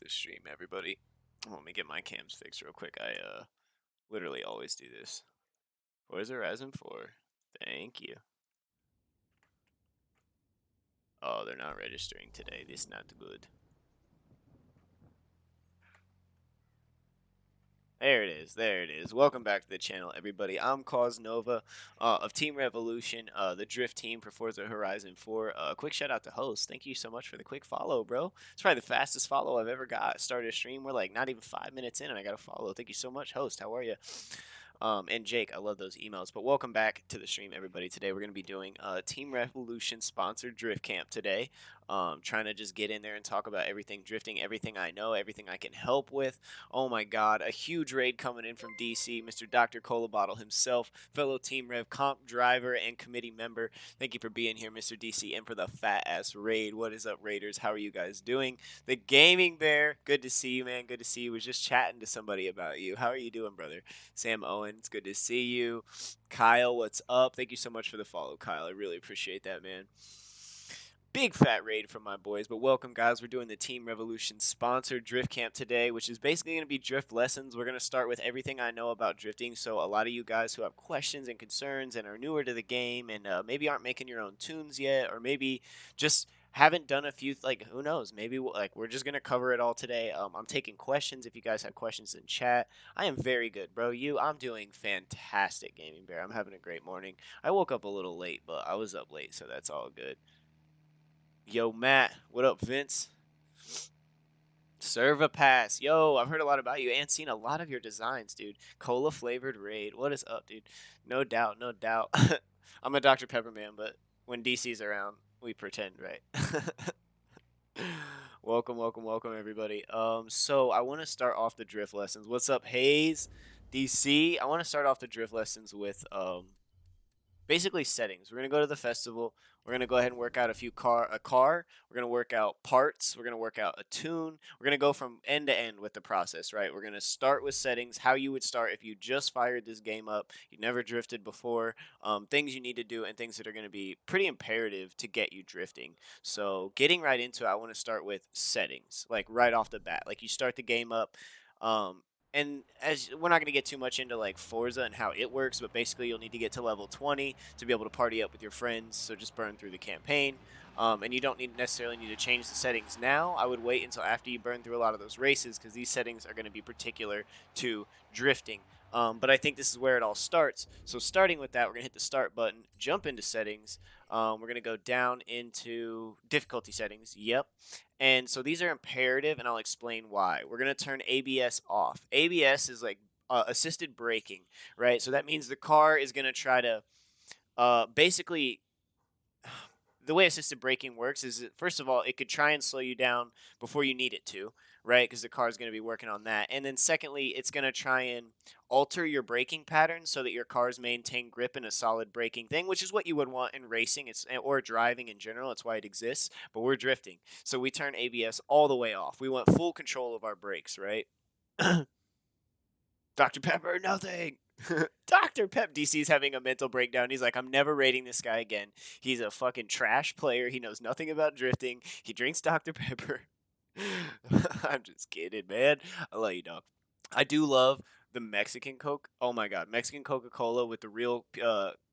the stream, everybody. Let me get my cams fixed real quick. I literally always do this. What is Horizon 4? Thank you. Oh, they're not registering today. This is not good. There it is. There it is. Welcome back to the channel, everybody. I'm KawzNova of Team Revolution, the Drift team for Forza Horizon 4. Quick shout out to host. Thank you so much for the quick follow, bro. It's probably the fastest follow I've ever got. Started a stream. We're like not even 5 minutes in, and I got a follow. Thank you so much, host. How are you? And Jake, I love those emails. But welcome back to the stream, everybody. Today we're going to be doing Team Revolution sponsored drift camp today. Trying to just get in there and talk about everything drifting, everything I know, everything I can help with. Oh my God, a huge raid coming in from DC, Mr. Dr. Cola Bottle himself, fellow Team Rev comp driver and committee member. Thank you for being here, Mr. DC, and for the fat ass raid. What is up, Raiders? How are you guys doing? The Gaming Bear, good to see you, man. Good to see you. Was just chatting to somebody about you. How are you doing, brother? Sam Owen, it's good to see you. Kyle, what's up? Thank you so much for the follow, Kyle. I really appreciate that, man. Big fat raid from my boys, but welcome, guys. We're doing the Team Revolution sponsored drift camp today, which is basically going to be drift lessons. We're going to start with everything I know about drifting. So a lot of you guys who have questions and concerns and are newer to the game and maybe aren't making your own tunes yet, or maybe just haven't done a few, like, who knows, maybe we're just going to cover it all today. I'm taking questions. If you guys have questions in chat, I am very good, bro. I'm doing fantastic, Gaming Bear. I'm having a great morning. I woke up a little late, but I was up late, so that's all good. Yo, Matt. What up, Vince? Serve a pass. Yo, I've heard a lot about you and seen a lot of your designs, dude. Cola flavored raid. What is up, dude? No doubt, no doubt. I'm a Dr. Pepper man, but when DC's around, we pretend, right? Welcome, welcome, welcome, everybody. So I want to start off the drift lessons. What's up, Hayes? DC. I want to start off the drift lessons with basically settings. We're gonna go to the festival. We're gonna go ahead and work out a car. We're gonna work out parts. We're gonna work out a tune. We're gonna go from end to end with the process, right? We're gonna start with settings, how you would start if you just fired this game up, you never drifted before, things you need to do, and things that are gonna be pretty imperative to get you drifting. So getting right into it, I want to start with settings, like right off the bat. Like you start the game up. Um, and as we're not going to get too much into like Forza and how it works, but basically you'll need to get to level 20 to be able to party up with your friends. So just burn through the campaign, and you don't necessarily need to change the settings now. I would wait until after you burn through a lot of those races because these settings are going to be particular to drifting. But I think this is where it all starts. So starting with that, we're going to hit the start button, jump into settings. We're going to go down into difficulty settings. Yep. And so these are imperative, and I'll explain why. We're going to turn ABS off. ABS is like assisted braking, right? So that means the car is going to try to basically the way assisted braking works is that, first of all, it could try and slow you down before you need it to, right? Because the car is going to be working on that. And then secondly, it's going to try and alter your braking pattern so that your cars maintain grip in a solid braking thing, which is what you would want in racing or driving in general. That's why it exists. But we're drifting. So we turn ABS all the way off. We want full control of our brakes, right? Dr. Pepper, nothing. Dr. Pep DC's having a mental breakdown. He's like, I'm never rating this guy again. He's a fucking trash player. He knows nothing about drifting. He drinks Dr. Pepper. I'm just kidding, man. I love you, dog. I do love the Mexican Coke. Oh my god, Mexican Coca-Cola with the real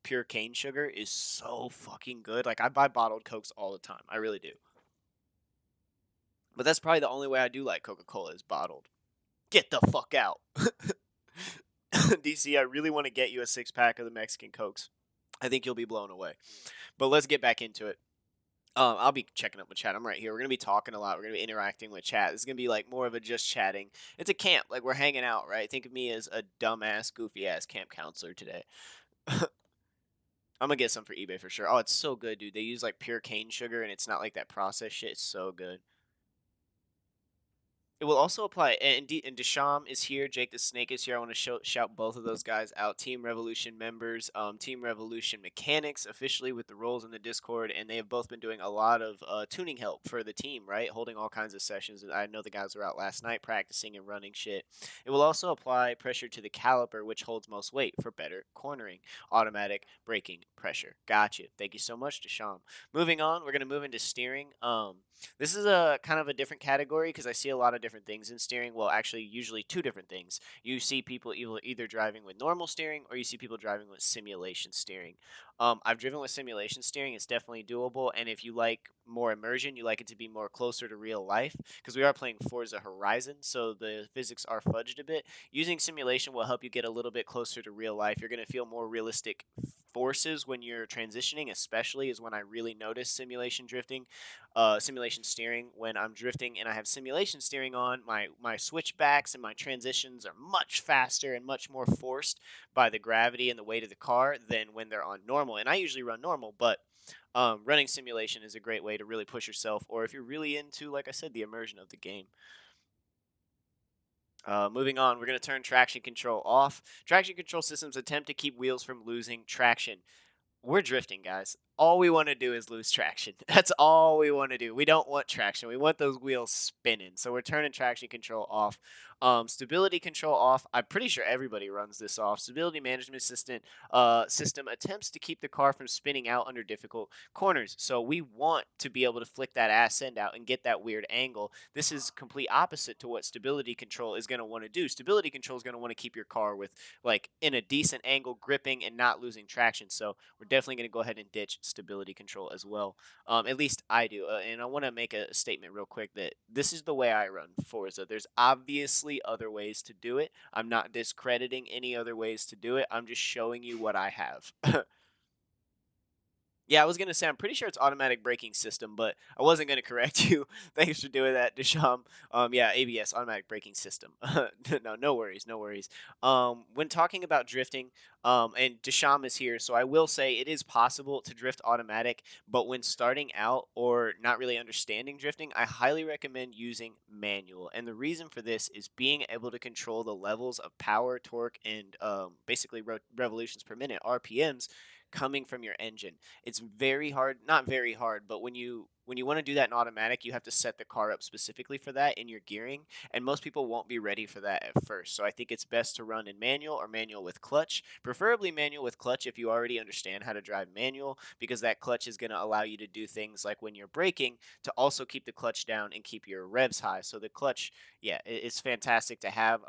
pure cane sugar is so fucking good. Like I buy bottled Cokes all the time. I really do. But that's probably the only way I do like Coca-Cola is bottled. Get the fuck out. DC, I really want to get you a 6-pack of the Mexican Cokes. I think you'll be blown away. But let's get back into it. I'll be checking up with chat. I'm right here. We're going to be talking a lot. We're going to be interacting with chat. It's going to be like more of a just chatting. It's a camp. Like we're hanging out, right? Think of me as a dumbass, goofy-ass camp counselor today. I'm going to get some for eBay for sure. Oh, it's so good, dude. They use like pure cane sugar, and it's not like that processed shit. It's so good. It will also apply, and Desham is here. Jake the Snake is here. I want to shout both of those guys out. Team Revolution members, Team Revolution mechanics, officially with the roles in the Discord, and they have both been doing a lot of tuning help for the team, right? Holding all kinds of sessions. I know the guys were out last night practicing and running shit. It will also apply pressure to the caliper, which holds most weight for better cornering. Automatic braking pressure. Gotcha. Thank you so much, Desham. Moving on, we're going to move into steering. This is a kind of a different category because I see a lot of different things in steering. Well, actually, usually two different things. You see people either driving with normal steering or you see people driving with simulation steering. I've driven with simulation steering. It's definitely doable. And if you like more immersion, you like it to be more closer to real life because we are playing Forza Horizon, so the physics are fudged a bit. Using simulation will help you get a little bit closer to real life. You're going to feel more realistic forces when you're transitioning, especially is when I really notice simulation drifting, simulation steering. When I'm drifting and I have simulation steering on, my switchbacks and my transitions are much faster and much more forced by the gravity and the weight of the car than when they're on normal. And I usually run normal, but running simulation is a great way to really push yourself, or if you're really into, like I said, the immersion of the game. Moving on, we're going to turn traction control off. Traction control systems attempt to keep wheels from losing traction. We're drifting, guys. All we want to do is lose traction. That's all we want to do. We don't want traction. We want those wheels spinning. So we're turning traction control off. Stability control off. I'm pretty sure everybody runs this off. Stability management system attempts to keep the car from spinning out under difficult corners. So we want to be able to flick that ass end out and get that weird angle. This is complete opposite to what stability control is going to want to do. Stability control is going to want to keep your car with like in a decent angle, gripping and not losing traction. So we're definitely going to go ahead and ditch stability control as well. At least I do. And I want to make a statement real quick that this is the way I run Forza. There's obviously other ways to do it. I'm not discrediting any other ways to do it. I'm just showing you what I have. Yeah, I was gonna say I'm pretty sure it's automatic braking system, but I wasn't gonna correct you. Thanks for doing that, Desham. Yeah, ABS, automatic braking system. No, no worries, no worries. When talking about drifting, and Desham is here, so I will say it is possible to drift automatic, but when starting out or not really understanding drifting, I highly recommend using manual. And the reason for this is being able to control the levels of power, torque, and basically revolutions per minute (RPMs) coming from your engine. It's very hard, not very hard, but when you want to do that in automatic, you have to set the car up specifically for that in your gearing, and most people won't be ready for that at first. So I think it's best to run in manual or manual with clutch, preferably manual with clutch if you already understand how to drive manual, because that clutch is going to allow you to do things like when you're braking to also keep the clutch down and keep your revs high. So the clutch, yeah, it's fantastic to have.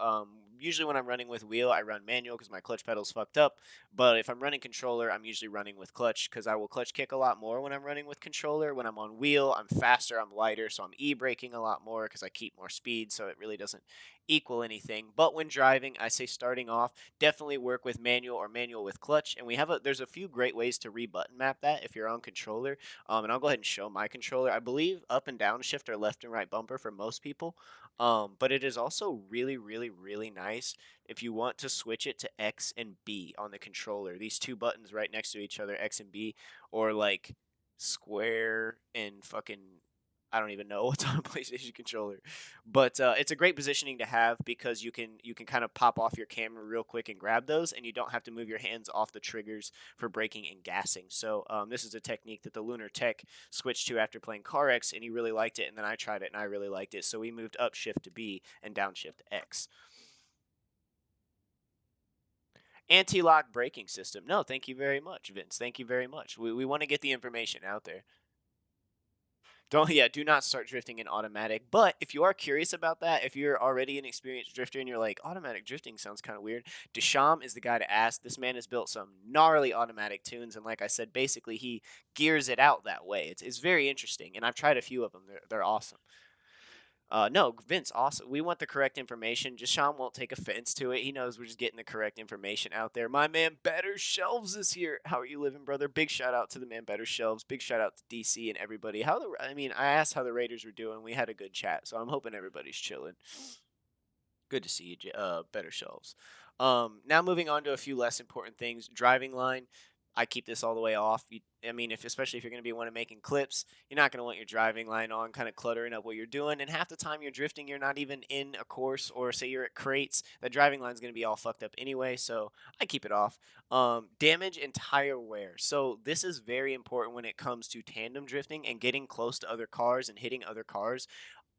Usually when I'm running with wheel, I run manual because my clutch pedal's fucked up. But if I'm running controller, I'm usually running with clutch because I will clutch kick a lot more when I'm running with controller. When I'm on wheel, I'm faster, I'm lighter, so I'm e-braking a lot more because I keep more speed, so it really doesn't equal anything. But when driving, I say starting off, definitely work with manual or manual with clutch. And there's a few great ways to re-button map that if you're on controller. And I'll go ahead and show my controller. I believe up and down shift are left and right bumper for most people. But it is also really, really, really nice if you want to switch it to X and B on the controller. These two buttons right next to each other, X and B, or like square and fucking I don't even know what's on a PlayStation controller, but it's a great positioning to have because you can kind of pop off your camera real quick and grab those, and you don't have to move your hands off the triggers for braking and gassing. So this is a technique that the Lunar Tech switched to after playing CarX, and he really liked it, and then I tried it and I really liked it. So we moved up shift to B and down shift to X. Anti-lock braking system. No, thank you very much, Vince. Thank you very much. We want to get the information out there. Do not start drifting in automatic. But if you are curious about that, if you're already an experienced drifter and you're like, automatic drifting sounds kind of weird, Desham is the guy to ask. This man has built some gnarly automatic tunes, and like I said, basically he gears it out that way. It's very interesting, and I've tried a few of them. They're awesome. No, Vince, awesome. We want the correct information. Jashawn won't take offense to it. He knows we're just getting the correct information out there. My man Better Shelves is here. How are you living, brother? Big shout out to the man Better Shelves. Big shout out to DC and everybody. I asked how the Raiders were doing. We had a good chat, so I'm hoping everybody's chilling. Good to see you, Better Shelves. Now moving on to a few less important things. Driving line. I keep this all the way off. Especially if you're going to be one of making clips, you're not going to want your driving line on, kind of cluttering up what you're doing. And half the time you're drifting, you're not even in a course, or say you're at crates. The driving line's going to be all fucked up anyway, so I keep it off. Damage and tire wear. So this is very important when it comes to tandem drifting and getting close to other cars and hitting other cars.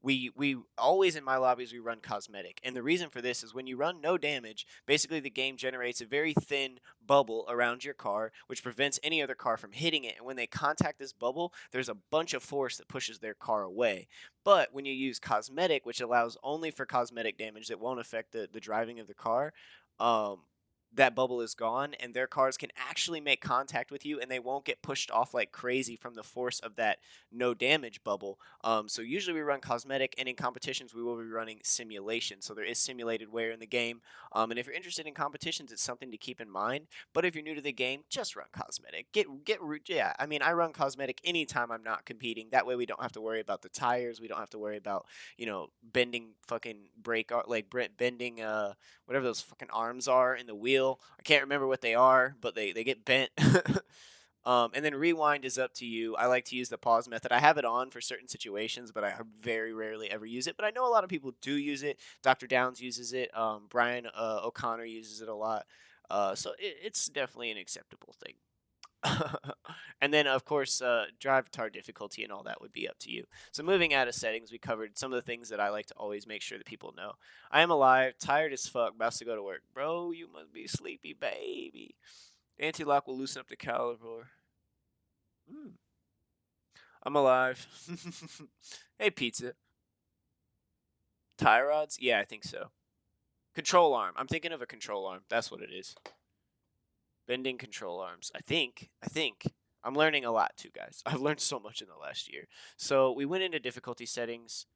we always in my lobbies we run cosmetic, and the reason for this is when you run no damage, basically the game generates a very thin bubble around your car, which prevents any other car from hitting it. And when they contact this bubble, there's a bunch of force that pushes their car away. But when you use cosmetic, which allows only for cosmetic damage that won't affect the driving of the car, um, that bubble is gone, and their cars can actually make contact with you, and they won't get pushed off like crazy from the force of that no damage bubble. So usually we run cosmetic, and in competitions we will be running simulation. So there is simulated wear in the game. And if you're interested in competitions, it's something to keep in mind. But if you're new to the game, just run cosmetic. Yeah. I mean, I run cosmetic anytime I'm not competing. That way we don't have to worry about the tires. We don't have to worry about bending fucking bending whatever those fucking arms are in the wheel. I can't remember what they are, but they get bent. And then rewind is up to you. I like to use the pause method. I have it on for certain situations, but I very rarely ever use it. But I know a lot of people do use it. Dr. Downs uses it. Brian O'Connor uses it a lot. So it's definitely an acceptable thing. And then, of course, drive tar difficulty and all that would be up to you. So moving out of settings, we covered some of the things that I like to always make sure that people know. I am alive, tired as fuck, about to go to work. Bro, you must be sleepy, baby. Anti-lock will loosen up the caliper. I'm alive. Hey, pizza. Tie rods? Yeah, I think so. Control arm. I'm thinking of a control arm. That's what it is. Bending control arms. I think. I'm learning a lot too, guys. I've learned so much in the last year. So we went into difficulty settings.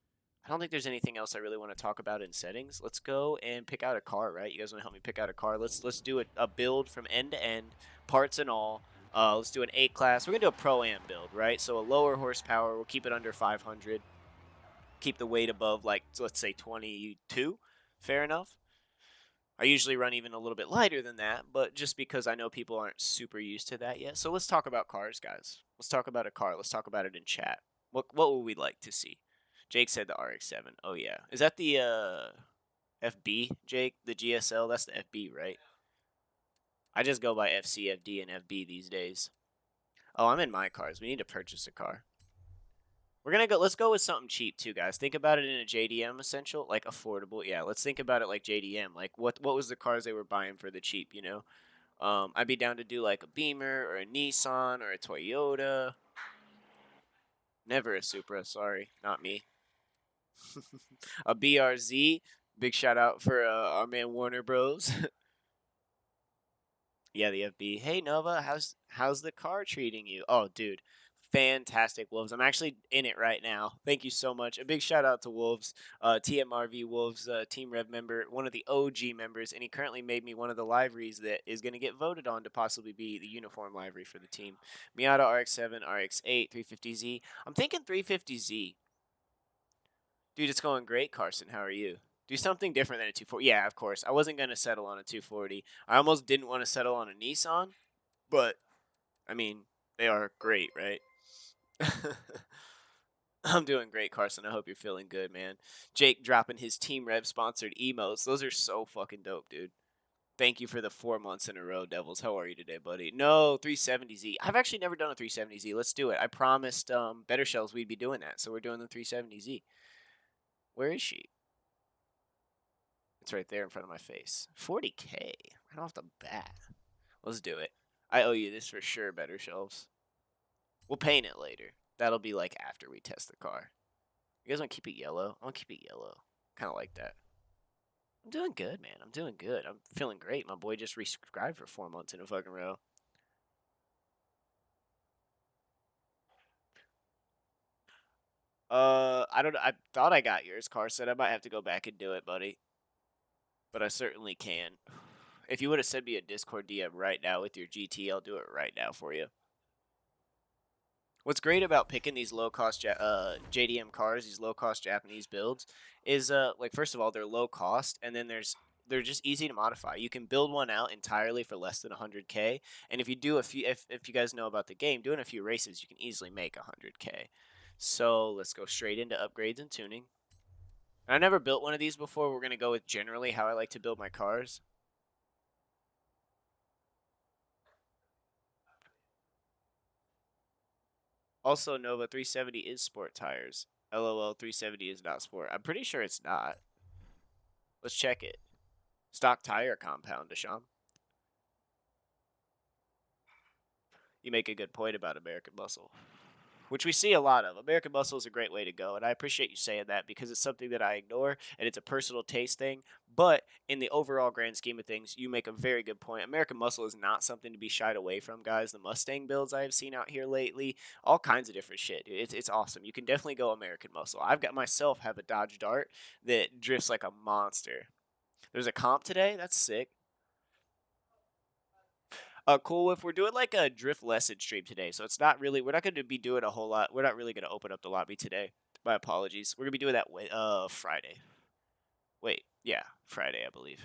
I don't think there's anything else I really want to talk about in settings. Let's go and pick out a car, right? You guys want to help me pick out a car? Let's do a build from end to end, parts and all. Let's do an 8 class. We're going to do a Pro-Am build, right? So a lower horsepower. We'll keep it under 500. Keep the weight above, like, let's say 22. Fair enough. I usually run even a little bit lighter than that, but just because I know people aren't super used to that yet. So let's talk about cars, guys. Let's talk about a car. Let's talk about it in chat. What would we like to see? Jake said the RX-7. Oh yeah, is that the FB? Jake, the GSL? That's the FB, right? I just go by FC, FD, and FB these days. Oh, I'm in my cars. We need to purchase a car. We're gonna go. Let's go with something cheap too, guys. Think about it in a JDM essential, like affordable. Yeah, let's think about it like JDM. Like what was the cars they were buying for the cheap? I'd be down to do like a Beamer or a Nissan or a Toyota. Never a Supra. Sorry, not me. A BRZ. Big shout out for our man Warner Bros. Yeah, the FB. Hey Nova, how's the car treating you? Oh, dude, fantastic, Wolves. I'm actually in it right now. Thank you so much. A big shout out to Wolves, TMRV Wolves, Team Rev member, one of the OG members, and he currently made me one of the liveries that is going to get voted on to possibly be the uniform livery for the team. Miata RX-7, RX-8, 350Z. I'm thinking 350Z. Dude, it's going great, Carson. How are you? Do something different than a 240. Yeah, of course. I wasn't going to settle on a 240. I almost didn't want to settle on a Nissan, but I mean, they are great, right? I'm doing great, Carson. I hope you're feeling good, man. Jake dropping his Team Rev sponsored emotes. Those are so fucking dope, dude. Thank you for the 4 months in a row, Devils. How are you today, buddy? No, 370Z. I've actually never done a 370Z. Let's do it. I promised Better Shells we'd be doing that, so we're doing the 370Z. Where is she? It's right there in front of my face. 40K. Right off the bat. Let's do it. I owe you this for sure, Better Shelves. We'll paint it later. That'll be like after we test the car. You guys want to keep it yellow? I want to keep it yellow. Kind of like that. I'm doing good, man. I'm doing good. I'm feeling great. My boy just resubscribed for 4 months in a fucking row. I don't know. I thought I got yours, Carson. I might have to go back and do it, buddy. But I certainly can. If you would have sent me a Discord DM right now with your GT, I'll do it right now for you. What's great about picking these low cost JDM cars, these low cost Japanese builds, is like first of all they're low cost, and then they're just easy to modify. You can build one out entirely for less than 100K, and if you do a few, if you guys know about the game, doing a few races, you can easily make 100K. So let's go straight into upgrades and tuning. I never built one of these before. We're gonna go with generally how I like to build my cars. Also, Nova 370 is sport tires. LOL 370 is not sport. I'm pretty sure it's not. Let's check it. Stock tire compound, Deshaun. You make a good point about American Muscle, which we see a lot of. American Muscle is a great way to go, and I appreciate you saying that because it's something that I ignore, and it's a personal taste thing. But in the overall grand scheme of things, you make a very good point. American Muscle is not something to be shied away from, guys. The Mustang builds I have seen out here lately, all kinds of different shit. It's awesome. You can definitely go American Muscle. I've got myself have a Dodge Dart that drifts like a monster. There's a comp today. That's sick. Cool. If we're doing like a drift lesson stream today, so it's not really, we're not going to be doing a whole lot. We're not really going to open up the lobby today. My apologies. We're going to be doing that Friday. Wait, yeah, Friday, I believe.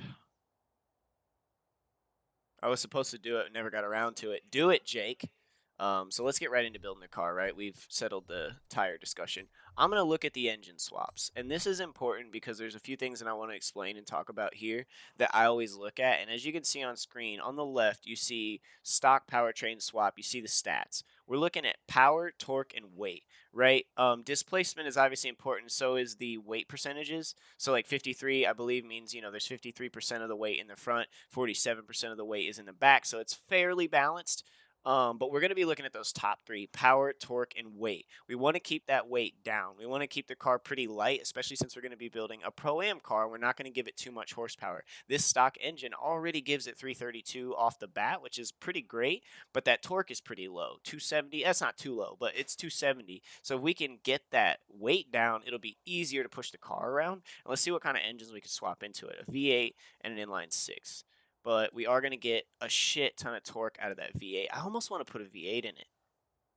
I was supposed to do it, never got around to it. Do it, Jake. So let's get right into building the car, right? We've settled the tire discussion. I'm going to look at the engine swaps. And this is important because there's a few things that I want to explain and talk about here that I always look at. And as you can see on screen, on the left, you see stock powertrain swap. You see the stats. We're looking at power, torque, and weight, right? Displacement is obviously important. So is the weight percentages. So like 53, I believe, means, there's 53% of the weight in the front, 47% of the weight is in the back. So it's fairly balanced. But we're going to be looking at those top three: power, torque, and weight. We want to keep that weight down. We want to keep the car pretty light, especially since we're going to be building a Pro-Am car. We're not going to give it too much horsepower. This stock engine already gives it 332 off the bat, which is pretty great, but that torque is pretty low. 270, that's not too low, but it's 270. So if we can get that weight down, it'll be easier to push the car around. And let's see what kind of engines we can swap into it. A V8 and an inline 6. But we are going to get a shit ton of torque out of that V8. I almost want to put a V8 in it,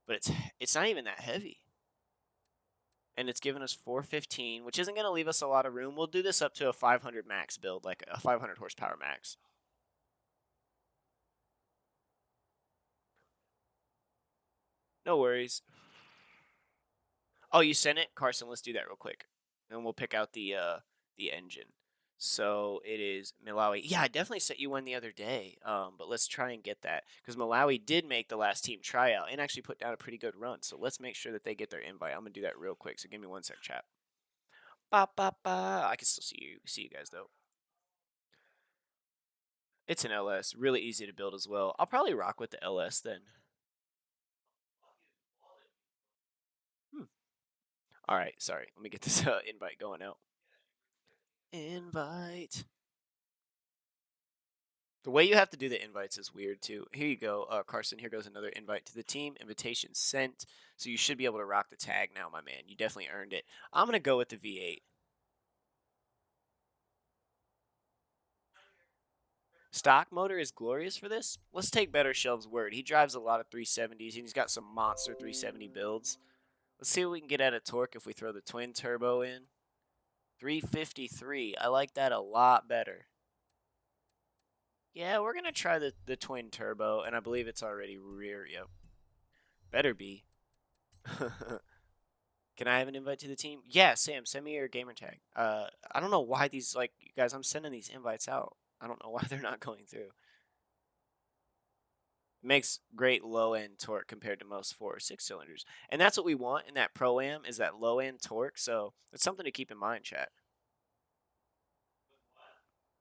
but it's not even that heavy. And it's giving us 415, which isn't going to leave us a lot of room. We'll do this up to a 500 max build, like a 500 horsepower max. No worries. Oh, you sent it? Carson, let's do that real quick. And we'll pick out the engine. So it is Malawi. Yeah, I definitely sent you one the other day. But let's try and get that because Malawi did make the last team tryout and actually put down a pretty good run. So let's make sure that they get their invite. I'm gonna do that real quick. So give me one sec, chat. Ba ba ba. I can still see you guys though. It's an LS, really easy to build as well. I'll probably rock with the LS then. Hmm. All right, sorry. Let me get this invite going out. Invite. The way you have to do the invites is weird too. Here you go, Carson. Here goes another invite to the team. Invitation sent. So you should be able to rock the tag now, my man. You definitely earned it. I'm gonna go with the V8. Stock motor is glorious for this. Let's take Better Shelves' word. He drives a lot of 370s and he's got some monster 370 builds. Let's see what we can get out of torque if we throw the twin turbo in. 353. I like that a lot better. Yeah, we're gonna try the twin turbo, and I believe it's already rear. Yep, better be. Can I have an invite to the team? Yeah, Sam, send me your gamer tag. I don't know why these, like, you guys, I'm sending these invites out. I don't know why they're not going through. It makes great low end torque compared to most 4 or 6 cylinders, and that's what we want in that Pro Am is that low end torque. So it's something to keep in mind, chat.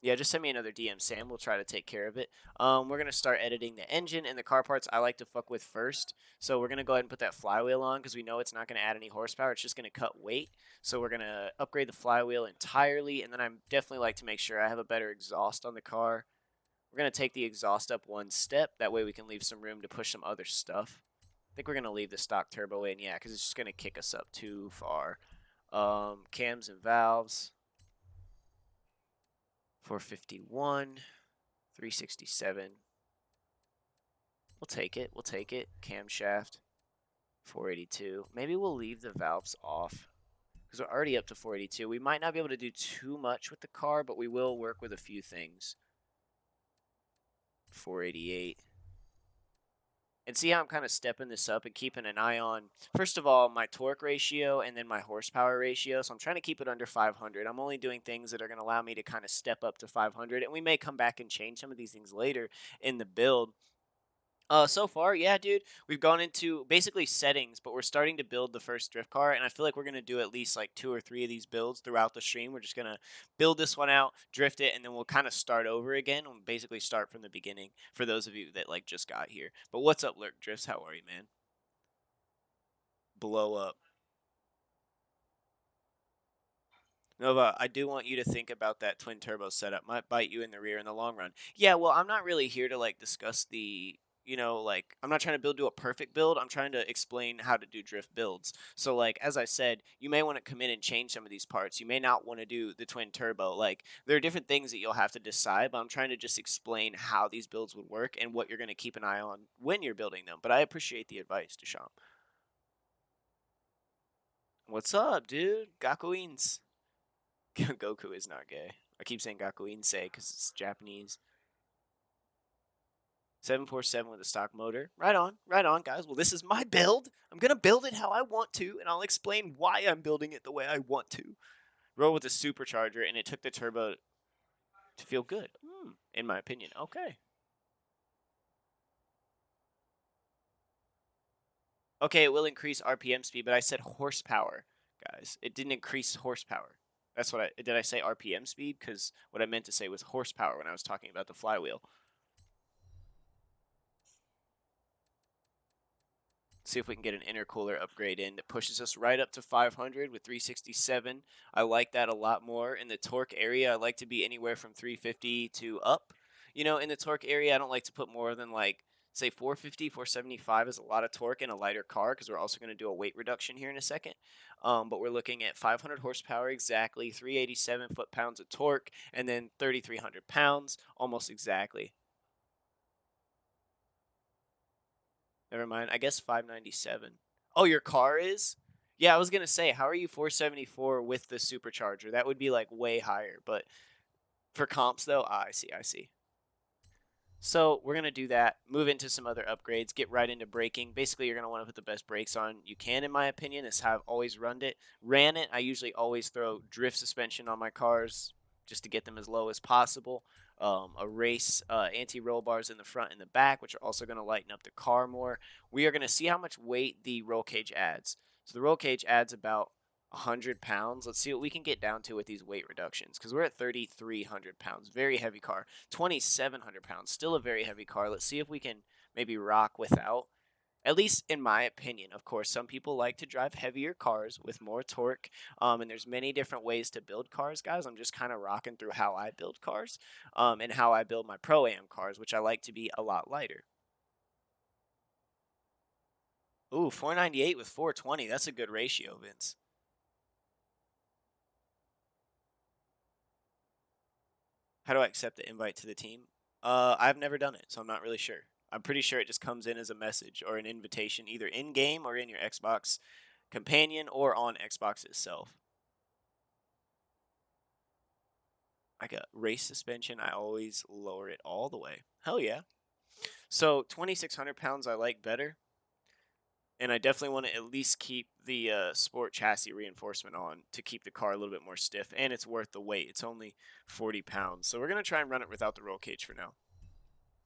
Yeah, just send me another DM, Sam. We'll try to take care of it. We're gonna start editing the engine and the car parts I like to fuck with first. So we're gonna go ahead and put that flywheel on because we know it's not gonna add any horsepower. It's just gonna cut weight. So we're gonna upgrade the flywheel entirely, and then I definitely like to make sure I have a better exhaust on the car. We're gonna take the exhaust up one step. That way we can leave some room to push some other stuff. I think we're gonna leave the stock turbo in, yeah, because it's just gonna kick us up too far. Cams and valves. 451, 367. We'll take it. We'll take it. Camshaft, 482. Maybe we'll leave the valves off because we're already up to 482. We might not be able to do too much with the car, but we will work with a few things. 488. And see how I'm kind of stepping this up and keeping an eye on, first of all, my torque ratio and then my horsepower ratio. So I'm trying to keep it under 500. I'm only doing things that are going to allow me to kind of step up to 500. And we may come back and change some of these things later in the build. So far, yeah, dude, we've gone into basically settings, but we're starting to build the first drift car, and I feel like we're gonna do at least like 2 or 3 of these builds throughout the stream. We're just gonna build this one out, drift it, and then we'll kind of start over again and basically start from the beginning for those of you that like just got here. But what's up, Lurk Drifts? How are you, man? Blow up. Nova, I do want you to think about that twin turbo setup. Might bite you in the rear in the long run. Yeah, well, I'm not really here to like discuss the, like I'm not trying to build do a perfect build. I'm trying to explain how to do drift builds. So like as I said, you may want to come in and change some of these parts. You may not want to do the twin turbo. Like there are different things that you'll have to decide, but I'm trying to just explain how these builds would work and what you're going to keep an eye on when you're building them. But I appreciate the advice, Desham. What's up, dude? Gakuins. Goku is not gay. I keep saying Gakuinsei because it's Japanese. 747 with a stock motor. Right on, guys. Well, this is my build. I'm going to build it how I want to, and I'll explain why I'm building it the way I want to. Roll with a supercharger, and it took the turbo to feel good, in my opinion. Okay. Okay, it will increase RPM speed, but I said horsepower, guys. It didn't increase horsepower. That's what did I say RPM speed? Because what I meant to say was horsepower when I was talking about the flywheel. See if we can get an intercooler upgrade in that pushes us right up to 500 with 367. I like that a lot more. In the torque area, I like to be anywhere from 350 to up. In the torque area, I don't like to put more than like, say 450, 475 is a lot of torque in a lighter car because we're also going to do a weight reduction here in a second. But we're looking at 500 horsepower exactly, 387 foot-pounds of torque, and then 3,300 pounds almost exactly. Never mind. I guess 597. Oh, your car is? Yeah, I was gonna say, how are you 474 with the supercharger? That would be like way higher. But for comps though, I see, I see. So we're going to do that, move into some other upgrades, get right into braking. Basically, you're going to want to put the best brakes on you can, in my opinion. This is how I've always ran it. I usually always throw drift suspension on my cars just to get them as low as possible. A race, anti-roll bars in the front and the back, which are also going to lighten up the car more. We are going to see how much weight the roll cage adds. So the roll cage adds about 100 pounds. Let's see what we can get down to with these weight reductions because we're at 3,300 pounds. Very heavy car. 2,700 pounds. Still a very heavy car. Let's see if we can maybe rock without. At least in my opinion. Of course, some people like to drive heavier cars with more torque. And there's many different ways to build cars, guys. I'm just kind of rocking through how I build cars and how I build my Pro-Am cars, which I like to be a lot lighter. Ooh, 498 with 420. That's a good ratio, Vince. How do I accept the invite to the team? I've never done it, so I'm not really sure. I'm pretty sure it just comes in as a message or an invitation, either in game or in your Xbox companion or on Xbox itself. I got race suspension. I always lower it all the way. Hell yeah. So 2,600 pounds I like better. And I definitely want to at least keep the sport chassis reinforcement on to keep the car a little bit more stiff. And it's worth the weight. It's only 40 pounds. So we're going to try and run it without the roll cage for now.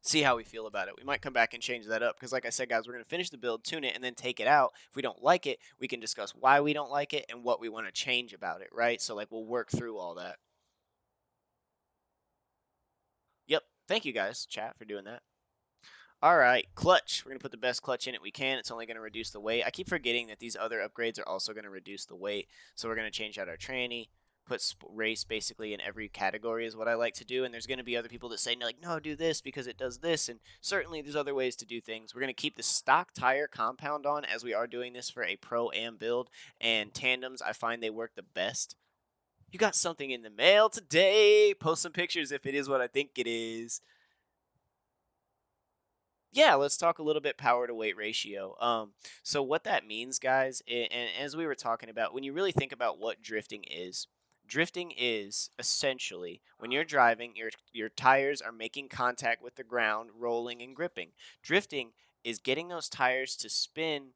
See how we feel about it. We might come back and change that up because, like I said, guys, we're going to finish the build, tune it, and then take it out. If we don't like it, we can discuss why we don't like it and what we want to change about it, right? So, like, we'll work through all that. Yep. Thank you, guys, chat, for doing that. All right, clutch. We're going to put the best clutch in it we can. It's only going to reduce the weight. I keep forgetting that these other upgrades are also going to reduce the weight. So we're going to change out our tranny, put race basically in every category is what I like to do. And there's going to be other people that say, like, no, do this because it does this. And certainly there's other ways to do things. We're going to keep the stock tire compound on as we are doing this for a Pro-Am build. And tandems, I find they work the best. You got something in the mail today. Post some pictures if it is what I think it is. Yeah, let's talk a little bit power to weight ratio. So what that means, guys, and as we were talking about, when you really think about what drifting is essentially when you're driving, your tires are making contact with the ground, rolling and gripping. Drifting is getting those tires to spin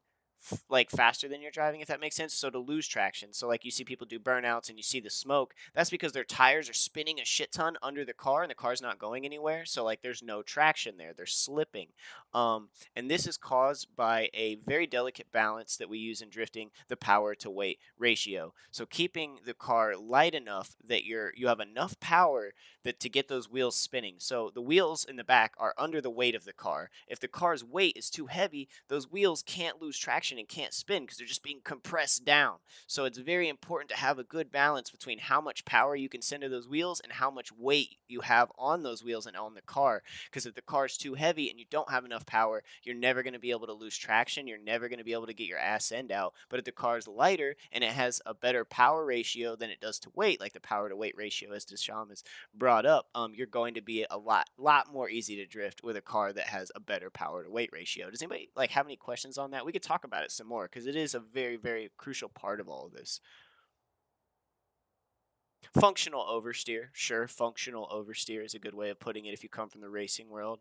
like faster than you're driving, if that makes sense. So to lose traction, so like you see people do burnouts and you see the smoke, that's because their tires are spinning a shit ton under the car and the car's not going anywhere. So like there's no traction there, they're slipping. And this is caused by a very delicate balance that we use in drifting, the power to weight ratio. So keeping the car light enough that you have enough power that to get those wheels spinning. So the wheels in the back are under the weight of the car. If the car's weight is too heavy, those wheels can't lose traction and can't spin because they're just being compressed down. So it's very important to have a good balance between how much power you can send to those wheels and how much weight you have on those wheels and on the car. Because if the car's too heavy and you don't have enough power, you're never going to be able to lose traction. You're never going to be able to get your ass end out. But if the car's lighter and it has a better power ratio than it does to weight, like the power to weight ratio, as Deschamps has brought up, you're going to be a lot more easy to drift with a car that has a better power to weight ratio. Does anybody like have any questions on that? We could talk about it some more because it is a very crucial part of all of this. Functional oversteer, sure. Functional oversteer is a good way of putting it if you come from the racing world.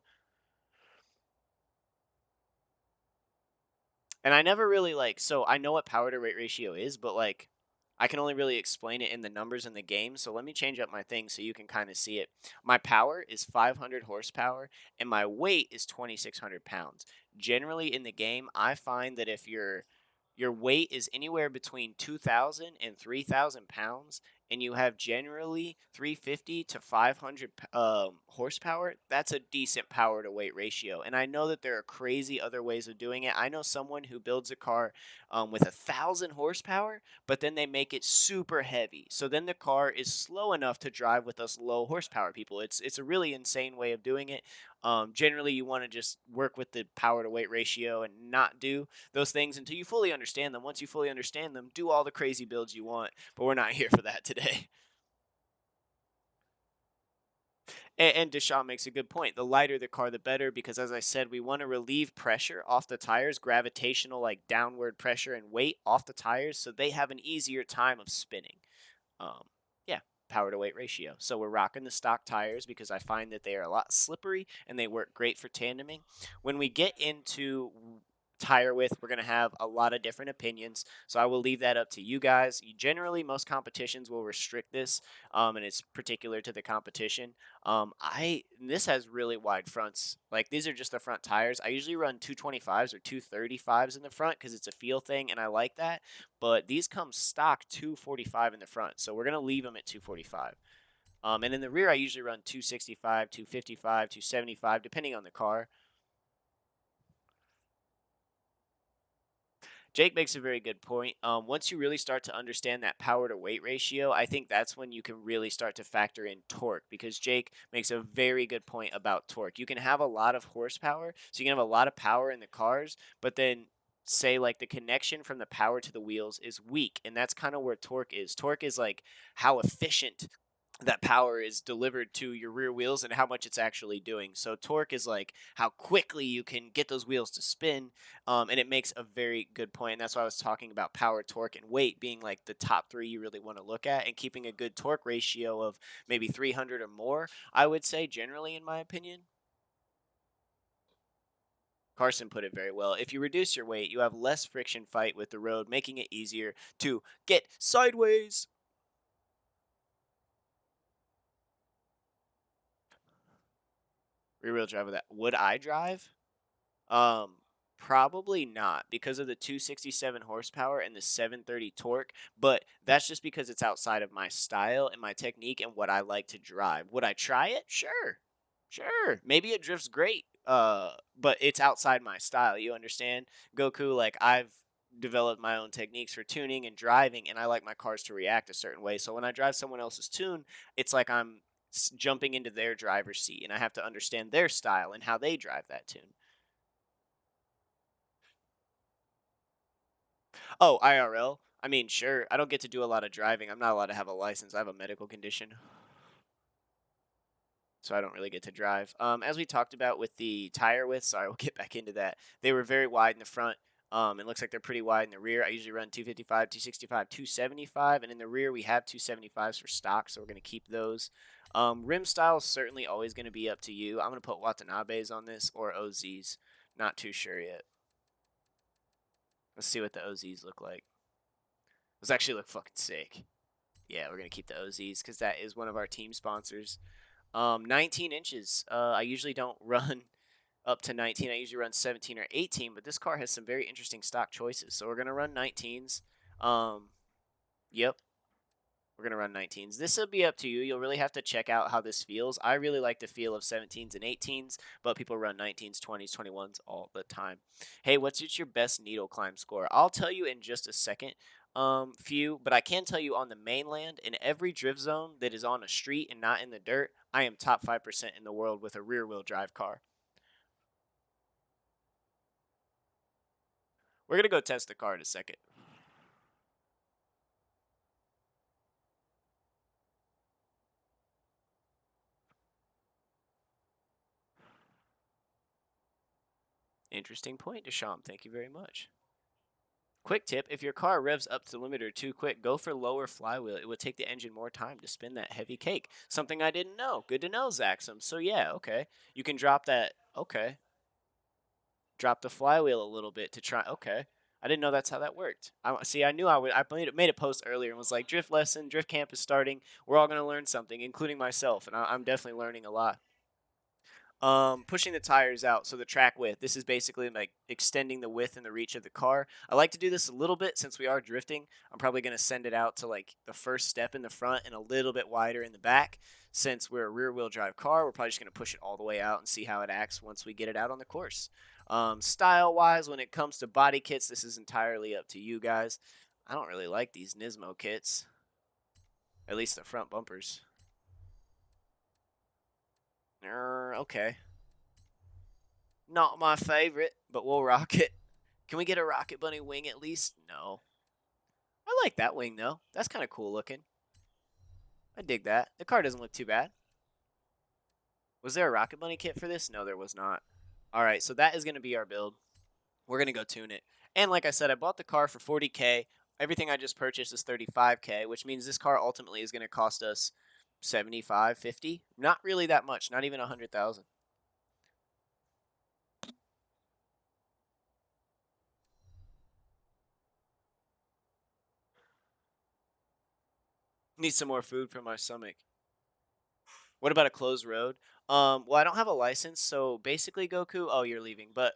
And I never really like, so I know what power to weight ratio is, but like I can only really explain it in the numbers in the game. So let me change up my thing so you can kind of see it. My power is 500 horsepower and my weight is 2,600 pounds. Generally in the game, I find that if your weight is anywhere between 2,000 and 3,000 pounds, and you have generally 350 to 500 horsepower, that's a decent power to weight ratio. And I know that there are crazy other ways of doing it. I know someone who builds a car with 1,000 horsepower, but then they make it super heavy. So then the car is slow enough to drive with us low horsepower people. It's a really insane way of doing it. Generally, you want to just work with the power to weight ratio and not do those things until you fully understand them. Once you fully understand them, do all the crazy builds you want, but we're not here for that today. And Deschamps makes a good point. The lighter the car, the better, because as I said, we want to relieve pressure off the tires, gravitational, like downward pressure and weight off the tires, so they have an easier time of spinning. Um, yeah, power to weight ratio. So we're rocking the stock tires because I find that they are a lot slippery and they work great for tandeming. When we get into tire width, we're going to have a lot of different opinions. So I will leave that up to you guys. Generally, most competitions will restrict this, and it's particular to the competition. This has really wide fronts. Like these are just the front tires. I usually run 225s or 235s in the front because it's a feel thing, and I like that. But these come stock 245 in the front, so we're gonna leave them at 245. And in the rear, I usually run 265, 255, 275, depending on the car. Jake makes a very good point. Once you really start to understand that power to weight ratio, I think that's when you can really start to factor in torque because Jake makes a very good point about torque. You can have a lot of horsepower, so you can have a lot of power in the cars, but then say like the connection from the power to the wheels is weak, and that's kind of where torque is. Torque is like how efficient that power is delivered to your rear wheels and how much it's actually doing. So torque is like how quickly you can get those wheels to spin, and it makes a very good point. And that's why I was talking about power, torque, and weight being like the top three you really want to look at, and keeping a good torque ratio of maybe 300 or more. I would say generally, in my opinion. Carson put it very well. If you reduce your weight, you have less friction fight with the road, making it easier to get sideways. Rear wheel drive with that. Would I drive? Um, Probably not because of the 267 horsepower and the 730 torque, but that's just because it's outside of my style and my technique and what I like to drive. Would I try it? Sure. Sure. Maybe it drifts great. But it's outside my style, you understand? Goku, like I've developed my own techniques for tuning and driving and I like my cars to react a certain way. So when I drive someone else's tune, it's like I'm jumping into their driver's seat and I have to understand their style and how they drive that tune. Oh, IRL? I mean, sure. I don't get to do a lot of driving. I'm not allowed to have a license. I have a medical condition, so I don't really get to drive. As we talked about with the tire width, sorry, we'll get back into that. They were very wide in the front. It looks like they're pretty wide in the rear. I usually run 255, 265, 275, and in the rear we have 275s for stock, so we're going to keep those. Rim style is certainly always going to be up to you. I'm going to put Watanabe's on this or OZ's. Not too sure yet. Let's see what the OZs look like. Those actually look fucking sick. Yeah, we're gonna keep the OZs because that is one of our team sponsors. 19 inches. I usually don't run up to 19. I usually run 17 or 18, but this car has some very interesting stock choices. So we're gonna run 19s. Yep, we're going to run 19s. This will be up to you. You'll really have to check out how this feels. I really like the feel of 17s and 18s, but people run 19s, 20s, 21s all the time. Hey, what's your best needle climb score? I'll tell you in just a second. Few, but I can tell you on the mainland, in every drift zone that is on a street and not in the dirt, I am top 5% in the world with a rear wheel drive car. We're going to go test the car in a second. Interesting point, Desham. Thank you very much. Quick tip, if your car revs up to the limiter too quick, go for lower flywheel. It would take the engine more time to spin that heavy cake. Something I didn't know. Good to know, Zaxum. So yeah, okay. You can drop that, okay. Drop the flywheel a little bit to try, okay. I didn't know that's how that worked. See, I knew I would. I made a post earlier and was like, drift lesson, drift camp is starting. We're all going to learn something, including myself, and I'm definitely learning a lot. Pushing the tires out, so the track width. This is basically like extending the width and the reach of the car. I like to do this a little bit since we are drifting. I'm probably going to send it out to like the first step in the front and a little bit wider in the back. Since we're a rear wheel drive car, we're probably just going to push it all the way out and see how it acts once we get it out on the course. Style wise, when it comes to body kits, this is entirely up to you guys. I don't really like these Nismo kits, at least the front bumpers. Okay. Not my favorite, but we'll rock it. Can we get a Rocket Bunny wing at least? No. I like that wing, though. That's kind of cool looking. I dig that. The car doesn't look too bad. Was there a Rocket Bunny kit for this? No, there was not. All right, so that is going to be our build. We're going to go tune it. And like I said, I bought the car for 40K. Everything I just purchased is 35K, which means this car ultimately is going to cost us 75, 50. Not really that much, not even 100,000. Need some more food for my stomach. What about a closed road? Well, I don't have a license, so basically, Goku. Oh, you're leaving, but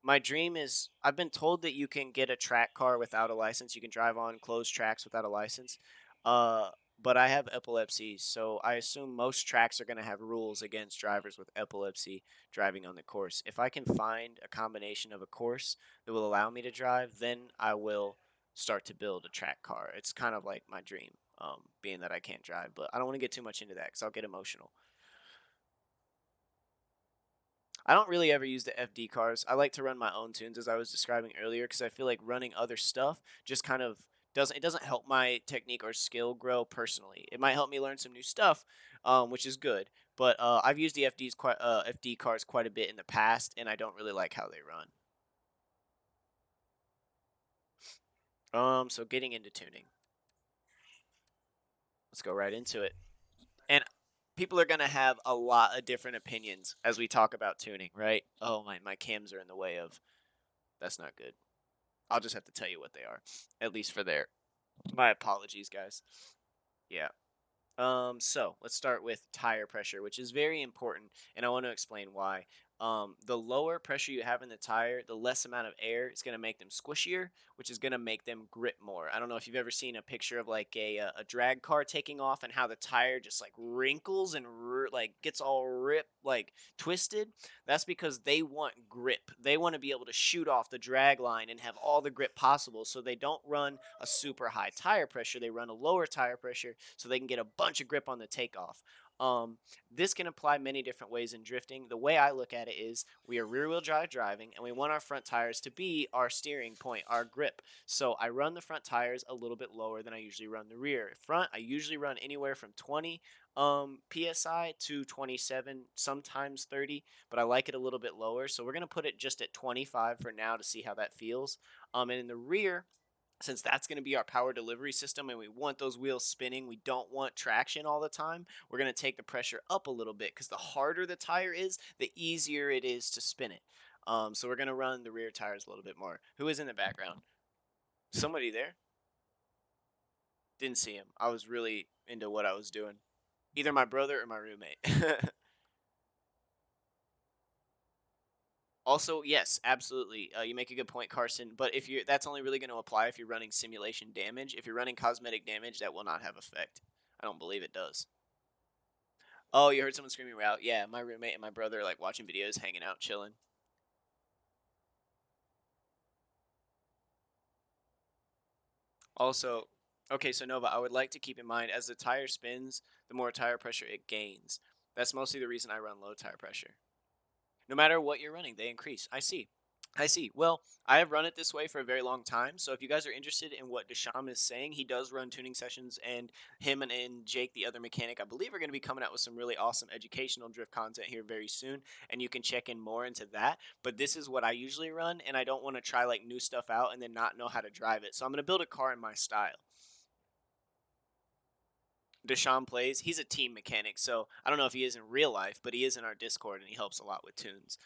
my dream is I've been told that you can get a track car without a license. You can drive on closed tracks without a license. Uh, but I have epilepsy, so I assume most tracks are going to have rules against drivers with epilepsy driving on the course. If I can find a combination of a course that will allow me to drive, then I will start to build a track car. It's kind of like my dream, being that I can't drive, but I don't want to get too much into that because I'll get emotional. I don't really ever use the FD cars. I like to run my own tunes, as I was describing earlier, because I feel like running other stuff just kind of doesn't help my technique or skill grow personally. It might help me learn some new stuff, which is good. But I've used the FD cars quite a bit in the past, and I don't really like how they run. So getting into tuning, let's go right into it. And people are gonna have a lot of different opinions as we talk about tuning, right? Oh, my cams are in the way of. That's not good. I'll just have to tell you what they are, at least for there. My apologies, guys. Yeah. So let's start with tire pressure, which is very important, and I want to explain why. The lower pressure you have in the tire, the less amount of air it's going to make them squishier, which is going to make them grip more. I don't know if you've ever seen a picture of like a drag car taking off and how the tire just like wrinkles and like gets all ripped, like twisted. That's because they want grip. They want to be able to shoot off the drag line and have all the grip possible. So they don't run a super high tire pressure. They run a lower tire pressure so they can get a bunch of grip on the takeoff. This can apply many different ways in drifting. The way I look at it is we are rear wheel drive driving and we want our front tires to be our steering point, our grip. So I run the front tires a little bit lower than I usually run the rear. Front, I usually run anywhere from 20 psi to 27, sometimes 30, but I like it a little bit lower. So we're going to put it just at 25 for now to see how that feels. And in the rear, since that's going to be our power delivery system and we want those wheels spinning, we don't want traction all the time, we're going to take the pressure up a little bit because the harder the tire is, the easier it is to spin it. So we're gonna run the rear tires a little bit more. Who is in the background? Somebody there? Didn't see him. I was really into what I was doing. Either my brother or my roommate. Also, yes, absolutely. You make a good point, Carson. But if you that's only really going to apply if you're running simulation damage. If you're running cosmetic damage, that will not have effect. I don't believe it does. Oh, you heard someone screaming route? Yeah, my roommate and my brother are like watching videos, hanging out, chilling. Also, okay, so Nova, I would like to keep in mind as the tire spins, the more tire pressure it gains. That's mostly the reason I run low tire pressure. No matter what you're running, they increase. I see. I see. Well, I have run it this way for a very long time. So if you guys are interested in what Desham is saying, he does run tuning sessions, and him and Jake, the other mechanic, I believe are going to be coming out with some really awesome educational drift content here very soon, and you can check in more into that. But this is what I usually run, and I don't want to try like new stuff out and then not know how to drive it. So I'm going to build a car in my style. Deshaun plays. He's a team mechanic, so I don't know if he is in real life, but he is in our Discord and he helps a lot with tunes.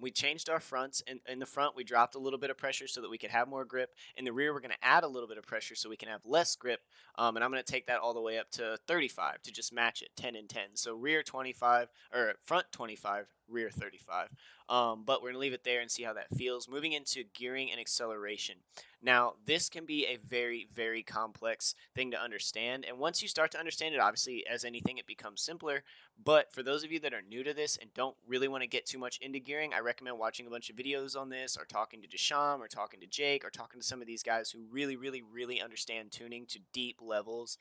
We changed our fronts. In the front, we dropped a little bit of pressure so that we could have more grip. In the rear, we're going to add a little bit of pressure so we can have less grip. And I'm going to take that all the way up to 35 to just match it 10 and 10. So rear 25 or front 25, rear 35. But we're going to leave it there and see how that feels. Moving into gearing and acceleration. Now, this can be a very, very complex thing to understand. And once you start to understand it, obviously, as anything, it becomes simpler. But for those of you that are new to this and don't really want to get too much into gearing, I recommend watching a bunch of videos on this, or talking to Desham, or talking to Jake, or talking to some of these guys who really, really, really understand tuning to deep levels.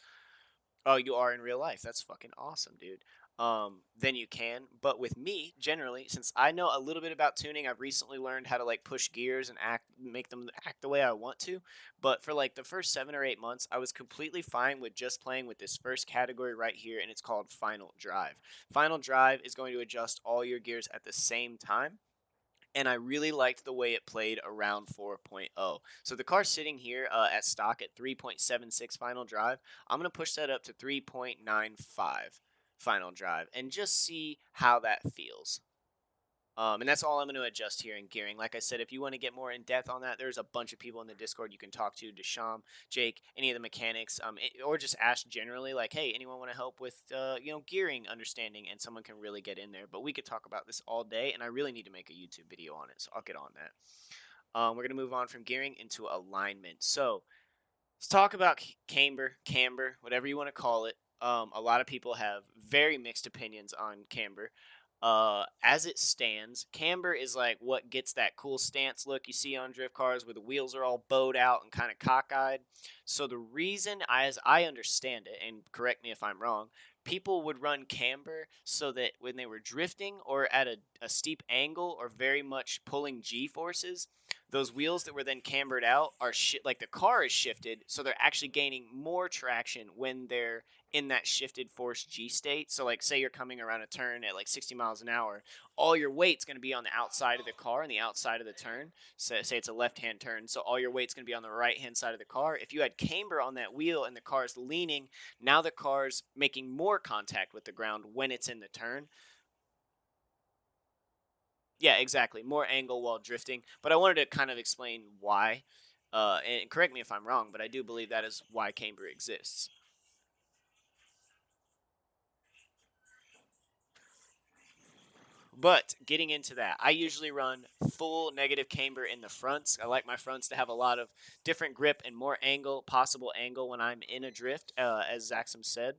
Oh, you are in real life. That's fucking awesome, dude. Then you can. But with me, generally, since I know a little bit about tuning, I've recently learned how to like push gears and make them act the way I want to. But for like the first 7 or 8 months, I was completely fine with just playing with this first category right here, and it's called Final Drive. Final Drive is going to adjust all your gears at the same time, and I really liked the way it played around 4.0. So the car's sitting here at stock at 3.76 final drive. I'm going to push that up to 3.95 final drive and just see how that feels. And that's all I'm going to adjust here in gearing. Like I said, if you want to get more in depth on that, there's a bunch of people in the Discord you can talk to: Desham, Jake, any of the mechanics, or just ask generally, like, hey, anyone want to help with, gearing understanding, and someone can really get in there. But we could talk about this all day, and I really need to make a YouTube video on it, so I'll get on that. We're going to move on from gearing into alignment. So let's talk about camber, whatever you want to call it. A lot of people have very mixed opinions on camber. As it stands, camber is like what gets that cool stance look you see on drift cars where the wheels are all bowed out and kind of cockeyed. So the reason, as I understand it, and correct me if I'm wrong, people would run camber so that when they were drifting or at a steep angle or very much pulling G forces, those wheels that were then cambered out are like the car is shifted, so they're actually gaining more traction when they're in that shifted force G state. So, like, say you're coming around a turn at like 60 miles an hour, all your weight's going to be on the outside of the car and the outside of the turn. So, say it's a left hand turn, so all your weight's going to be on the right hand side of the car. If you had camber on that wheel and the car's leaning, now the car's making more contact with the ground when it's in the turn. Yeah, exactly. More angle while drifting. But I wanted to kind of explain why. And correct me if I'm wrong, but I do believe that is why camber exists. But getting into that, I usually run full negative camber in the fronts. I like my fronts to have a lot of different grip and more angle, possible angle when I'm in a drift, as Zaxum said.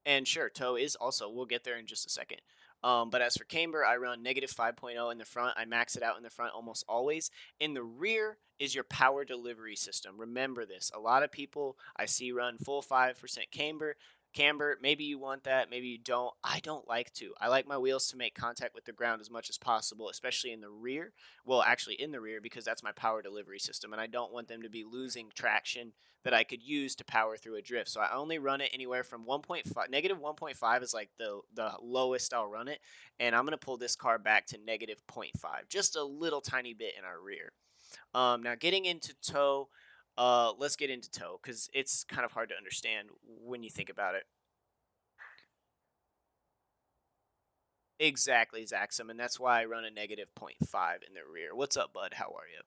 And sure, toe is also, we'll get there in just a second. But as for camber, I run negative 5.0 in the front. I max it out in the front almost always. In the rear is your power delivery system. Remember this. A lot of people I see run full 5% camber. Camber, maybe you want that, maybe you don't. I don't like to. I like my wheels to make contact with the ground as much as possible, especially in the rear. Well, actually in the rear, because that's my power delivery system, and I don't want them to be losing traction that I could use to power through a drift. So I only run it anywhere from 1.5, negative 1.5 is like the lowest I'll run it, and I'm gonna pull this car back to negative zero point 0.5, just a little tiny bit in our rear. Now getting into toe, let's get into toe because it's kind of hard to understand when you think about it. Exactly, Zaxum, and that's why I run a negative point 0.5 in the rear. What's up, bud? How are you?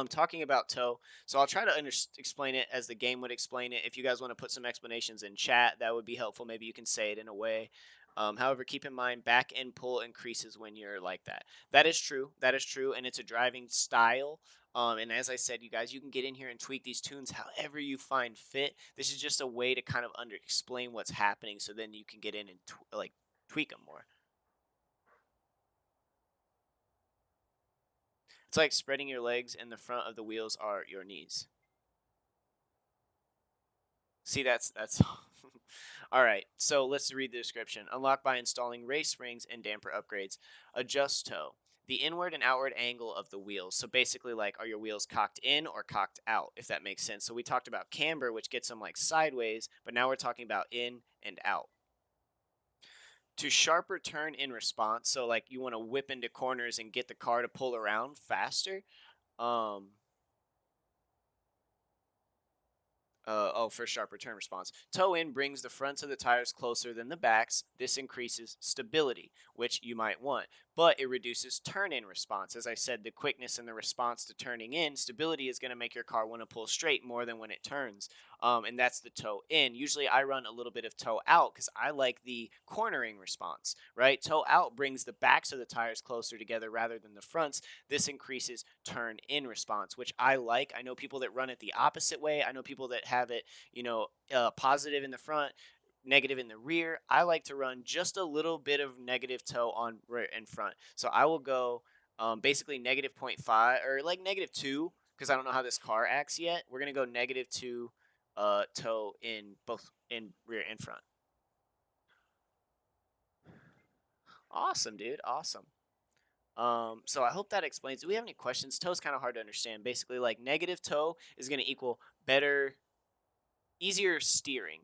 Talking about toe, so I'll try to explain it as the game would explain it. If you guys want to put some explanations in chat, that would be helpful. Maybe you can say it in a way. However, keep in mind back end pull increases when you're like that. That is true. That is true, and it's a driving style. And as I said, you guys, you can get in here and tweak these tunes however you find fit. This is just a way to kind of under explain what's happening, so then you can get in and like tweak them more. It's like spreading your legs, and the front of the wheels are your knees. See, that's all right. So let's read the description. Unlock by installing race springs and damper upgrades. Adjust toe. The inward and outward angle of the wheels. So basically, like, are your wheels cocked in or cocked out, if that makes sense? So we talked about camber, which gets them like sideways, but now we're talking about in and out. To sharper turn in response. So like you want to whip into corners and get the car to pull around faster. Um, for sharp return response. Toe in brings the fronts of the tires closer than the backs. This increases stability, which you might want, but it reduces turn in response. As I said, the quickness and the response to turning in, stability is going to make your car want to pull straight more than when it turns. And that's the toe in. Usually I run a little bit of toe out because I like the cornering response, right? Toe out brings the backs of the tires closer together rather than the fronts. This increases turn in response, which I like. I know people that run it the opposite way. I know people that have it, positive in the front, negative in the rear. I like to run just a little bit of negative toe on rear and front. So I will go basically negative point 0.5 or like negative 2 because I don't know how this car acts yet. We're going to go negative 2 toe in both in rear and front. Awesome, dude. Awesome. So I hope that explains. Do we have any questions? Toe is kind of hard to understand. Basically, like negative toe is going to equal better, easier steering,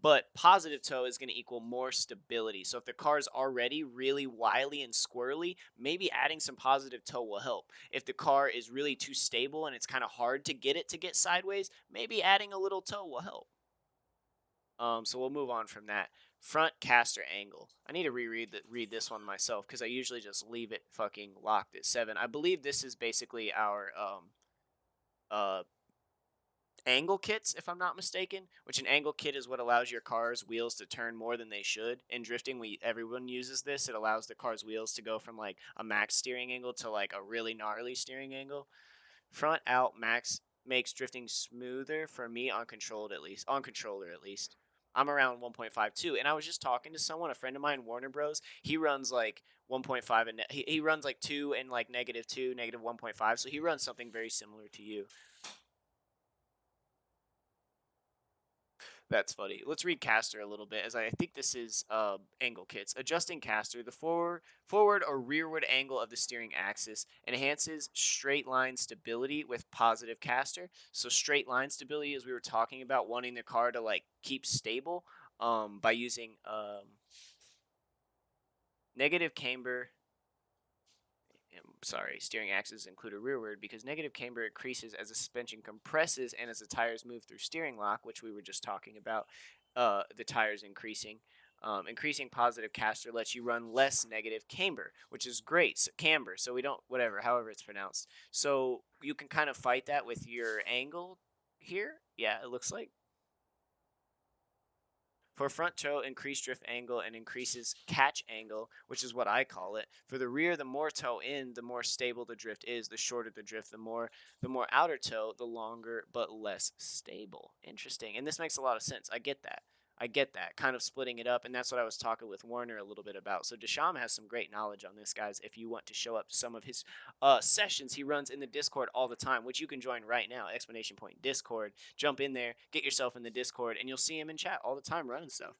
but positive toe is going to equal more stability. So if the car is already really wily and squirrely, maybe adding some positive toe will help. If the car is really too stable and it's kind of hard to get it to get sideways, maybe adding a little toe will help. So we'll move on from that. Front caster angle. I need to read this one myself because I usually just leave it fucking locked at 7. I believe this is basically our uh angle kits, if I'm not mistaken. Which an angle kit is what allows your car's wheels to turn more than they should. In drifting, everyone uses this. It allows the car's wheels to go from like a max steering angle to like a really gnarly steering angle. Front out max makes drifting smoother for me on controlled at least on controller at least. I'm around 1.52, and I was just talking to someone, a friend of mine, Warner Bros. He runs like 1.5 and he runs like 2 and like negative 2, negative 1.5. So he runs something very similar to you. That's funny. Let's read caster a little bit, as I think this is angle kits. Adjusting caster, the forward or rearward angle of the steering axis enhances straight line stability with positive caster. So straight line stability, as we were talking about, wanting the car to like keep stable by using negative camber. Sorry, steering axis include a rearward because negative camber increases as the suspension compresses and as the tires move through steering lock, which we were just talking about, the tires increasing. Increasing positive caster lets you run less negative camber, which is great. So, camber, so we don't, whatever, however it's pronounced. So you can kind of fight that with your angle here. Yeah, it looks like. For front toe, increased drift angle and increases catch angle, which is what I call it. For the rear, the more toe in, the more stable the drift is. The shorter the drift, the more outer toe, the longer but less stable. Interesting. And this makes a lot of sense. I get that. I get that. Kind of splitting it up, and that's what I was talking with Warner a little bit about. So Desham has some great knowledge on this, guys. If you want to show up to some of his sessions he runs in the Discord all the time, which you can join right now, exclamation point Discord. Jump in there, get yourself in the Discord, and you'll see him in chat all the time running stuff.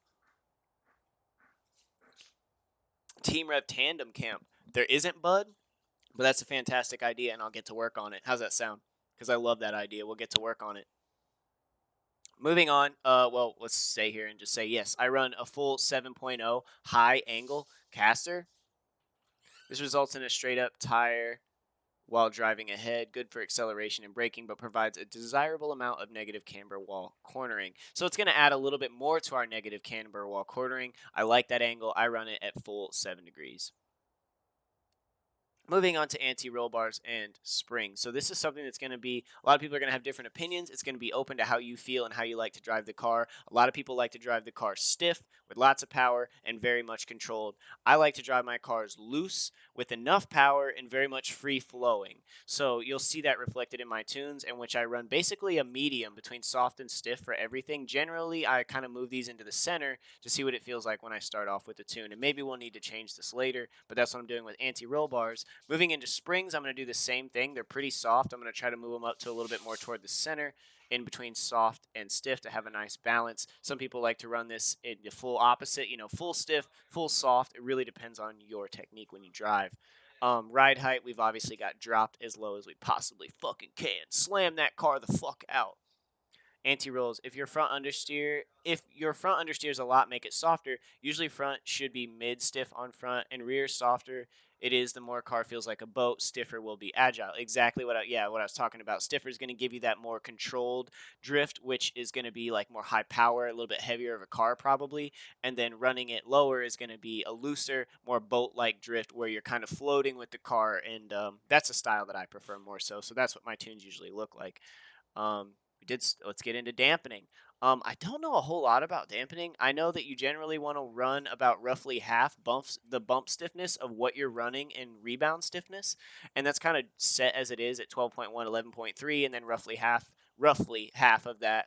Team Rev Tandem Camp. There isn't, bud, but that's a fantastic idea, and I'll get to work on it. How's that sound? Because I love that idea. We'll get to work on it. Moving on, well, let's stay here and just say yes. I run a full 7.0 high angle caster. This results in a straight up tire while driving ahead, good for acceleration and braking, but provides a desirable amount of negative camber while cornering. So it's going to add a little bit more to our negative camber while cornering. I like that angle. I run it at full 7 degrees. Moving on to anti-roll bars and springs. So this is something that's going to be, a lot of people are going to have different opinions. It's going to be open to how you feel and how you like to drive the car. A lot of people like to drive the car stiff with lots of power and very much controlled. I like to drive my cars loose with enough power and very much free flowing. So you'll see that reflected in my tunes, in which I run basically a medium between soft and stiff for everything. Generally, I kind of move these into the center to see what it feels like when I start off with the tune. And maybe we'll need to change this later, but that's what I'm doing with anti-roll bars. Moving into springs, I'm going to do the same thing. They're pretty soft. I'm going to try to move them up to a little bit more toward the center, in between soft and stiff, to have a nice balance. Some people like to run this in the full opposite, full stiff, full soft. It really depends on your technique when you drive. Ride height, we've obviously got dropped as low as we possibly fucking can. Slam that car the fuck out. Anti-rolls, if your front understeers a lot, make it softer. Usually front should be mid stiff on front, and rear softer it is, the more car feels like a boat. Stiffer will be agile. Exactly what I was talking about. Stiffer is going to give you that more controlled drift, which is going to be like more high power, a little bit heavier of a car probably. And then running it lower is going to be a looser, more boat-like drift where you're kind of floating with the car, and that's a style that I prefer more so. So that's what my tunes usually look like. Let's get into dampening. I don't know a whole lot about dampening. I know that you generally want to run about roughly half the bump stiffness of what you're running in rebound stiffness, and that's kind of set as it is at 12.1, 11.3, and then roughly half of that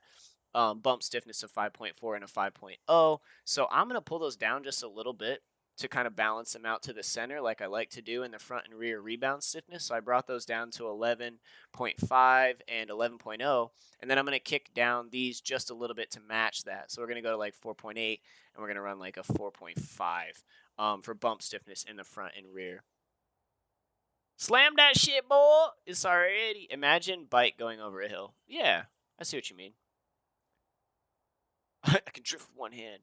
bump stiffness of 5.4 and a 5.0. So I'm going to pull those down just a little bit to kind of balance them out to the center, like I like to do in the front and rear rebound stiffness. So I brought those down to 11.5 and 11.0, and then I'm going to kick down these just a little bit to match that. So we're going to go to like 4.8, and we're going to run like a 4.5 for bump stiffness in the front and rear. Slam that shit, boy! It's already. Imagine bike going over a hill. Yeah, I see what you mean. I can drift with one hand.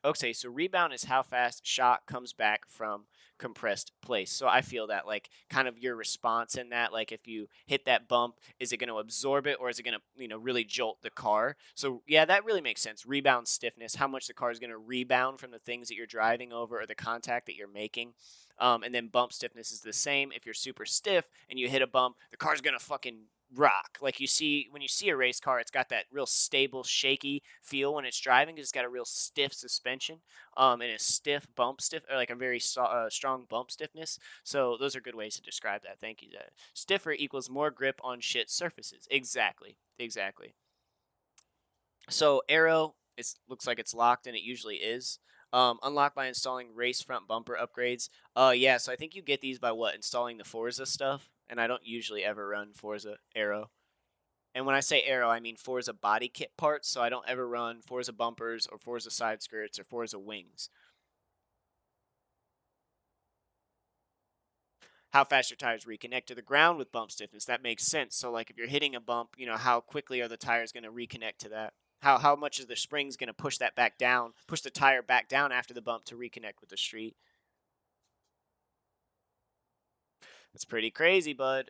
Okay, so rebound is how fast shock comes back from compressed place. So I feel that, like, kind of your response in that, like, if you hit that bump, is it going to absorb it, or is it going to really jolt the car? So yeah, that really makes sense. Rebound stiffness, how much the car is going to rebound from the things that you're driving over or the contact that you're making. And then bump stiffness is the same. If you're super stiff and you hit a bump, the car's going to fucking rock. Like, when you see a race car, it's got that real stable, shaky feel when it's driving, because it's got a real stiff suspension, and a stiff bump stiff, or like a very strong bump stiffness. So those are good ways to describe that. Thank you. Stiffer equals more grip on shit surfaces. Exactly. So arrow, it looks like it's locked, and it usually is. Unlock by installing race front bumper upgrades. Yeah, so I think you get these by installing the Forza stuff, and I don't usually ever run Forza Aero. And when I say Aero, I mean Forza body kit parts, so I don't ever run Forza bumpers or Forza side skirts or Forza wings. How fast your tires reconnect to the ground with bump stiffness. That makes sense. So, like, if you're hitting a bump, how quickly are the tires going to reconnect to that? How much is the springs going to push that back down, push the tire back down after the bump to reconnect with the street? That's pretty crazy, bud.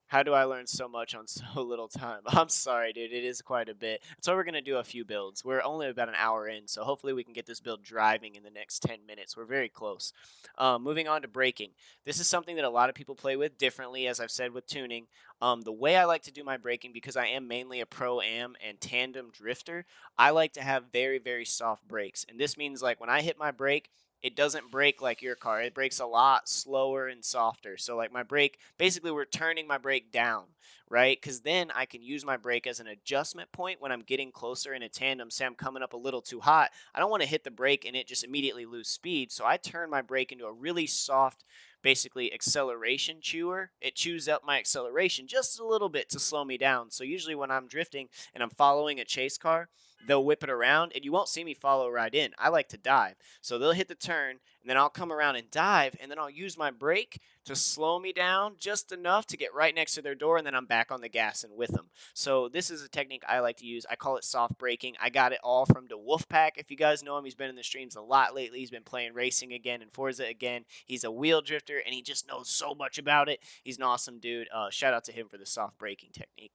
How do I learn so much on so little time? I'm sorry, dude. It is quite a bit. So we're going to do a few builds. We're only about an hour in, so hopefully we can get this build driving in the next 10 minutes. We're very close. Moving on to braking. This is something that a lot of people play with differently, as I've said with tuning. The way I like to do my braking, because I am mainly a Pro-Am and tandem drifter, I like to have very, very soft brakes. And this means, like, when I hit my brake, it doesn't brake like your car. It brakes a lot slower and softer. So, like, my brake, basically we're turning my brake down, right? Because then I can use my brake as an adjustment point when I'm getting closer in a tandem. Say I'm coming up a little too hot. I don't want to hit the brake and it just immediately lose speed. So I turn my brake into a really soft, basically acceleration chewer. It chews up my acceleration just a little bit to slow me down. So usually when I'm drifting and I'm following a chase car, they'll whip it around, and you won't see me follow right in. I like to dive. So they'll hit the turn, and then I'll come around and dive, and then I'll use my brake to slow me down just enough to get right next to their door, and then I'm back on the gas and with them. So this is a technique I like to use. I call it soft braking. I got it all from the Wolfpack. If you guys know him, he's been in the streams a lot lately. He's been playing racing again and Forza again. He's a wheel drifter, and he just knows so much about it. He's an awesome dude. Shout out to him for the soft braking technique.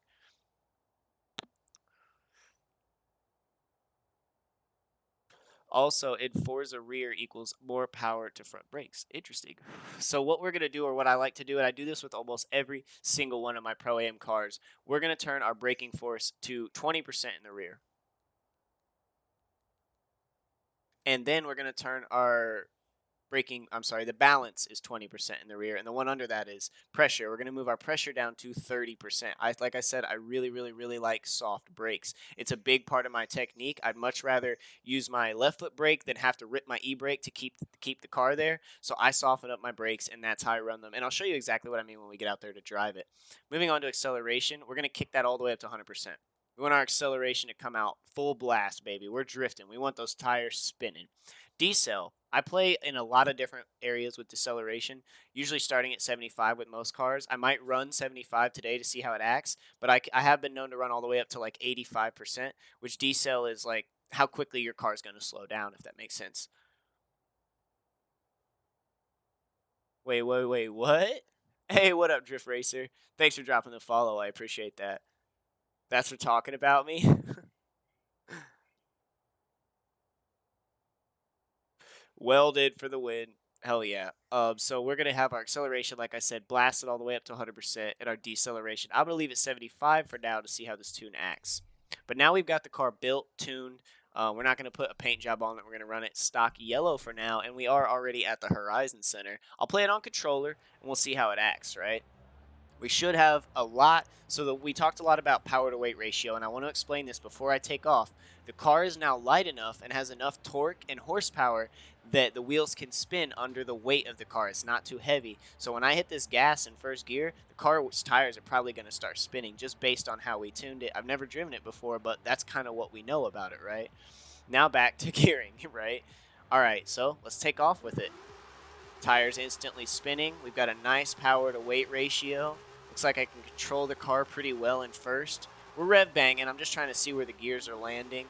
Also, in Forza rear equals more power to front brakes. Interesting. So what we're going to do, or what I like to do, and I do this with almost every single one of my Pro-Am cars, we're going to turn our braking force to 20% in the rear. And then we're going to turn our the balance is 20% in the rear, and the one under that is pressure. We're going to move our pressure down to 30%. Like I said, I really, really, really like soft brakes. It's a big part of my technique. I'd much rather use my left foot brake than have to rip my e-brake to keep the car there. So I soften up my brakes, and that's how I run them. And I'll show you exactly what I mean when we get out there to drive it. Moving on to acceleration, we're going to kick that all the way up to 100%. We want our acceleration to come out full blast, baby. We're drifting. We want those tires spinning. Decel. I play in a lot of different areas with deceleration, usually starting at 75 with most cars. I might run 75 today to see how it acts, but I have been known to run all the way up to like 85%, which decel is like how quickly your car is going to slow down, if that makes sense. Wait, what? Hey, what up, Drift Racer? Thanks for dropping the follow. I appreciate that. That's for talking about me. Welded for the win. Hell yeah. So we're gonna have our acceleration, like I said, blasted all the way up to 100%, and our deceleration, I'm gonna leave it 75 for now to see how this tune acts. But now we've got the car built, tuned. We're not gonna put a paint job on it. We're gonna run it stock yellow for now, and we are already at the Horizon Center. I'll play it on controller, and we'll see how it acts, right? We should have a lot. So that we talked a lot about power to weight ratio, and I want to explain this before I take off. The car is now light enough and has enough torque and horsepower that the wheels can spin under the weight of the car. It's not too heavy. So when I hit this gas in first gear, the car's tires are probably going to start spinning just based on how we tuned it. I've never driven it before, but that's kind of what we know about it, right? Now back to gearing, right? All right, so let's take off with it. Tires instantly spinning. We've got a nice power to weight ratio. Looks like I can control the car pretty well in first. We're rev banging. I'm just trying to see where the gears are landing.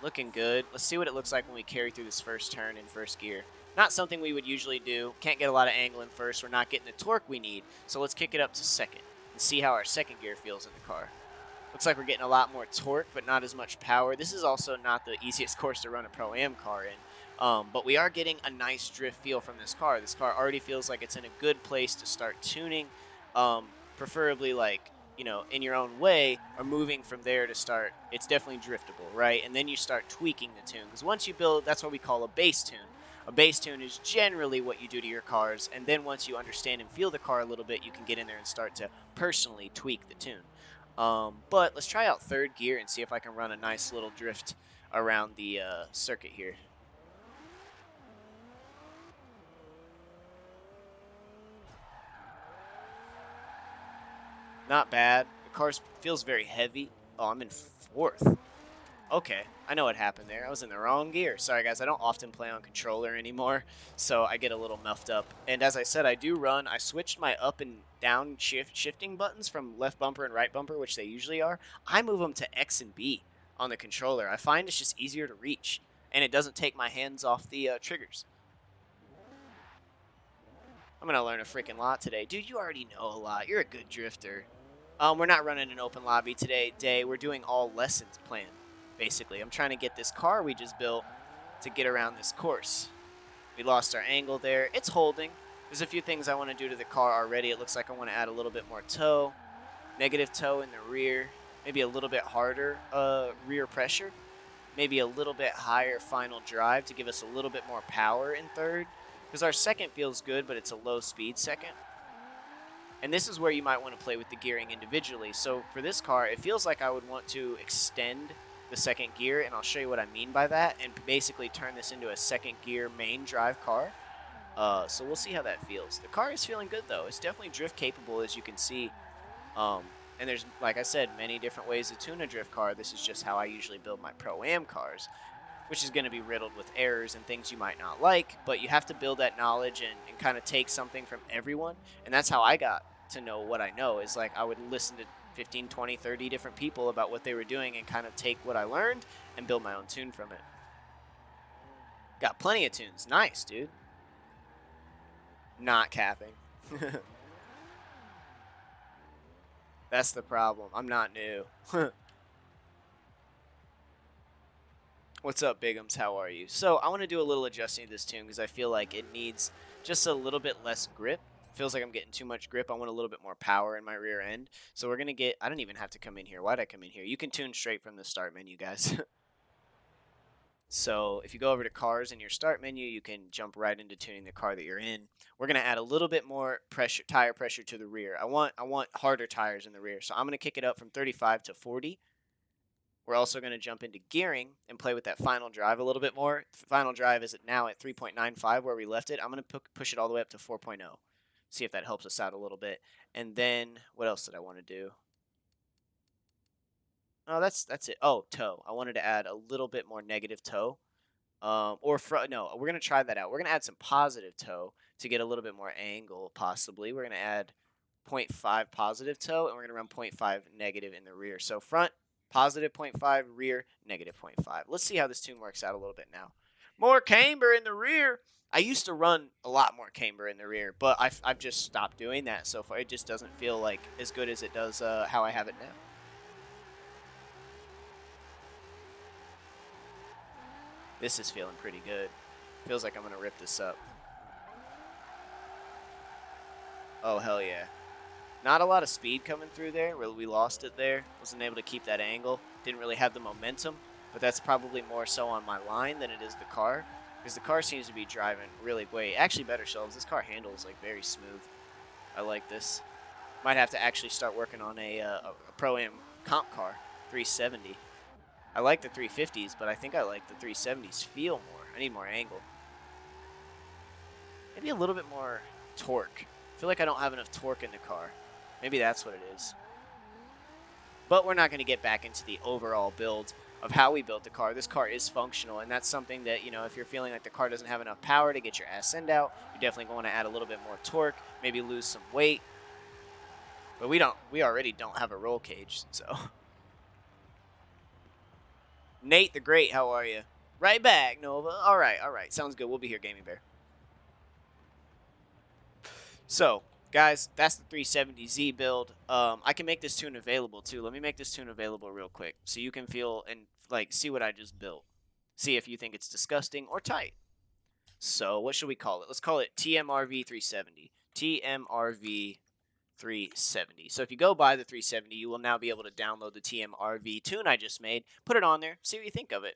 Looking good. Let's see what it looks like when we carry through this first turn in first gear. Not something we would usually do. Can't get a lot of angle in first. We're not getting the torque we need. So let's kick it up to second and see how our second gear feels in the car. Looks like we're getting a lot more torque, but not as much power. This is also not the easiest course to run a Pro-Am car in. But we are getting a nice drift feel from this car. This car already feels like it's in a good place to start tuning, preferably like, you know, in your own way, or moving from there to start. It's definitely driftable, right? And then you start tweaking the tune, because once you build, that's what we call a base tune. A base tune is generally what you do to your cars, and then once you understand and feel the car a little bit, you can get in there and start to personally tweak the tune. But let's try out third gear and see if I can run a nice little drift around the circuit here. Not bad. The car feels very heavy. Oh, I'm in fourth. Okay, I know what happened there. I was in the wrong gear. Sorry, guys. I don't often play on controller anymore, so I get a little muffed up. And as I said, I do run. I switched my up and down shifting buttons from left bumper and right bumper, which they usually are. I move them to X and B on the controller. I find it's just easier to reach, and it doesn't take my hands off the triggers. I'm going to learn a freaking lot today. Dude, you already know a lot. You're a good drifter. We're not running an open lobby today. We're doing all lessons planned, basically. I'm trying to get this car we just built to get around this course. We lost our angle there. It's holding. There's a few things I want to do to the car already. It looks like I want to add a little bit more toe, negative toe in the rear, maybe a little bit harder rear pressure, maybe a little bit higher final drive to give us a little bit more power in third, because our second feels good, but it's a low speed second. And this is where you might want to play with the gearing individually. So for this car, it feels like I would want to extend the second gear, and I'll show you what I mean by that, and basically turn this into a second gear main drive car. So we'll see how that feels. The car is feeling good, though. It's definitely drift capable, as you can see. And there's, like I said, many different ways to tune a drift car. This is just how I usually build my Pro-Am cars, which is going to be riddled with errors and things you might not like, but you have to build that knowledge and kind of take something from everyone. And that's how I got to know what I know, is like I would listen to 15, 20, 30 different people about what they were doing and kind of take what I learned and build my own tune from it. Got plenty of tunes. Nice, dude. Not capping. That's the problem. I'm not new. What's up, Bigums? How are you? So I want to do a little adjusting to this tune because I feel like it needs just a little bit less grip. Feels like I'm getting too much grip. I want a little bit more power in my rear end. So we're going to get... I don't even have to come in here. Why'd I come in here? You can tune straight from the start menu, guys. So if you go over to cars in your start menu, you can jump right into tuning the car that you're in. We're going to add a little bit more pressure, tire pressure to the rear. I want harder tires in the rear. So I'm going to kick it up from 35 to 40. We're also going to jump into gearing and play with that final drive a little bit more. Final drive is now at 3.95 where we left it. I'm going to push it all the way up to 4.0. See if that helps us out a little bit. And then what else did I want to do? Oh, that's it. Oh, toe. I wanted to add a little bit more negative toe. No, we're going to try that out. We're going to add some positive toe to get a little bit more angle, possibly. We're going to add 0.5 positive toe, and we're going to run 0.5 negative in the rear. So front, positive 0.5, rear, negative 0.5. Let's see how this tune works out a little bit now. More camber in the rear. I used to run a lot more camber in the rear, but I've just stopped doing that so far. It just doesn't feel like as good as it does how I have it now. This is feeling pretty good. Feels like I'm going to rip this up. Oh, hell yeah. Not a lot of speed coming through there. We lost it there. Wasn't able to keep that angle. Didn't really have the momentum. But that's probably more so on my line than it is the car. Because the car seems to be driving really way. Actually, better shelves. This car handles like very smooth. I like this. Might have to actually start working on a Pro-Am comp car. 370. I like the 350s, but I think I like the 370s feel more. I need more angle. Maybe a little bit more torque. I feel like I don't have enough torque in the car. Maybe that's what it is. But we're not going to get back into the overall build of how we built the car. This car is functional, and that's something that, you know, if you're feeling like the car doesn't have enough power to get your ass end out, you're definitely going to add a little bit more torque, maybe lose some weight. But we already don't have a roll cage, so... Nate the Great, how are you? Right back, Nova. All right. Sounds good. We'll be here, Gaming Bear. So, guys, that's the 370Z build. I can make this tune available, too. Let me make this tune available real quick so you can feel and, like, see what I just built. See if you think it's disgusting or tight. So, what should we call it? Let's call it TMRV 370. TMRV 370. So if you go buy the 370, you will now be able to download the TMRV tune I just made, put it on there, see what you think of it.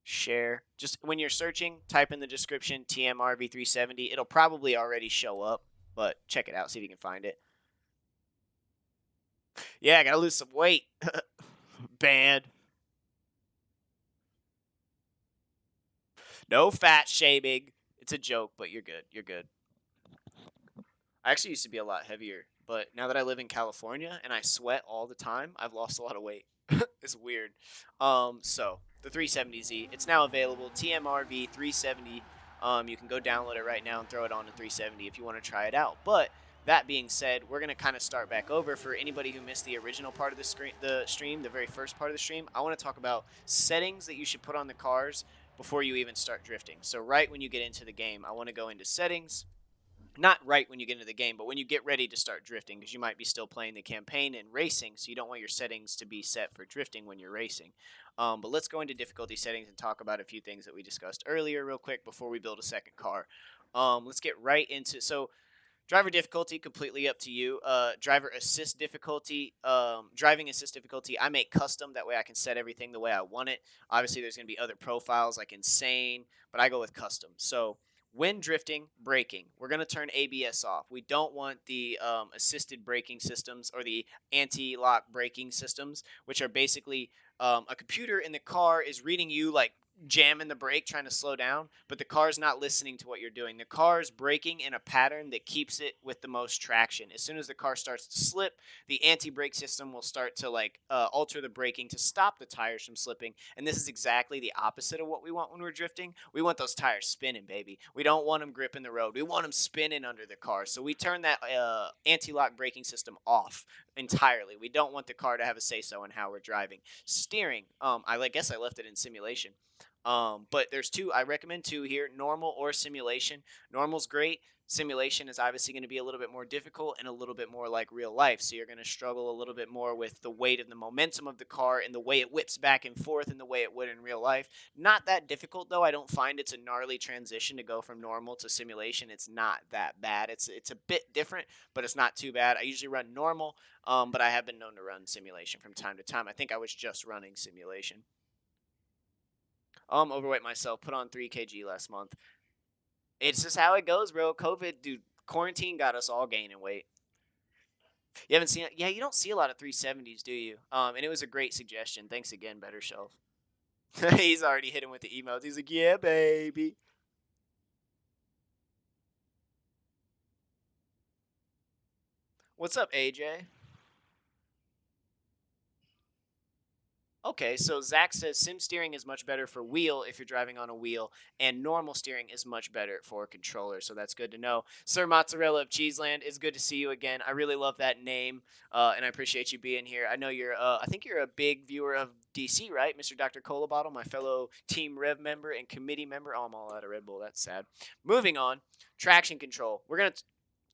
Share. Just when you're searching, type in the description TMRV 370. It'll probably already show up, but check it out, see if you can find it. Yeah, I gotta lose some weight. Bad. No fat shaming. It's a joke, but you're good. You're good. I actually used to be a lot heavier, but now that I live in California and I sweat all the time, I've lost a lot of weight. It's weird. So the 370Z, it's now available. TMRV 370. You can go download it right now and throw it on to 370 if you want to try it out. But that being said, we're gonna kind of start back over. For anybody who missed the original part of the stream, the very first part of the stream, I want to talk about settings that you should put on the cars before you even start drifting. So right when you get into the game, I want to go into settings. Not right when you get into the game, but when you get ready to start drifting, because you might be still playing the campaign and racing, so you don't want your settings to be set for drifting when you're racing. But let's go into difficulty settings and talk about a few things that we discussed earlier real quick before we build a second car. Let's get right into... So, driver difficulty, completely up to you. Driver assist difficulty, driving assist difficulty, I make custom. That way I can set everything the way I want it. Obviously, there's going to be other profiles like insane, but I go with custom. So... When drifting, braking, we're going to turn ABS off. We don't want the assisted braking systems or the anti-lock braking systems, which are basically a computer in the car is reading you like jamming the brake trying to slow down, but the car's not listening to what you're doing. The car's braking in a pattern that keeps it with the most traction. As soon as the car starts to slip, the anti-brake system will start to alter the braking to stop the tires from slipping. And this is exactly the opposite of what we want when we're drifting. We want those tires spinning, baby. We don't want them gripping the road. We want them spinning under the car. So we turn that anti-lock braking system off entirely. We don't want the car to have a say-so in how we're driving. Steering, I guess I left it in simulation. But there's two. I recommend two here: normal or simulation. Normal's great. Simulation is obviously going to be a little bit more difficult and a little bit more like real life. So you're going to struggle a little bit more with the weight and the momentum of the car and the way it whips back and forth and the way it would in real life. Not that difficult though. I don't find it's a gnarly transition to go from normal to simulation. It's not that bad. It's a bit different, but it's not too bad. I usually run normal, but I have been known to run simulation from time to time. I think I was just running simulation. Overweight myself. Put on 3 kg last month. It's just how it goes, bro. COVID, dude. Quarantine got us all gaining weight. You haven't seen it? Yeah, you don't see a lot of 370s, do you? And it was a great suggestion. Thanks again, Better Shelf. He's already hit him with the emails. He's like, yeah, baby. What's up, AJ? Okay, so Zach says sim steering is much better for wheel if you're driving on a wheel, and normal steering is much better for controller. So that's good to know. Sir Mozzarella of Cheeseland, it's good to see you again. I really love that name, and I appreciate you being here. I know you're, I think you're a big viewer of DC, right, Mr. Dr. Cola Bottle, my fellow Team Rev member and committee member. Oh, I'm all out of Red Bull. That's sad. Moving on, traction control. We're gonna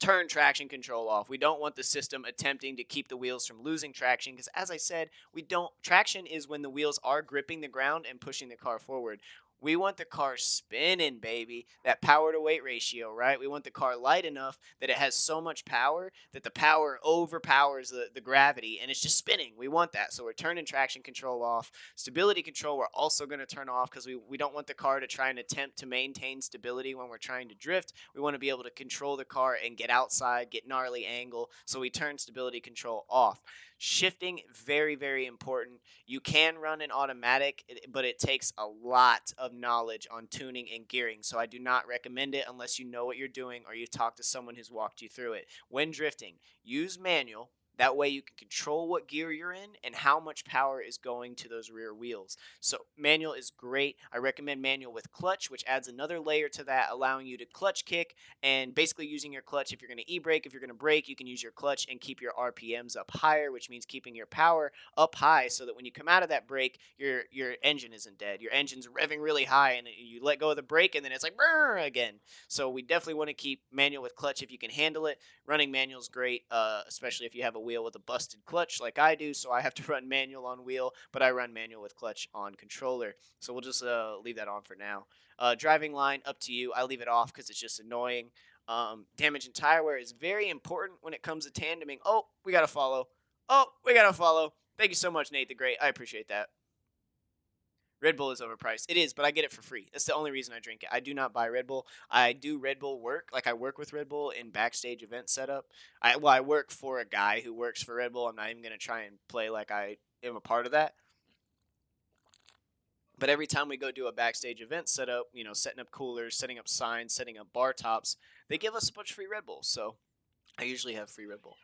turn traction control off. We don't want the system attempting to keep the wheels from losing traction because, as I said, we don't. Traction is when the wheels are gripping the ground and pushing the car forward. We want the car spinning, baby. That power to weight ratio, right? We want the car light enough that it has so much power that the power overpowers the gravity and it's just spinning. We want that. So we're turning traction control off. Stability control, we're also going to turn off because we don't want the car to try and attempt to maintain stability when we're trying to drift. We want to be able to control the car and get outside, get gnarly angle. So we turn stability control off. Shifting, very, very important. You can run an automatic, but it takes a lot of knowledge on tuning and gearing. So I do not recommend it unless you know what you're doing or you've talked to someone who's walked you through it. When drifting, use manual. That way you can control what gear you're in and how much power is going to those rear wheels. So manual is great. I recommend manual with clutch, which adds another layer to that, allowing you to clutch kick and basically using your clutch. If you're going to e-brake, if you're going to brake, you can use your clutch and keep your RPMs up higher, which means keeping your power up high so that when you come out of that brake, your engine isn't dead. Your engine's revving really high and you let go of the brake and then it's like brrr again. So we definitely want to keep manual with clutch if you can handle it. Running manual is great, especially if you have a wheel with a busted clutch like I do. So I have to run manual on wheel, but I run manual with clutch on controller. So we'll just leave that on for now. Driving line, up to you. I leave it off because it's just annoying. Damage and tire wear is very important when it comes to tandeming. Oh, we got to follow. Oh, we got to follow. Thank you so much, Nate the Great. I appreciate that. Red Bull is overpriced. It is, but I get it for free. That's the only reason I drink it. I do not buy Red Bull. I do Red Bull work. Like I work with Red Bull in backstage event setup. I work for a guy who works for Red Bull. I'm not even gonna try and play like I am a part of that. But every time we go do a backstage event setup, setting up coolers, setting up signs, setting up bar tops, they give us a bunch of free Red Bull. So I usually have free Red Bull.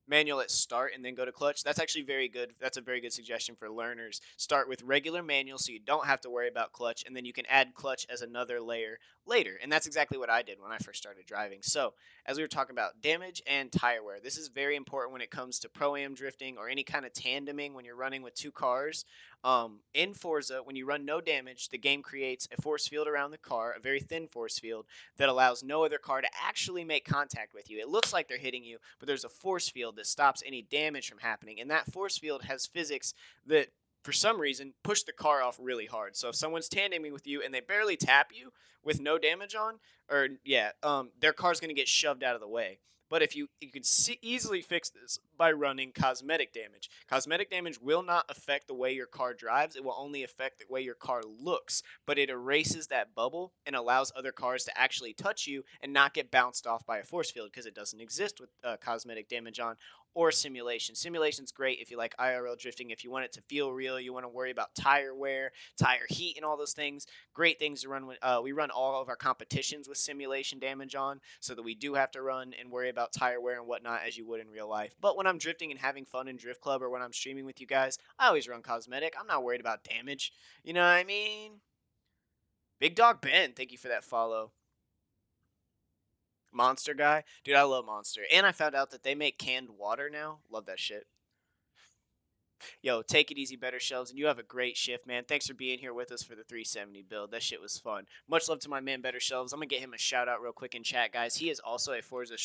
Manual at start and then go to clutch. That's actually very good. That's a very good suggestion for learners. Start with regular manual so you don't have to worry about clutch, and then you can add clutch as another layer later. And that's exactly what I did when I first started driving. So, as we were talking about damage and tire wear, this is very important when it comes to pro-am drifting or any kind of tandeming when you're running with two cars. In Forza, when you run no damage, the game creates a force field around the car, a very thin force field that allows no other car to actually make contact with you. It looks like they're hitting you, but there's a force field that stops any damage from happening. And that force field has physics that, for some reason, push the car off really hard. So if someone's tandeming with you and they barely tap you with no damage on, their car's going to get shoved out of the way. But if you could easily fix this by running cosmetic damage. Cosmetic damage will not affect the way your car drives. It will only affect the way your car looks. But it erases that bubble and allows other cars to actually touch you and not get bounced off by a force field because it doesn't exist with cosmetic damage on. or simulation. Simulation's great if you like IRL drifting, if you want it to feel real, you want to worry about tire wear, tire heat, and all those things. Great things to run when we run all of our competitions with simulation damage on, so that we do have to run and worry about tire wear and whatnot as you would in real life. But when I'm drifting and having fun in Drift Club or when I'm streaming with you guys, I always run cosmetic. I'm not worried about damage. You know what I mean? Big Dog Ben, thank you for that follow. Monster guy. Dude, I love Monster. And I found out that they make canned water now. Love that shit. Yo, take it easy, Better Shelves, and you have a great shift, man. Thanks for being here with us for the 370 build. That shit was fun. Much love to my man, Better Shelves. I'm gonna get him a shout out real quick in chat, guys. He is also a Forza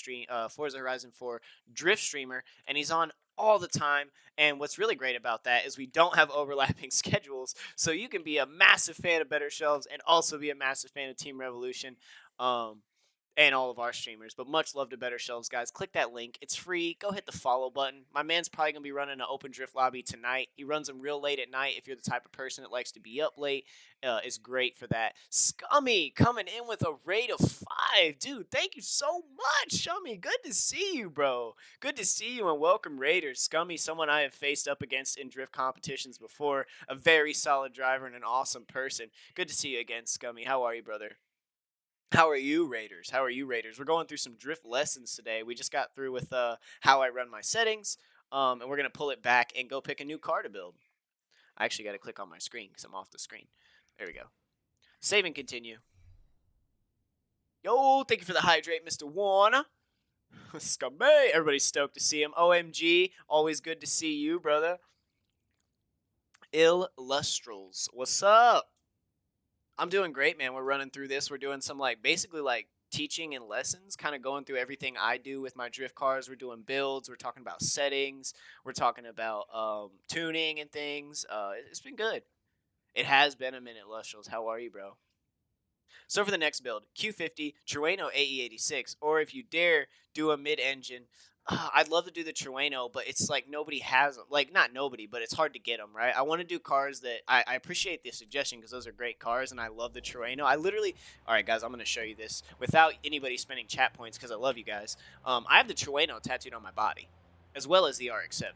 Horizon 4 drift streamer, and he's on all the time. And what's really great about that is we don't have overlapping schedules, so you can be a massive fan of Better Shelves and also be a massive fan of Team Revolution. And all of our streamers. But much love to Better Shelves, guys. Click that link. It's free. Go hit the follow button. My man's probably going to be running an open drift lobby tonight. He runs them real late at night. If you're the type of person that likes to be up late, is great for that. Scummy coming in with a rate of 5. Dude, thank you so much, Scummy. Good to see you, bro. Good to see you, and welcome, Raiders. Scummy, someone I have faced up against in drift competitions before. A very solid driver and an awesome person. Good to see you again, Scummy. How are you, brother? How are you, Raiders? How are you, Raiders? We're going through some drift lessons today. We just got through with how I run my settings, and we're going to pull it back and go pick a new car to build. I actually got to click on my screen because I'm off the screen. There we go. Save and continue. Yo, thank you for the hydrate, Mr. Warner. Scummy. Everybody's stoked to see him. OMG, always good to see you, brother. Illustrals, what's up? I'm doing great, man. We're running through this. We're doing some basically teaching and lessons, kind of going through everything I do with my drift cars. We're doing builds. We're talking about settings. We're talking about tuning and things. It's been good. It has been a minute, Lustrals. How are you, bro? So for the next build, Q50, Trueno AE86, or if you dare do a mid-engine, I'd love to do the Trueno, but it's like nobody has them. Like, not nobody, but it's hard to get them, right? I want to do cars that I appreciate the suggestion because those are great cars, and I love the Trueno. I literally, all right, guys, I'm going to show you this without anybody spending chat points because I love you guys. I have the Trueno tattooed on my body, as well as the RX-7.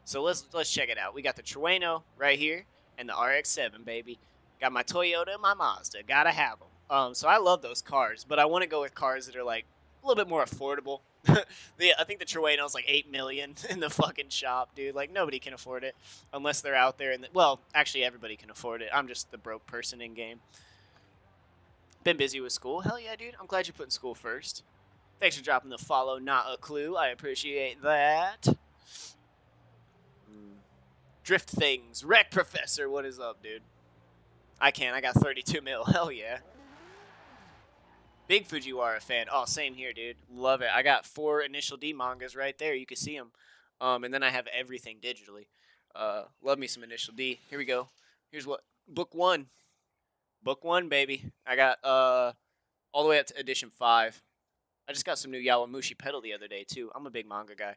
So let's check it out. We got the Trueno right here and the RX-7, baby. Got my Toyota and my Mazda. Gotta have them. So I love those cars, but I want to go with cars that are like a little bit more affordable. I think the Trueno's like $8 million in the fucking shop, dude. Like nobody can afford it unless they're out there. Well, actually everybody can afford it. I'm just the broke person in game. Been busy with school. Hell yeah, dude. I'm glad you're putting school first. Thanks for dropping the follow, not a clue. I appreciate that. Drift things. Wreck Professor, what is up, dude? I can. I got 32 mil. Hell yeah. Big Fujiwara fan. Oh, same here, dude. Love it. I got 4 Initial D mangas right there. You can see them. And then I have everything digitally. Love me some Initial D. Here we go. Here's what. Book 1. Book 1, baby. I got all the way up to edition 5. I just got some new Yawamushi pedal the other day, too. I'm a big manga guy.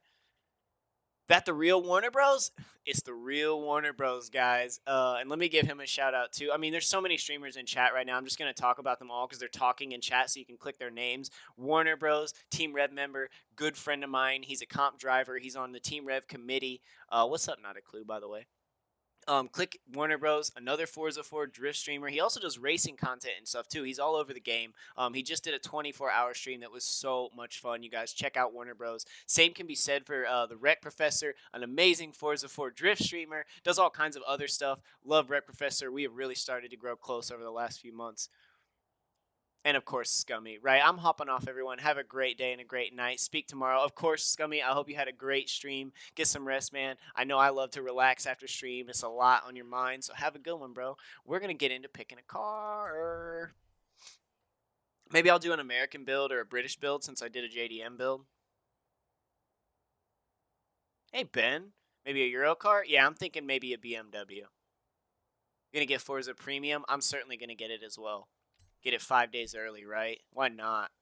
That the real Warner Bros? It's the real Warner Bros, guys. And let me give him a shout out too. I mean, there's so many streamers in chat right now. I'm just going to talk about them all because they're talking in chat, so you can click their names. Warner Bros, Team Rev member, good friend of mine. He's a comp driver. He's on the Team Rev committee. What's up, not a clue, by the way. Click Warner Bros, another Forza 4 drift streamer. He also does racing content and stuff too. He's all over the game. He just did a 24-hour stream that was so much fun. You guys check out Warner Bros. Same can be said for the Wreck Professor, an amazing Forza 4 drift streamer. Does all kinds of other stuff. Love Wreck Professor. We have really started to grow close over the last few months. And of course, Scummy, right? I'm hopping off, everyone. Have a great day and a great night. Speak tomorrow. Of course, Scummy, I hope you had a great stream. Get some rest, man. I know I love to relax after stream. It's a lot on your mind, so have a good one, bro. We're going to get into picking a car. Maybe I'll do an American build or a British build since I did a JDM build. Hey, Ben. Maybe a Euro car? Yeah, I'm thinking maybe a BMW. Going to get Forza Premium? I'm certainly going to get it as well. Get it 5 days early, right? Why not?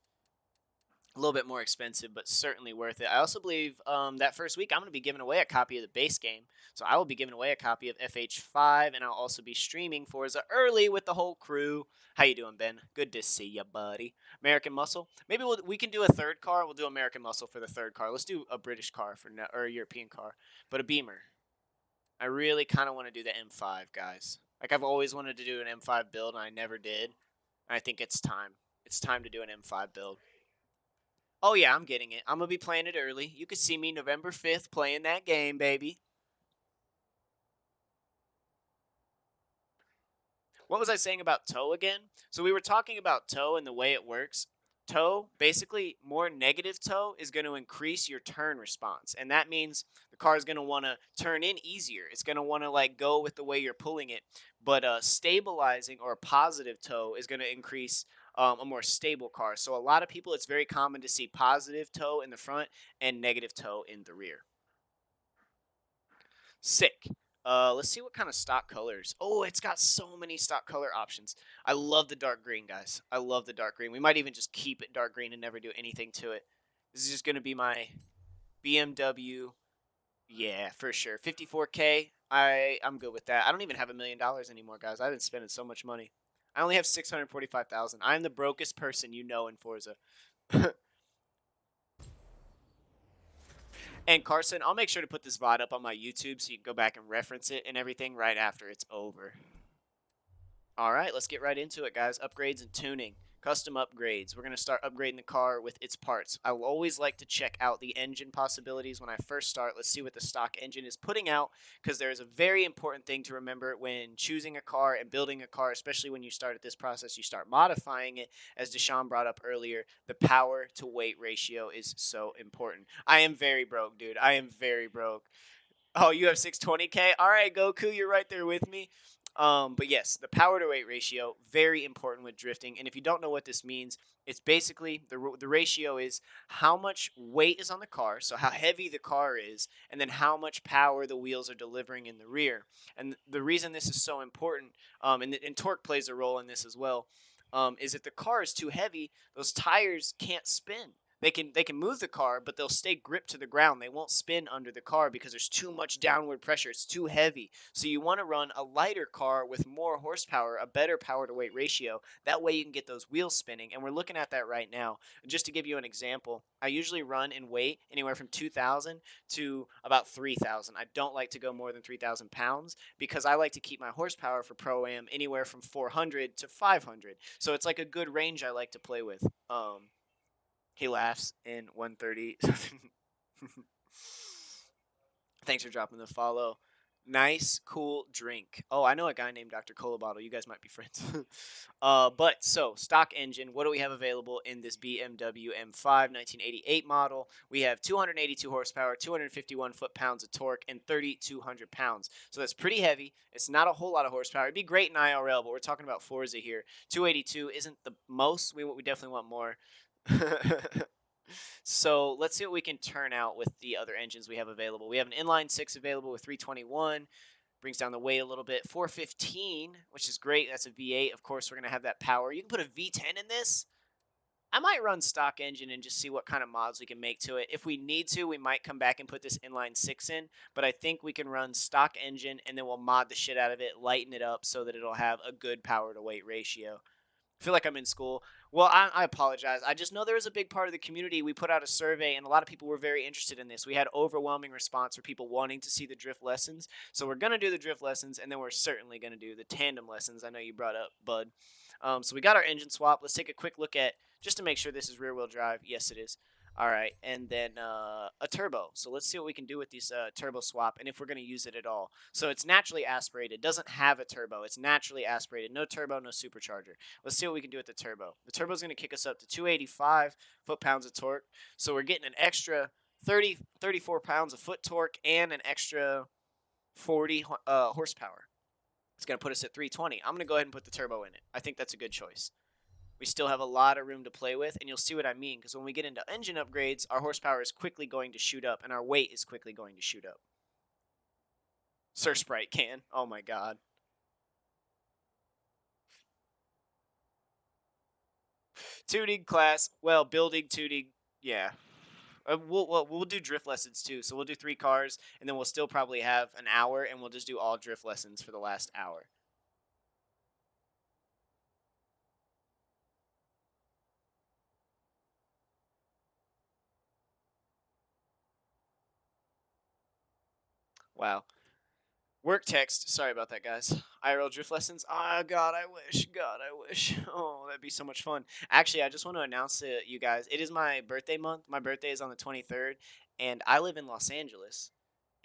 A little bit more expensive, but certainly worth it. I also believe that first week I'm going to be giving away a copy of the base game. So I will be giving away a copy of FH5, and I'll also be streaming Forza early with the whole crew. How you doing, Ben? Good to see you, buddy. American Muscle. Maybe we can do a third car. We'll do American Muscle for the third car. Let's do a British car for or a European car, but a Beamer. I really kind of want to do the M5, guys. Like I've always wanted to do an M5 build, and I never did. And I think it's time. It's time to do an M5 build. Oh yeah, I'm getting it. I'm gonna be playing it early. You can see me November 5th playing that game, baby. What was I saying about tow again? So we were talking about tow and the way it works. Tow, basically, more negative tow is going to increase your turn response, and that means the car is going to want to turn in easier. It's going to want to like go with the way you're pulling it. But stabilizing or positive tow is going to increase a more stable car. So a lot of people, it's very common to see positive tow in the front and negative tow in the rear. Sick. Let's see what kind of stock colors. Oh, it's got so many stock color options. I love the dark green, guys. I love the dark green. We might even just keep it dark green and never do anything to it. This is just going to be my BMW. Yeah, for sure. 54K. I'm good with that. I don't even have $1,000,000 anymore, guys. I've been spending so much money. I only have 645,000. I'm the brokest person you know in Forza. And Carson, I'll make sure to put this VOD up on my YouTube so you can go back and reference it and everything right after it's over. All right, let's get right into it, guys. Upgrades and tuning. Custom upgrades. We're going to start upgrading the car with its parts. I will always like to check out the engine possibilities when I first start. Let's see what the stock engine is putting out, because there is a very important thing to remember when choosing a car and building a car, especially when you start at this process, you start modifying it. As Deshaun brought up earlier, the power to weight ratio is so important. I am very broke, dude. I am very broke. Oh, you have 620K? All right, Goku, you're right there with me. But yes, the power to weight ratio, very important with drifting. And if you don't know what this means, it's basically the ratio is how much weight is on the car, so how heavy the car is, and then how much power the wheels are delivering in the rear. And the reason this is so important, and torque plays a role in this as well, is if the car is too heavy, those tires can't spin. They can move the car, but they'll stay gripped to the ground. They won't spin under the car because there's too much downward pressure. It's too heavy. So you want to run a lighter car with more horsepower, a better power to weight ratio. That way you can get those wheels spinning. And we're looking at that right now. Just to give you an example, I usually run in weight anywhere from 2,000 to about 3,000. I don't like to go more than 3,000 pounds because I like to keep my horsepower for Pro-Am anywhere from 400 to 500. So it's like a good range I like to play with. He laughs in 130. Thanks for dropping the follow. Nice, cool drink. Oh, I know a guy named Dr. Cola Bottle. You guys might be friends. But so, stock engine. What do we have available in this BMW M5 1988 model? We have 282 horsepower, 251 foot-pounds of torque, and 3,200 pounds. So that's pretty heavy. It's not a whole lot of horsepower. It'd be great in IRL, but we're talking about Forza here. 282 isn't the most. We definitely want more. So let's see what we can turn out with the other engines we have available. We have an inline 6 available with 321. Brings down the weight a little bit. 415, which is great. That's a V8. Of course, we're going to have that power. You can put a V10 in this. I might run stock engine and just see what kind of mods we can make to it. If we need to, we might come back and put this inline 6 in. But I think we can run stock engine, and then we'll mod the shit out of it, lighten it up so that it'll have a good power to weight ratio. I feel like I'm in school. Well, I apologize. I just know there was a big part of the community. We put out a survey, and a lot of people were very interested in this. We had overwhelming response for people wanting to see the drift lessons. So we're going to do the drift lessons, and then we're certainly going to do the tandem lessons. I know you brought up, Bud. So we got our engine swap. Let's take a quick look at, just to make sure this is rear-wheel drive. Yes, it is. All right, and then a turbo. So let's see what we can do with this turbo swap and if we're going to use it at all. So it's naturally aspirated. It doesn't have a turbo. It's naturally aspirated. No turbo, no supercharger. Let's see what we can do with the turbo. The turbo is going to kick us up to 285 foot-pounds of torque. So we're getting an extra 34 pounds of foot torque and an extra 40 horsepower. It's going to put us at 320. I'm going to go ahead and put the turbo in it. I think that's a good choice. We still have a lot of room to play with, and you'll see what I mean, because when we get into engine upgrades, our horsepower is quickly going to shoot up, and our weight is quickly going to shoot up. Sir Sprite can. Oh my god. Tuning class. Well, building, tuning, Yeah. We'll do drift lessons too. So we'll do 3 cars, and then we'll still probably have an hour, and we'll just do all drift lessons for the last hour. Wow. Work text. Sorry about that, guys. IRL drift lessons. Ah, God, I wish. God, I wish. Oh, that'd be so much fun. Actually, I just want to announce to you guys, it is my birthday month. My birthday is on the 23rd, and I live in Los Angeles.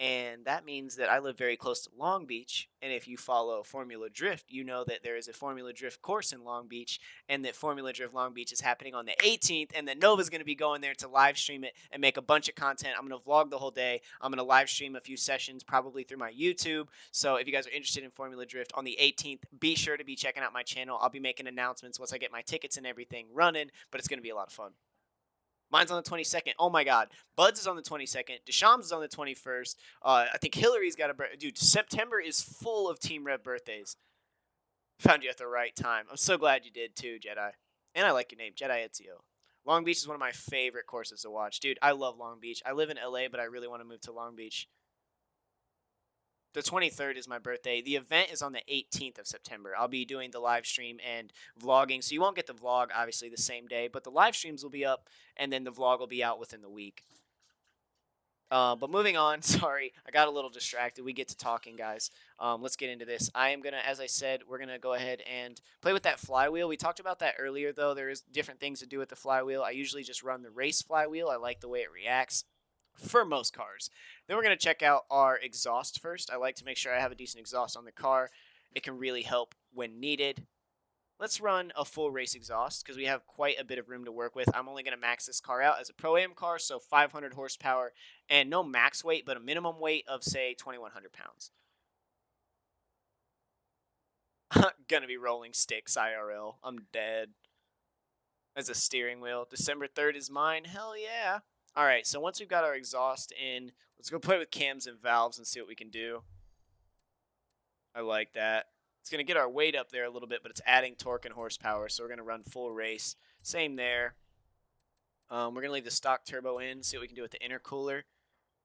And that means that I live very close to Long Beach. And if you follow Formula Drift, you know that there is a Formula Drift course in Long Beach, and that Formula Drift Long Beach is happening on the 18th. And that Nova's going to be going there to live stream it and make a bunch of content. I'm going to vlog the whole day. I'm going to live stream a few sessions, probably through my YouTube. So if you guys are interested in Formula Drift on the 18th, be sure to be checking out my channel. I'll be making announcements once I get my tickets and everything running, but it's going to be a lot of fun. Mine's on the 22nd. Oh my God. Bud's is on the 22nd. Desham's is on the 21st. I think Hillary's got a birthday. Dude, September is full of Team Rev birthdays. Found you at the right time. I'm so glad you did too, Jedi. And I like your name, Jedi Ezio. Long Beach is one of my favorite courses to watch. Dude, I love Long Beach. I live in LA, but I really want to move to Long Beach. The 23rd is my birthday. The event is on the 18th of September. I'll be doing the live stream and vlogging. So you won't get the vlog, obviously, the same day, but the live streams will be up, and then the vlog will be out within the week. But moving on, sorry, I got a little distracted. We get to talking, guys. Let's get into this. I am going to, as I said, we're going to go ahead and play with that flywheel. We talked about that earlier, though. There is different things to do with the flywheel. I usually just run the race flywheel. I like the way it reacts for most cars. Then we're going to check out our exhaust first. I like to make sure I have a decent exhaust on the car. It can really help when needed. Let's run a full race exhaust because we have quite a bit of room to work with. I'm only going to max this car out as a Pro-Am car, so 500 horsepower and no max weight, but a minimum weight of, say, 2,100 pounds. Gonna be rolling sticks IRL. I'm dead. As a steering wheel. December 3rd is mine. Hell yeah. All right, so once we've got our exhaust in, let's go play with cams and valves and see what we can do. I like that. It's going to get our weight up there a little bit, but it's adding torque and horsepower, so we're going to run full race. Same there. We're going to leave the stock turbo in, see what we can do with the intercooler.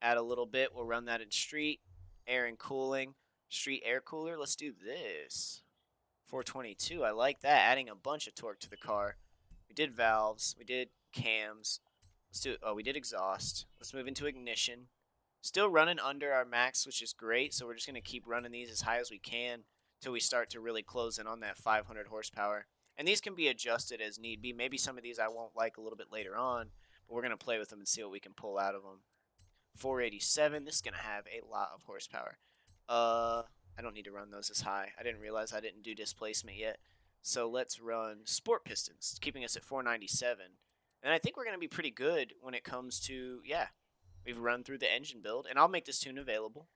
Add a little bit. We'll run that in street. Air and cooling. Street air cooler. Let's do this. 422. I like that. Adding a bunch of torque to the car. We did valves. We did cams. Let's do. Oh, we did exhaust. Let's move into ignition. Still running under our max, which is great. So we're just going to keep running these as high as we can until we start to really close in on that 500 horsepower. And these can be adjusted as need be. Maybe some of these I won't like a little bit later on, but we're going to play with them and see what we can pull out of them. 487. This is going to have a lot of horsepower. I don't need to run those as high. I didn't realize I didn't do displacement yet. So let's run sport pistons, keeping us at 497. And I think we're going to be pretty good when it comes to, yeah, we've run through the engine build. And I'll make this tune available.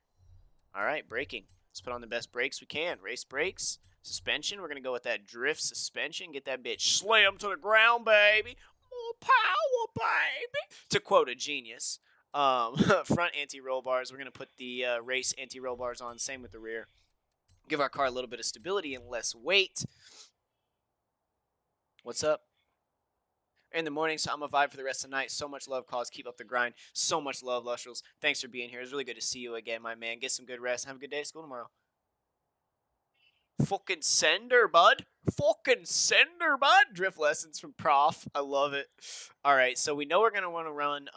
All right, braking. Let's put on the best brakes we can. Race brakes. Suspension. We're going to go with that drift suspension. Get that bitch slammed to the ground, baby. More power, baby. To quote a genius. Front anti-roll bars. We're going to put the race anti-roll bars on. Same with the rear. Give our car a little bit of stability and less weight. What's up? In the morning, so I'm a vibe for the rest of the night. So much love, Kawz. Keep up the grind. So much love, Lustrals. Thanks for being here. It's really good to see you again, my man. Get some good rest. Have a good day at school tomorrow. Fucking sender, bud. Fucking sender, bud. Drift lessons from Prof. I love it. All right, so we know we're going to want to run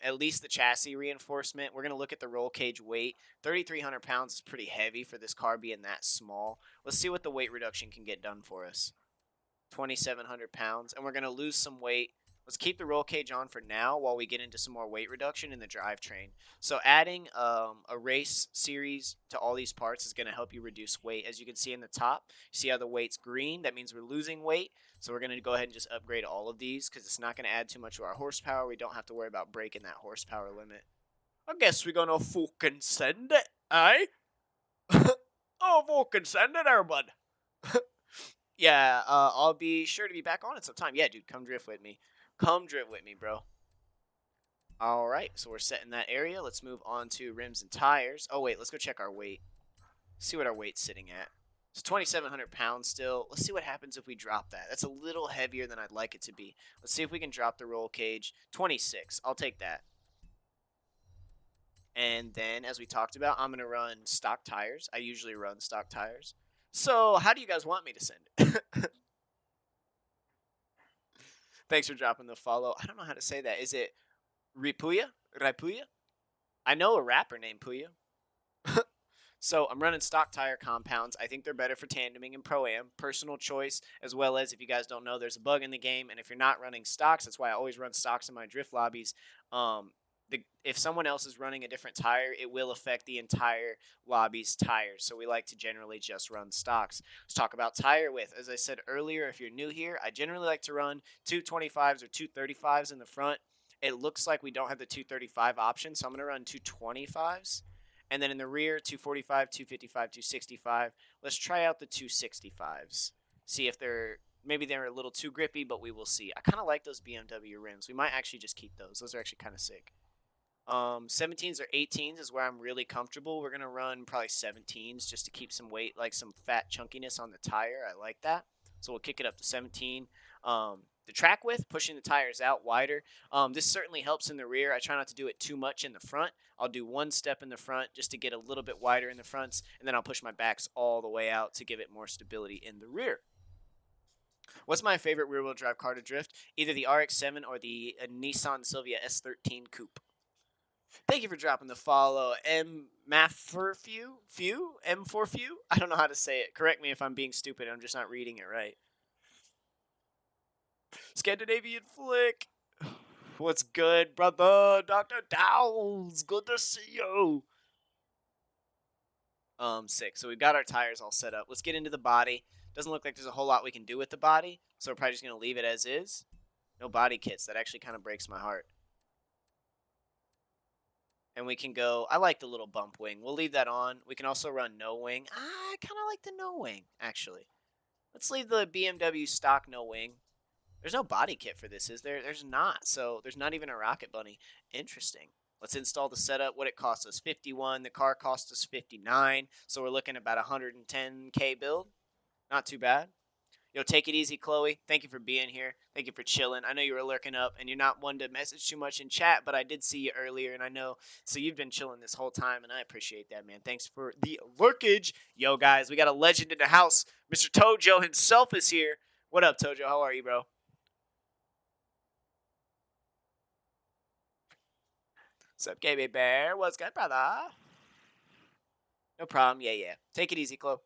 at least the chassis reinforcement. We're going to look at the roll cage weight. 3,300 pounds is pretty heavy for this car being that small. Let's see what the weight reduction can get done for us. 2,700 pounds, and we're going to lose some weight. Let's keep the roll cage on for now while we get into some more weight reduction in the drivetrain. So adding a race series to all these parts is going to help you reduce weight. As you can see in the top, you see how the weight's green? That means we're losing weight. So we're going to go ahead and just upgrade all of these because it's not going to add too much to our horsepower. We don't have to worry about breaking that horsepower limit. I guess we're going to fucking send it, eh? Oh, fucking send it there, bud. Yeah, I'll be sure to be back on it sometime. Yeah, dude, come drift with me. Come drift with me, bro. All right, so we're set in that area. Let's move on to rims and tires. Oh, wait, let's go check our weight. See what our weight's sitting at. It's 2,700 pounds still. Let's see what happens if we drop that. That's a little heavier than I'd like it to be. Let's see if we can drop the roll cage. 26. I'll take that. And then, as we talked about, I'm going to run stock tires. I usually run stock tires. So, how do you guys want me to send it? Thanks for dropping the follow. I don't know how to say that. Is it Ripuya? Ripuya? I know a rapper named Puya. So I'm running stock tire compounds. I think they're better for tandeming and pro-am. Personal choice, as well as, if you guys don't know, there's a bug in the game, and if you're not running stocks, that's why I always run stocks in my drift lobbies. If someone else is running a different tire, it will affect the entire lobby's tires. So we like to generally just run stocks. Let's talk about tire width. As I said earlier, if you're new here, I generally like to run 225s or 235s in the front. It looks like we don't have the 235 option, so I'm going to run 225s. And then in the rear, 245, 255, 265. Let's try out the 265s. See if maybe they're a little too grippy, but we will see. I kind of like those BMW rims. We might actually just keep those. Those are actually kind of sick. 17s or 18s is where I'm really comfortable. We're going to run probably 17s just to keep some weight, like some fat chunkiness on the tire. I like that. So we'll kick it up to 17. The track width, pushing the tires out wider. This certainly helps in the rear. I try not to do it too much in the front. I'll do one step in the front just to get a little bit wider in the fronts, and then I'll push my backs all the way out to give it more stability in the rear. What's my favorite rear-wheel drive car to drift? Either the RX-7 or the Nissan Silvia S13 Coupe. Thank you for dropping the follow. M4Few? I don't know how to say it. Correct me if I'm being stupid. I'm just not reading it right. Scandinavian Flick. What's good, brother? Dr. Downs. Good to see you. Sick. So we've got our tires all set up. Let's get into the body. Doesn't look like there's a whole lot we can do with the body, so we're probably just going to leave it as is. No body kits. That actually kind of breaks my heart. And we can go, I like the little bump wing. We'll leave that on. We can also run no wing. I kind of like the no wing, actually. Let's leave the BMW stock no wing. There's no body kit for this, is there? There's not. So there's not even a rocket bunny. Interesting. Let's install the setup. What it cost us, 51. The car cost us 59. So we're looking at about 110K build. Not too bad. Yo, take it easy, Chloe. Thank you for being here. Thank you for chilling. I know you were lurking up, and you're not one to message too much in chat, but I did see you earlier, and I know, so you've been chilling this whole time, and I appreciate that, man. Thanks for the lurkage. Yo, guys, we got a legend in the house. Mr. Tojo himself is here. What up, Tojo? How are you, bro? What's up, KB Bear? What's good, brother? No problem. Yeah. Take it easy, Chloe.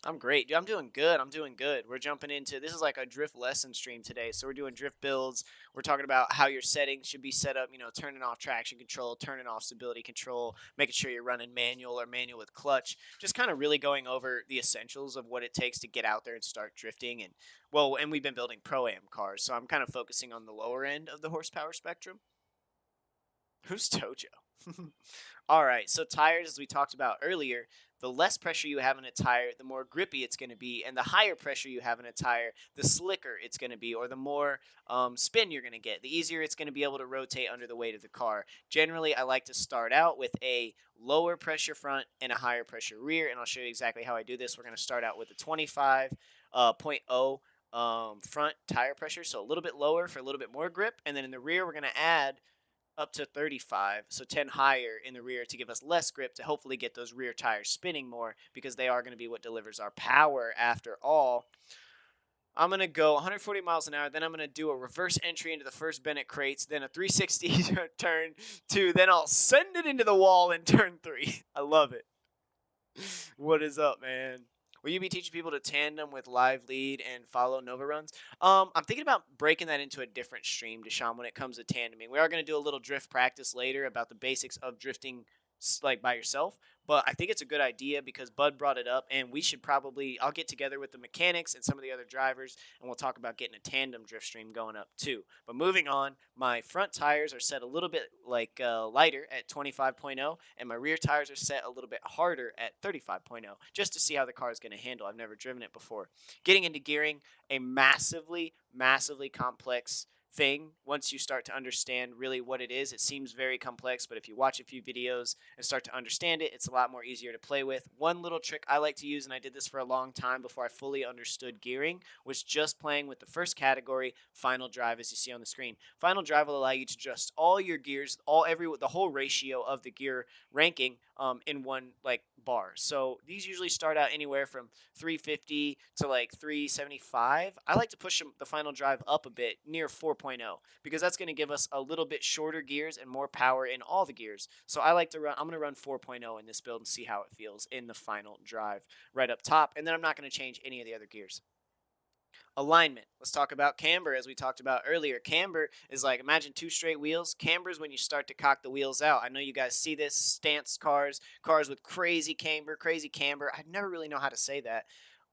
I'm great. I'm doing good. We're jumping into this is like a drift lesson stream today. So we're doing drift builds. We're talking about how your settings should be set up, turning off traction control, turning off stability control, making sure you're running manual or manual with clutch. Just kind of really going over the essentials of what it takes to get out there and start drifting. And we've been building pro-am cars, so I'm kind of focusing on the lower end of the horsepower spectrum. Who's Tojo? All right, so tires, as we talked about earlier, the less pressure you have in a tire, the more grippy it's going to be, and the higher pressure you have in a tire, the slicker it's going to be, or the more spin you're going to get, the easier it's going to be able to rotate under the weight of the car. Generally, I like to start out with a lower pressure front and a higher pressure rear, and I'll show you exactly how I do this. We're going to start out with a 25.0 front tire pressure, so a little bit lower for a little bit more grip, and then in the rear, we're going to add up to 35, so 10 higher in the rear to give us less grip to hopefully get those rear tires spinning more, because they are going to be what delivers our power after all. I'm going to go 140 miles an hour, then I'm going to do a reverse entry into the first Bennett crates, then a 360 turn 2, then I'll send it into the wall in turn 3. I love it. What is up, man? Will you be teaching people to tandem with live lead and follow Nova runs? I'm thinking about breaking that into a different stream, Deshaun, when it comes to tandeming. We are going to do a little drift practice later about the basics of drifting like by yourself, but I think it's a good idea because Bud brought it up, and we should probably, I'll get together with the mechanics and some of the other drivers, and we'll talk about getting a tandem drift stream going up too. But moving on, my front tires are set a little bit like lighter at 25.0, and my rear tires are set a little bit harder at 35.0, just to see how the car is going to handle. I've never driven it before. Getting into gearing, a massively complex thing once you start to understand really what it is. It seems very complex, but if you watch a few videos and start to understand it, it's a lot more easier to play with. One little trick I like to use, and I did this for a long time before I fully understood gearing, was just playing with the first category, final drive, as you see on the screen. Final drive will allow you to adjust all your gears, the whole ratio of the gear ranking in one like bar. So these usually start out anywhere from 350 to like 375. I like to push the final drive up a bit near 4.0 because that's going to give us a little bit shorter gears and more power in all the gears. So I like to run, I'm going to run 4.0 in this build and see how it feels in the final drive right up top. And then I'm not going to change any of the other gears. Alignment. Let's talk about camber as we talked about earlier. Camber is like, imagine two straight wheels. Camber is when you start to cock the wheels out. I know you guys see this, stance cars, cars with crazy camber, I never really know how to say that.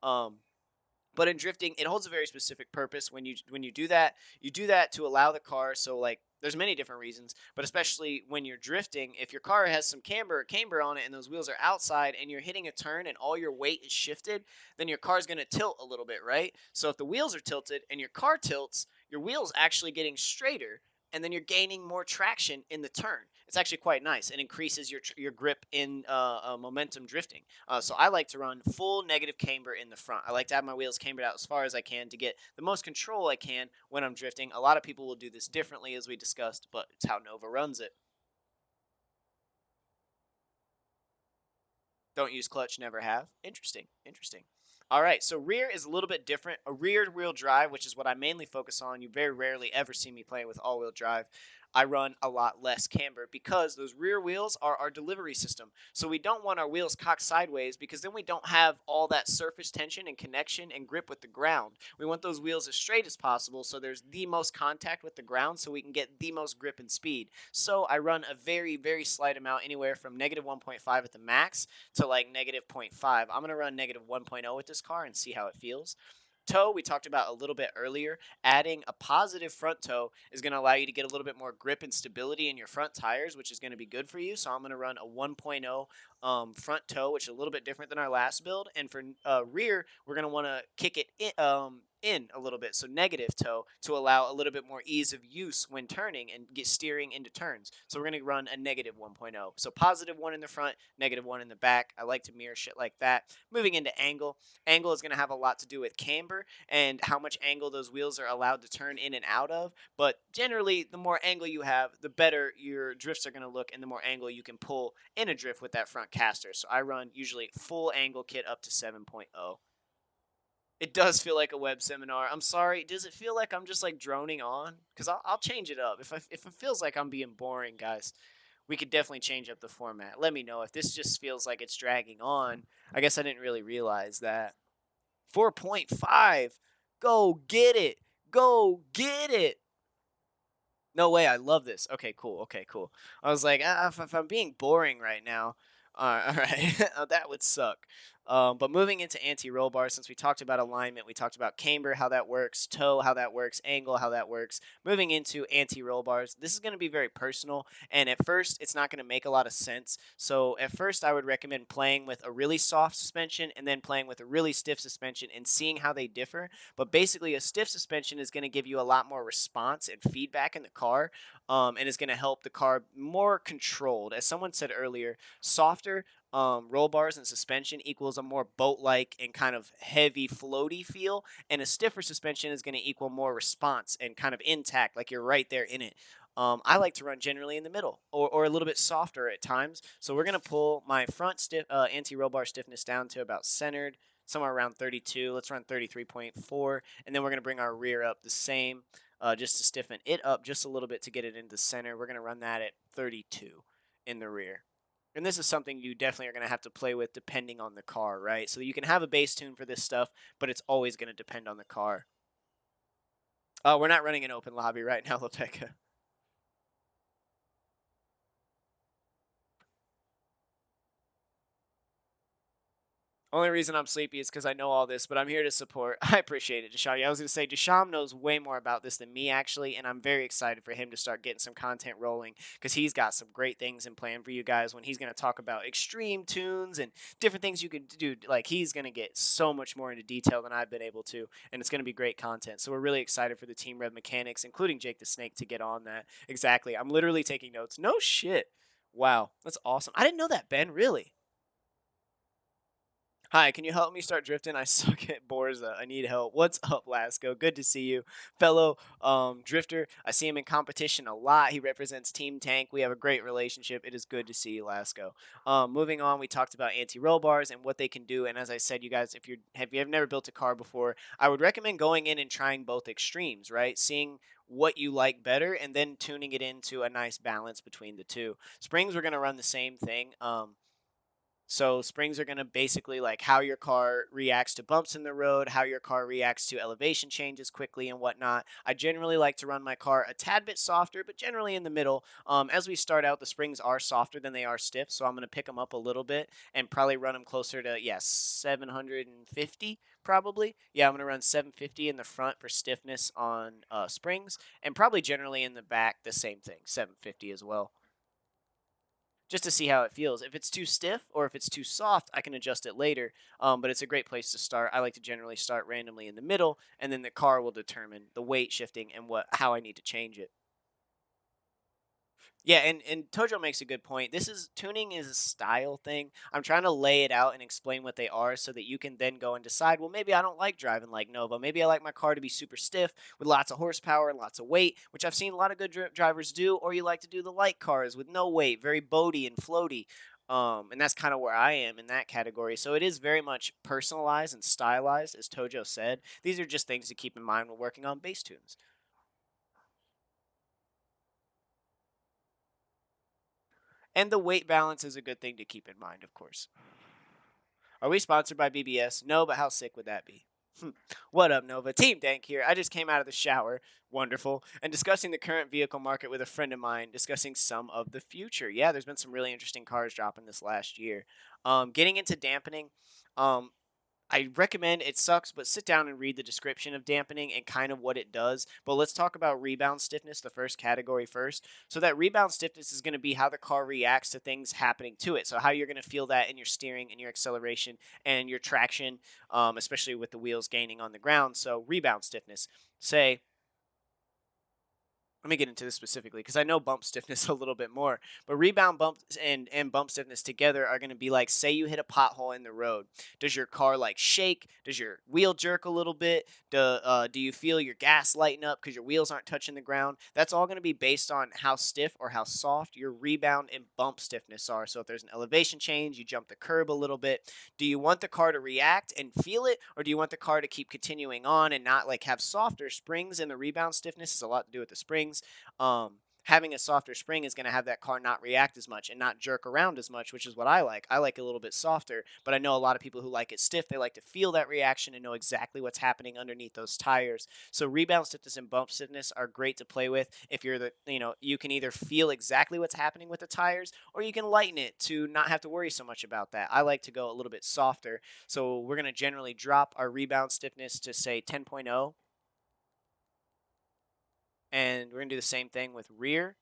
But in drifting, it holds a very specific purpose. When you do that, you do that to allow the car. So like, there's many different reasons, but especially when you're drifting, if your car has some camber on it, and those wheels are outside, and you're hitting a turn, and all your weight is shifted, then your car's going to tilt a little bit, right? So if the wheels are tilted and your car tilts, your wheels actually getting straighter, and then you're gaining more traction in the turn. It's actually quite nice and increases your grip in momentum drifting. So I like to run full negative camber in the front. I like to have my wheels cambered out as far as I can to get the most control I can when I'm drifting. A lot of people will do this differently, as we discussed, but it's how Nova runs it. Don't use clutch, never have. Interesting, interesting. All right, so rear is a little bit different. A rear wheel drive, which is what I mainly focus on. You very rarely ever see me playing with all wheel drive. I run a lot less camber because those rear wheels are our delivery system. So we don't want our wheels cocked sideways because then we don't have all that surface tension and connection and grip with the ground. We want those wheels as straight as possible so there's the most contact with the ground so we can get the most grip and speed. So I run a very, very slight amount, anywhere from negative 1.5 at the max to like negative zero point 0.5. I'm going to run negative 1.0 with this car and see how it feels. Toe, we talked about a little bit earlier. Adding a positive front toe is going to allow you to get a little bit more grip and stability in your front tires, which is going to be good for you. So I'm going to run a 1.0 front toe, which is a little bit different than our last build. And for rear, we're going to want to kick it in a little bit, so negative toe, to allow a little bit more ease of use when turning and get steering into turns. So we're going to run a negative 1.0. So positive 1 in the front, negative 1 in the back. I like to mirror shit like that. Moving into angle. Angle is going to have a lot to do with camber and how much angle those wheels are allowed to turn in and out of. But generally, the more angle you have, the better your drifts are going to look, and the more angle you can pull in a drift with that front caster. So I run usually full angle kit up to 7.0. It does feel like a web seminar. I'm sorry. Does it feel like I'm just like droning on? Because I'll change it up. If it feels like I'm being boring, guys, we could definitely change up the format. Let me know if this just feels like it's dragging on. I guess I didn't really realize that. 4.5. Go get it. Go get it. No way, I love this. Okay, cool. Okay, cool. I was like, if I'm being boring right now, all right, that would suck. But moving into anti-roll bars, since we talked about alignment, we talked about camber, how that works, toe, how that works, angle, how that works. Moving into anti-roll bars, this is going to be very personal, and at first, it's not going to make a lot of sense. So at first, I would recommend playing with a really soft suspension and then playing with a really stiff suspension and seeing how they differ. But basically, a stiff suspension is going to give you a lot more response and feedback in the car, and is going to help the car more controlled. As someone said earlier, softer roll bars and suspension equals a more boat-like and kind of heavy, floaty feel, and a stiffer suspension is going to equal more response and kind of intact, like you're right there in it. I like to run generally in the middle or a little bit softer at times. So we're going to pull my front anti-roll bar stiffness down to about centered, somewhere around 32. Let's run 33.4, and then we're going to bring our rear up the same, just to stiffen it up just a little bit to get it into center. We're going to run that at 32 in the rear. And this is something you definitely are going to have to play with depending on the car, right? So you can have a bass tune for this stuff, but it's always going to depend on the car. We're not running an open lobby right now, Lepeka. Only reason I'm sleepy is because I know all this, but I'm here to support. I appreciate it, Desham. Yeah, I was going to say, Desham knows way more about this than me, actually, and I'm very excited for him to start getting some content rolling because he's got some great things in plan for you guys when he's going to talk about extreme tunes and different things you could do. Like, he's going to get so much more into detail than I've been able to, and it's going to be great content. So we're really excited for the Team Red mechanics, including Jake the Snake, to get on that. Exactly. I'm literally taking notes. No shit. Wow. That's awesome. I didn't know that, Ben. Really? Hi, can you help me start drifting? I suck at Borza. I need help. What's up, Lasco? Good to see you, fellow drifter. I see him in competition a lot. He represents Team Tank. We have a great relationship. It is good to see you, Lasco. Moving on, we talked about anti-roll bars and what they can do. And as I said, you guys, if you have never built a car before, I would recommend going in and trying both extremes, right? Seeing what you like better and then tuning it into a nice balance between the two. Springs, we're gonna run the same thing. So springs are going to basically like how your car reacts to bumps in the road, how your car reacts to elevation changes quickly and whatnot. I generally like to run my car a tad bit softer, but generally in the middle. As we start out, the springs are softer than they are stiff, so I'm going to pick them up a little bit and probably run them closer to 750 probably. Yeah, I'm going to run 750 in the front for stiffness on springs, and probably generally in the back the same thing, 750 as well, just to see how it feels. If it's too stiff or if it's too soft, I can adjust it later. But it's a great place to start. I like to generally start randomly in the middle, and then the car will determine the weight shifting and how I need to change it. Yeah, and Tojo makes a good point. Tuning is a style thing. I'm trying to lay it out and explain what they are so that you can then go and decide, well, maybe I don't like driving like Nova. Maybe I like my car to be super stiff with lots of horsepower and lots of weight, which I've seen a lot of good drivers do, or you like to do the light cars with no weight, very boaty and floaty. And that's kind of where I am in that category. So it is very much personalized and stylized, as Tojo said. These are just things to keep in mind when working on bass tunes. And the weight balance is a good thing to keep in mind, of course. Are we sponsored by BBS? No, but how sick would that be? What up, Nova? Team Dank here. I just came out of the shower. Wonderful. And discussing the current vehicle market with a friend of mine, discussing some of the future. Yeah, there's been some really interesting cars dropping this last year. Getting into dampening. Um, I recommend it sucks, but sit down and read the description of dampening and kind of what it does. But let's talk about rebound stiffness, the first category first. So that rebound stiffness is going to be how the car reacts to things happening to it. So how you're going to feel that in your steering and your acceleration and your traction, especially with the wheels gaining on the ground. So rebound stiffness. Say let me get into this specifically because I know bump stiffness a little bit more. But rebound bump and bump stiffness together are going to be like, say you hit a pothole in the road. Does your car like shake? Does your wheel jerk a little bit? Do you feel your gas lighten up because your wheels aren't touching the ground? That's all going to be based on how stiff or how soft your rebound and bump stiffness are. So if there's an elevation change, you jump the curb a little bit. Do you want the car to react and feel it, or do you want the car to keep continuing on and not like have softer springs? And the rebound stiffness has a lot to do with the springs. Having a softer spring is going to have that car not react as much and not jerk around as much, which is what I like. I like it a little bit softer, but I know a lot of people who like it stiff. They like to feel that reaction and know exactly what's happening underneath those tires. So rebound stiffness and bump stiffness are great to play with. If you're you can either feel exactly what's happening with the tires, or you can lighten it to not have to worry so much about that. I like to go a little bit softer. So we're going to generally drop our rebound stiffness to say 10.0, and we're going to do the same thing with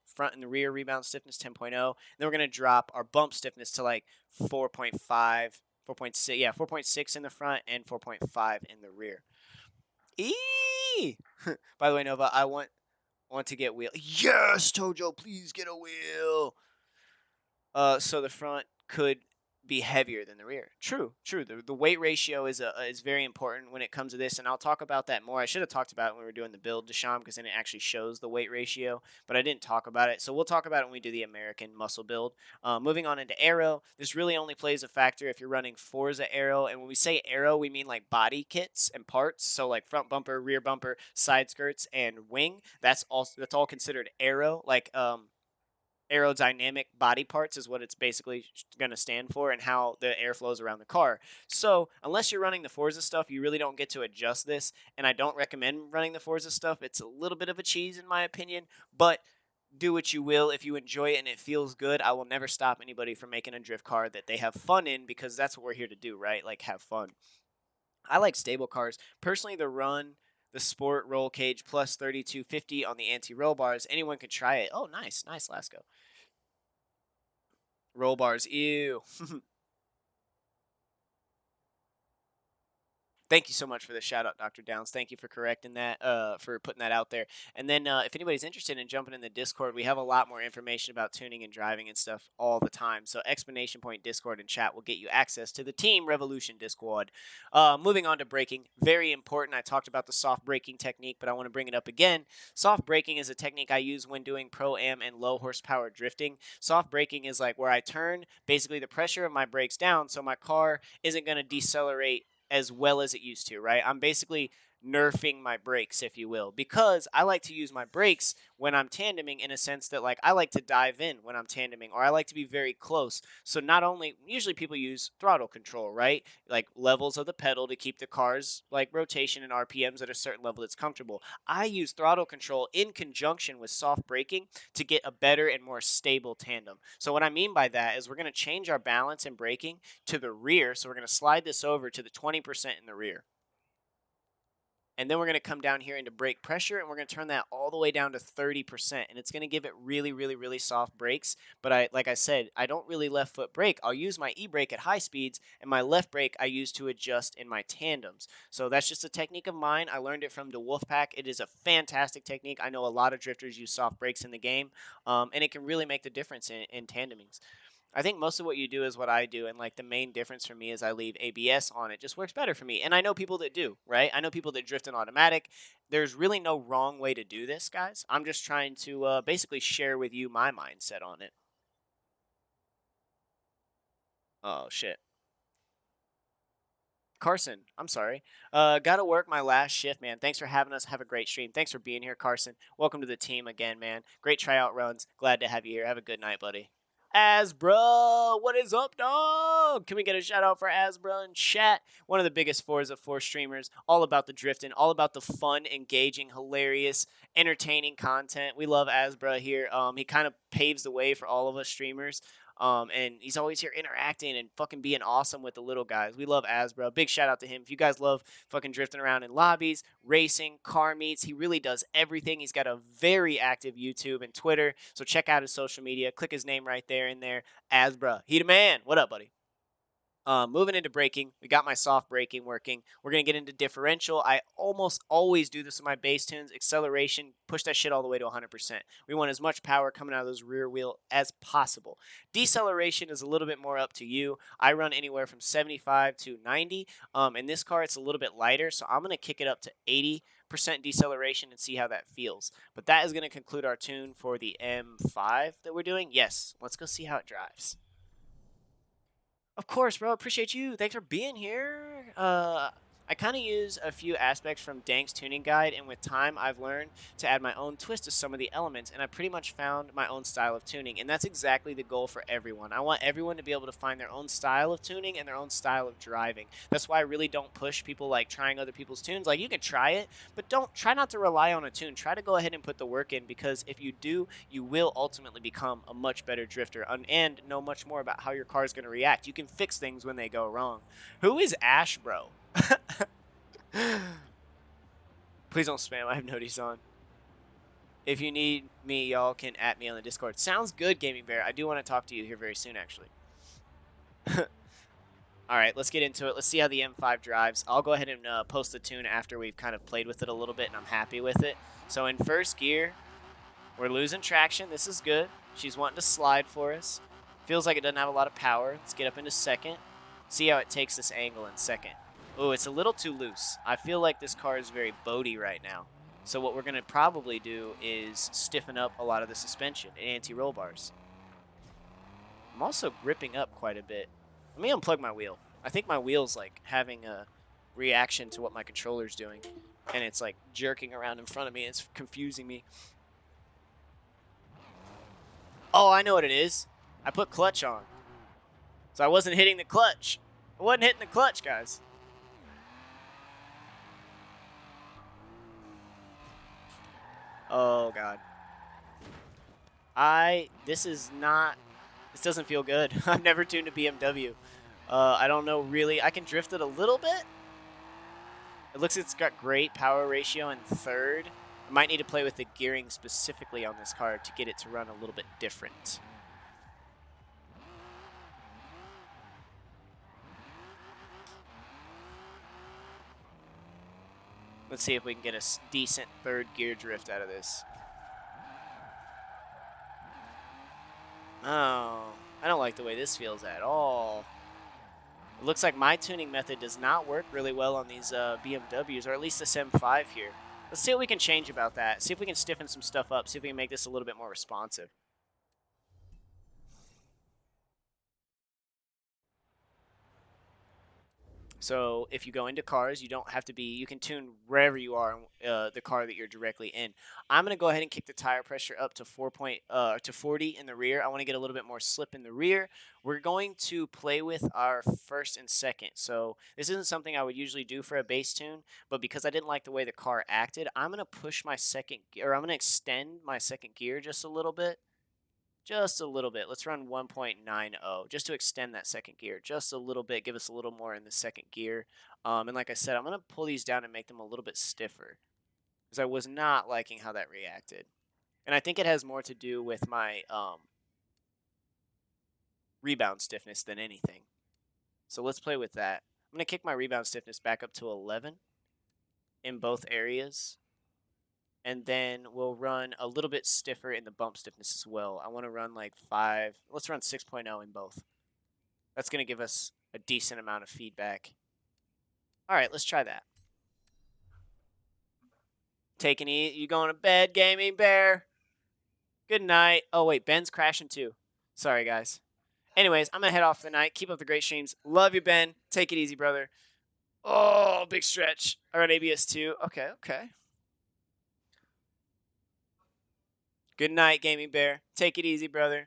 front and the rear rebound stiffness 10.0. And then we're going to drop our bump stiffness to like 4.5, 4.6, yeah, 4.6 in the front and 4.5 in the rear. By the way, Nova, I want to get wheel. Yes, Tojo, please get a wheel. So the front could be heavier than the rear. True, true. The weight ratio is very important when it comes to this, and I'll talk about that more. I should have talked about it when we were doing the build, Desham, because then it actually shows the weight ratio, but I didn't talk about it. So we'll talk about it when we do the American muscle build. Moving on into aero, this really only plays a factor if you're running Forza aero, and when we say aero, we mean like body kits and parts. So like front bumper, rear bumper, side skirts, and wing. That's all considered aero. Like aerodynamic body parts is what it's basically going to stand for, and how the air flows around the car. So unless you're running the Forza stuff, you really don't get to adjust this, and I don't recommend running the Forza stuff. It's a little bit of a cheese in my opinion, but do what you will. If you enjoy it and it feels good, I will never stop anybody from making a drift car that they have fun in, because that's what we're here to do, right? Like, have fun. I like stable cars. Personally, the Run, the Sport Roll Cage plus 3250 on the anti-roll bars. Anyone can try it. Oh, nice. Nice, Lasco. Roll bars. Ew. Thank you so much for the shout out, Dr. Downs. Thank you for correcting that, for putting that out there. And then, if anybody's interested in jumping in the Discord, we have a lot more information about tuning and driving and stuff all the time. So, Explanation Point Discord and chat will get you access to the Team Revolution Discord. Moving on to braking, very important. I talked about the soft braking technique, but I want to bring it up again. Soft braking is a technique I use when doing pro-am and low horsepower drifting. Soft braking is like where I turn basically the pressure of my brakes down so my car isn't going to decelerate as well as it used to, right? I'm basically nerfing my brakes, if you will, because I like to use my brakes when I'm tandeming, in a sense that, like, I like to dive in when I'm tandeming, or I like to be very close. So not only, usually people use throttle control, right? Like levels of the pedal to keep the car's like rotation and RPMs at a certain level that's comfortable. I use throttle control in conjunction with soft braking to get a better and more stable tandem. So what I mean by that is we're going to change our balance in braking to the rear. So we're going to slide this over to the 20% in the rear. And then we're going to come down here into brake pressure, and we're going to turn that all the way down to 30%. And it's going to give it really, really, really soft brakes. But like I said, I don't really left foot brake. I'll use my e-brake at high speeds, and my left brake I use to adjust in my tandems. So that's just a technique of mine. I learned it from the Wolfpack. It is a fantastic technique. I know a lot of drifters use soft brakes in the game, and it can really make the difference in tandemings. I think most of what you do is what I do, and like the main difference for me is I leave ABS on. It just works better for me. And I know people that do, right? I know people that drift in automatic. There's really no wrong way to do this, guys. I'm just trying to basically share with you my mindset on it. Oh shit. Carson, I'm sorry. Gotta work my last shift, man. Thanks for having us. Have a great stream. Thanks for being here, Carson. Welcome to the team again, man. Great tryout runs. Glad to have you here. Have a good night, buddy. Asbro, what is up, dog? Can we get a shout out for Asbro in chat? One of the biggest Forza 4 streamers, all about the drifting, all about the fun, engaging, hilarious, entertaining content. We love Asbro here. He kind of paves the way for all of us streamers. And he's always here interacting and fucking being awesome with the little guys. We love Asbro. Big shout out to him. If you guys love fucking drifting around in lobbies, racing, car meets, he really does everything. He's got a very active YouTube and Twitter. So check out his social media. Click his name right there in there. Asbro. He the man. What up, buddy? Moving into braking, we got my soft braking working. We're going to get into differential. I almost always do this with my bass tunes. Acceleration, push that shit all the way to 100%. We want as much power coming out of those rear wheel as possible. Deceleration is a little bit more up to you. I run anywhere from 75 to 90. In this car, it's a little bit lighter, so I'm going to kick it up to 80% deceleration and see how that feels. But that is going to conclude our tune for the M5 that we're doing. Yes, let's go see how it drives. Of course, bro. Appreciate you. Thanks for being here. I kind of use a few aspects from Dank's tuning guide, and with time, I've learned to add my own twist to some of the elements, and I pretty much found my own style of tuning, and that's exactly the goal for everyone. I want everyone to be able to find their own style of tuning and their own style of driving. That's why I really don't push people like trying other people's tunes. Like, you can try it, but don't try not to rely on a tune. Try to go ahead and put the work in, because if you do, you will ultimately become a much better drifter and know much more about how your car is going to react. You can fix things when they go wrong. Who is Ash, bro? Please don't spam. I have noties on. If you need me, y'all can at me on the Discord. Sounds good, Gaming Bear. I do want to talk to you here very soon, actually. All right, let's get into it. Let's see how the M5 drives. I'll go ahead and post the tune after we've kind of played with it a little bit and I'm happy with it. So in first gear, we're losing traction. This is good. She's wanting to slide for us. Feels like it doesn't have a lot of power. Let's get up into second. See how it takes this angle in second. Oh, it's a little too loose. I feel like this car is very boaty right now. So what we're going to probably do is stiffen up a lot of the suspension and anti-roll bars. I'm also gripping up quite a bit. Let me unplug my wheel. I think my wheel's like having a reaction to what my controller's doing. And it's like jerking around in front of me. It's confusing me. Oh, I know what it is. I put clutch on. So I wasn't hitting the clutch. I wasn't hitting the clutch, guys. Oh, God. This doesn't feel good. I've never tuned a BMW. I don't know really. I can drift it a little bit. It looks like it's got great power ratio in third. I might need to play with the gearing specifically on this car to get it to run a little bit different. Let's see if we can get a decent third gear drift out of this. Oh, I don't like the way this feels at all. It looks like my tuning method does not work really well on these BMWs, or at least this M5 here. Let's see what we can change about that. See if we can stiffen some stuff up. See if we can make this a little bit more responsive. So if you go into cars, you don't have to be, you can tune wherever you are in the car that you're directly in. I'm going to go ahead and kick the tire pressure up to 40 in the rear. I want to get a little bit more slip in the rear. We're going to play with our first and second. So this isn't something I would usually do for a bass tune, but because I didn't like the way the car acted, I'm going to push my second gear, or I'm going to extend my second gear just a little bit. Just a little bit. Let's run 1.90 just to extend that second gear just a little bit, give us a little more in the second gear. And like I said, I'm going to pull these down and make them a little bit stiffer because I was not liking how that reacted. And I think it has more to do with my rebound stiffness than anything. So let's play with that. I'm going to kick my rebound stiffness back up to 11 in both areas. And then we'll run a little bit stiffer in the bump stiffness as well. I want to run like 5. Let's run 6.0 in both. That's going to give us a decent amount of feedback. All right, let's try that. Taking it. You going to bed, gaming bear? Good night. Oh, wait, Ben's crashing too. Sorry, guys. Anyways, I'm going to head off for the night. Keep up the great streams. Love you, Ben. Take it easy, brother. Oh, big stretch. All right, ABS 2. Okay. Good night, gaming bear. Take it easy, brother.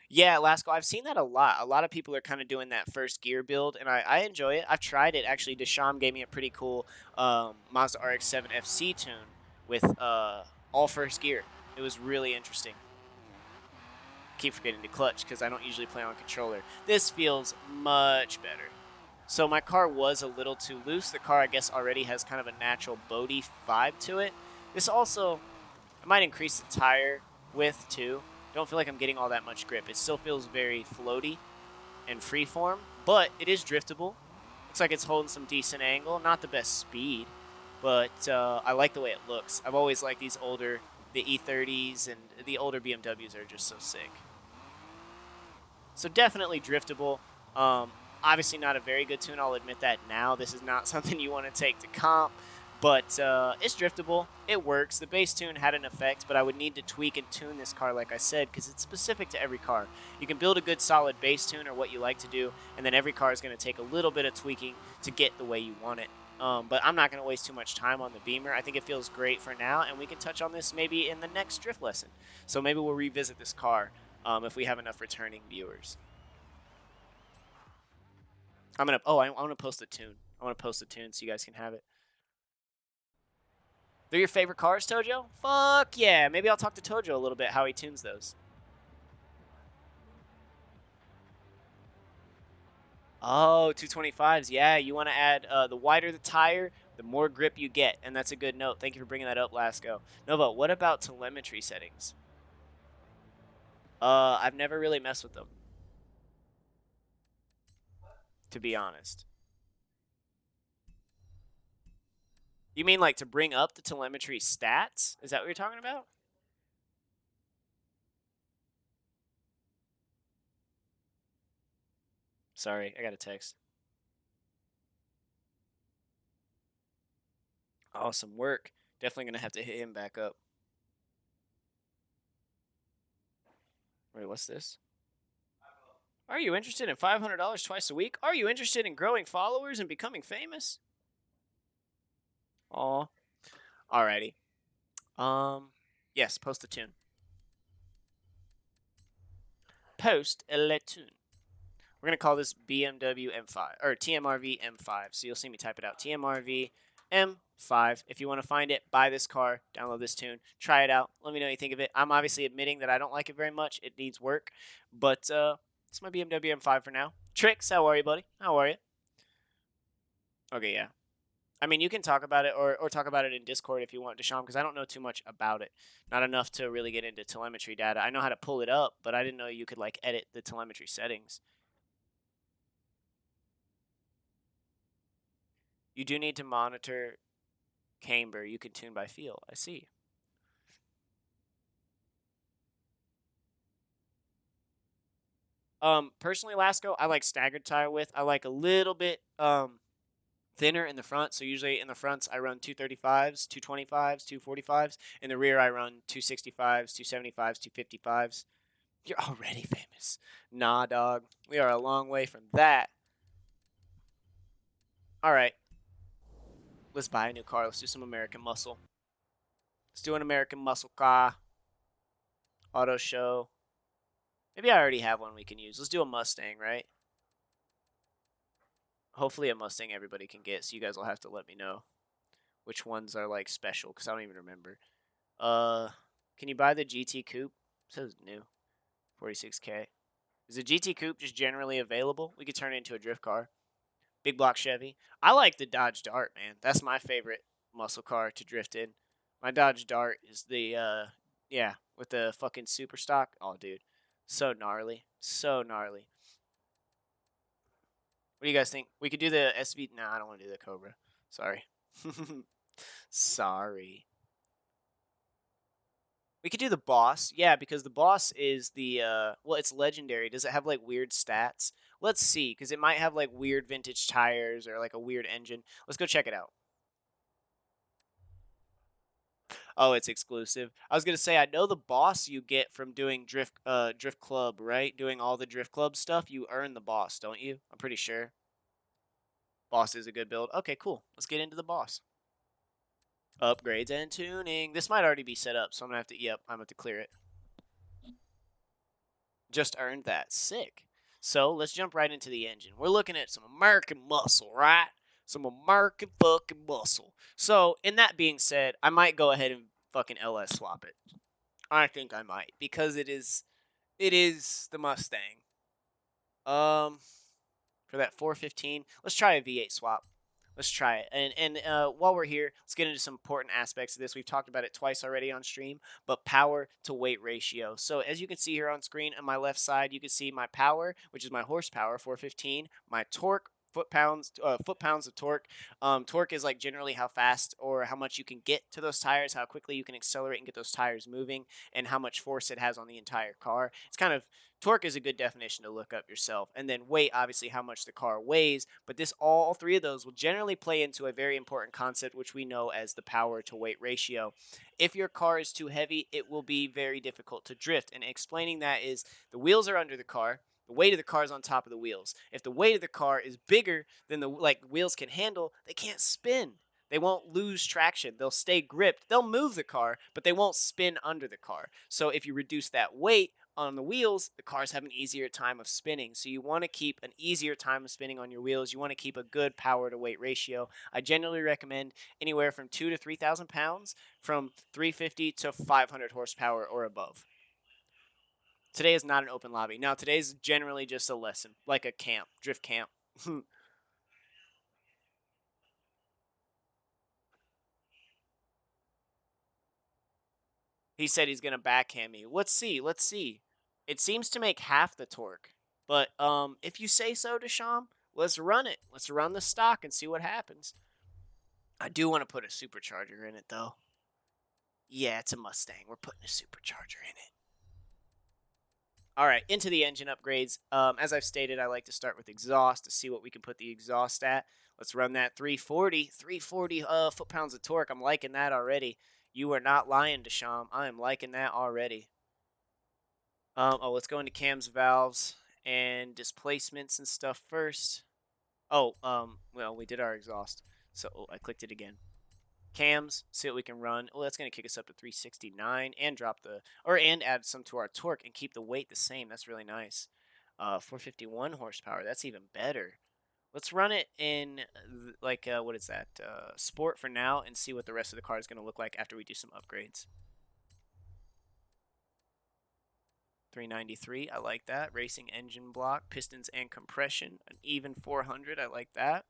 Yeah, Lasco, I've seen that a lot. A lot of people are kind of doing that first gear build, and I enjoy it. I've tried it. Actually, Desham gave me a pretty cool Mazda RX-7 FC tune with all first gear. It was really interesting. Keep forgetting to clutch because I don't usually play on controller. This feels much better. So my car was a little too loose. The car, I guess, already has kind of a natural boaty vibe to it. This also, I might increase the tire width too. Don't feel like I'm getting all that much grip. It still feels very floaty and freeform, but it is driftable. Looks like it's holding some decent angle. Not the best speed, but I like the way it looks. I've always liked these older, the E30s and the older BMWs are just so sick. So definitely driftable. Obviously not a very good tune, I'll admit that now. This is not something you want to take to comp, but it's driftable. It works. The bass tune had an effect, but I would need to tweak and tune this car, like I said, because it's specific to every car. You can build a good solid bass tune or what you like to do, and then every car is going to take a little bit of tweaking to get the way you want it. But I'm not going to waste too much time on the Beamer. I think it feels great for now, and we can touch on this maybe in the next drift lesson. So maybe we'll revisit this car if we have enough returning viewers. I want to post a tune. I want to post a tune so you guys can have it. They're your favorite cars, Tojo? Fuck yeah. Maybe I'll talk to Tojo a little bit how he tunes those. Oh, 225s. Yeah, you want to add the wider the tire, the more grip you get. And that's a good note. Thank you for bringing that up, Lasco. Nova, what about telemetry settings? I've never really messed with them, to be honest. You mean like to bring up the telemetry stats? Is that what you're talking about? Sorry, I got a text. Awesome work. Definitely going to have to hit him back up. Wait, what's this? Are you interested in $500 twice a week? Are you interested in growing followers and becoming famous? Aw. Alrighty. Yes, post the tune. Post a tune. We're going to call this BMW M5, or TMRV M5. So you'll see me type it out. TMRV M5. If you want to find it, buy this car, download this tune, try it out. Let me know what you think of it. I'm obviously admitting that I don't like it very much. It needs work, but it's my BMW M5 for now. Tricks, how are you, buddy? How are you? Okay, yeah. I mean, you can talk about it or talk about it in Discord if you want, Desham, because I don't know too much about it. Not enough to really get into telemetry data. I know how to pull it up, but I didn't know you could like edit the telemetry settings. You do need to monitor Camber. You can tune by feel. I see. Personally, Lasco, I like staggered tire width. I like a little bit thinner in the front. So usually in the fronts, I run 235s, 225s, 245s. In the rear, I run 265s, 275s, 255s. You're already famous. Nah, dog. We are a long way from that. All right, let's buy a new car. Let's do some American muscle. Let's do an American muscle car. Auto show. Maybe I already have one we can use. Let's do a Mustang, right? Hopefully a Mustang everybody can get, so you guys will have to let me know which ones are like special, because I don't even remember. Can you buy the GT Coupe? It says new. 46K. Is the GT Coupe just generally available? We could turn it into a drift car. Big block Chevy. I like the Dodge Dart, man. That's my favorite muscle car to drift in. My Dodge Dart is the yeah, with the fucking super stock. Oh, dude. So gnarly. So gnarly. What do you guys think? We could do the SV. Nah, I don't want to do the Cobra. Sorry. Sorry. We could do the boss. Yeah, because the boss is the well, it's legendary. Does it have like weird stats? Let's see, because it might have like weird vintage tires or like a weird engine. Let's go check it out. Oh, it's exclusive. I was gonna say I know the boss you get from doing drift club, right? Doing all the drift club stuff, you earn the boss, don't you? I'm pretty sure. Boss is a good build. Okay, cool. Let's get into the boss. Upgrades and tuning. This might already be set up, so I'm gonna have to. Yep, I'm gonna have to clear it. Just earned that. Sick. So let's jump right into the engine. We're looking at some American muscle, right? Some American fucking muscle. So, in that being said, I might go ahead and fucking LS swap it. I think I might because it is the Mustang. Um, for that 415, let's try a V8 swap. Let's try it. And while we're here, let's get into some important aspects of this. We've talked about it twice already on stream, but power to weight ratio. So as you can see here on screen on my left side, you can see my power, which is my horsepower, 415, my torque, foot pounds of torque. Torque is like generally how fast or how much you can get to those tires, how quickly you can accelerate and get those tires moving, and how much force it has on the entire car. It's kind of torque is a good definition to look up yourself. And then weight, obviously how much the car weighs, but this all three of those will generally play into a very important concept which we know as the power to weight ratio. If your car is too heavy, it will be very difficult to drift. And explaining that is the wheels are under the car. The weight of the car is on top of the wheels. If the weight of the car is bigger than the wheels can handle, they can't spin. They won't lose traction. They'll stay gripped. They'll move the car, but they won't spin under the car. So if you reduce that weight on the wheels, the cars have an easier time of spinning. So you want to keep an easier time of spinning on your wheels. You want to keep a good power to weight ratio. I generally recommend anywhere from 2 to 3,000 pounds, from 350 to 500 horsepower or above. Today is not an open lobby. Now, today's generally just a lesson, like a camp, drift camp. He said he's going to backhand me. Let's see. Let's see. It seems to make half the torque. But if you say so, Desham, let's run it. Let's run the stock and see what happens. I do want to put a supercharger in it, though. Yeah, it's a Mustang. We're putting a supercharger in it. All right, into the engine upgrades. As I've stated, I like to start with exhaust to see what we can put the exhaust at. Let's run that 340 foot-pounds of torque. I'm liking that already. You are not lying, Desham. I am liking that already. Let's go into cams, valves, and displacements and stuff first. Well, we did our exhaust. So, I clicked it again. Cams, see what we can run. Oh, that's going to kick us up to 369 and and add some to our torque and keep the weight the same. That's really nice. 451 horsepower. That's even better. Let's run it in like what is that? Sport for now, and see what the rest of the car is going to look like after we do some upgrades. 393, I like that. Racing engine block, pistons and compression, an even 400, I like that.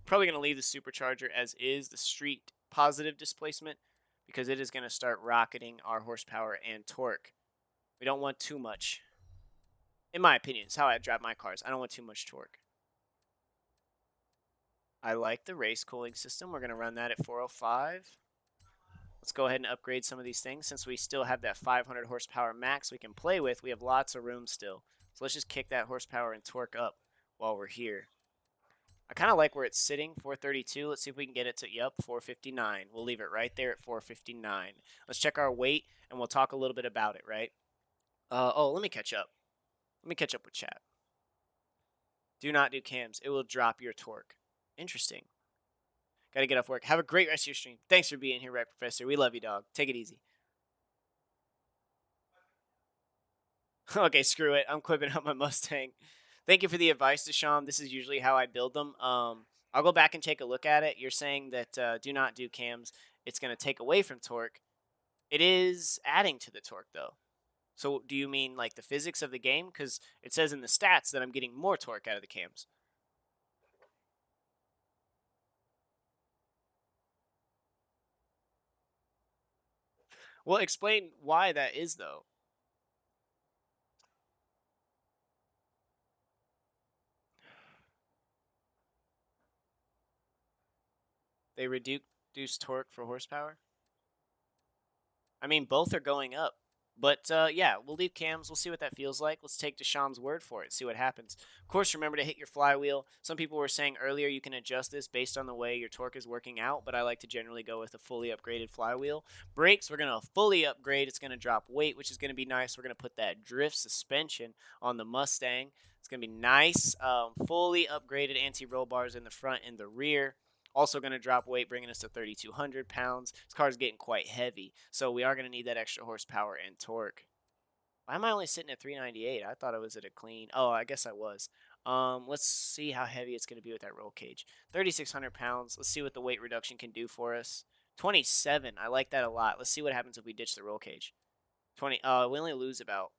Probably going to leave the supercharger as is, the street positive displacement, because it is going to start rocketing our horsepower and torque. We don't want too much. In my opinion, it's how I drive my cars. I don't want too much torque. I like the race cooling system. We're going to run that at 405. Let's go ahead and upgrade some of these things since we still have that 500 horsepower max we can play with. We have lots of room still. So let's just kick that horsepower and torque up while we're here. I kind of like where it's sitting, 432. Let's see if we can get it to, yep, 459. We'll leave it right there at 459. Let's check our weight, and we'll talk a little bit about it, right? Let me catch up. Let me catch up with chat. Do not do cams. It will drop your torque. Interesting. Got to get off work. Have a great rest of your stream. Thanks for being here, Rec Professor. We love you, dog. Take it easy. Okay, screw it. I'm clipping up my Mustang. Thank you for the advice, Desham. This is usually how I build them. I'll go back and take a look at it. You're saying that do not do cams. It's going to take away from torque. It is adding to the torque, though. So do you mean like the physics of the game? Because it says in the stats that I'm getting more torque out of the cams. Well, explain why that is, though. They reduce torque for horsepower? I mean, both are going up. But yeah, we'll leave cams. We'll see what that feels like. Let's take Deshaun's word for it, see what happens. Of course, remember to hit your flywheel. Some people were saying earlier you can adjust this based on the way your torque is working out, but I like to generally go with a fully upgraded flywheel. Brakes, we're going to fully upgrade. It's going to drop weight, which is going to be nice. We're going to put that drift suspension on the Mustang. It's going to be nice. Fully upgraded anti-roll bars in the front and the rear. Also going to drop weight, bringing us to 3,200 pounds. This car is getting quite heavy, so we are going to need that extra horsepower and torque. Why am I only sitting at 398? I thought I was at a clean. Oh, I guess I was. Let's see how heavy it's going to be with that roll cage. 3,600 pounds. Let's see what the weight reduction can do for us. 27. I like that a lot. Let's see what happens if we ditch the roll cage. 20. We only lose about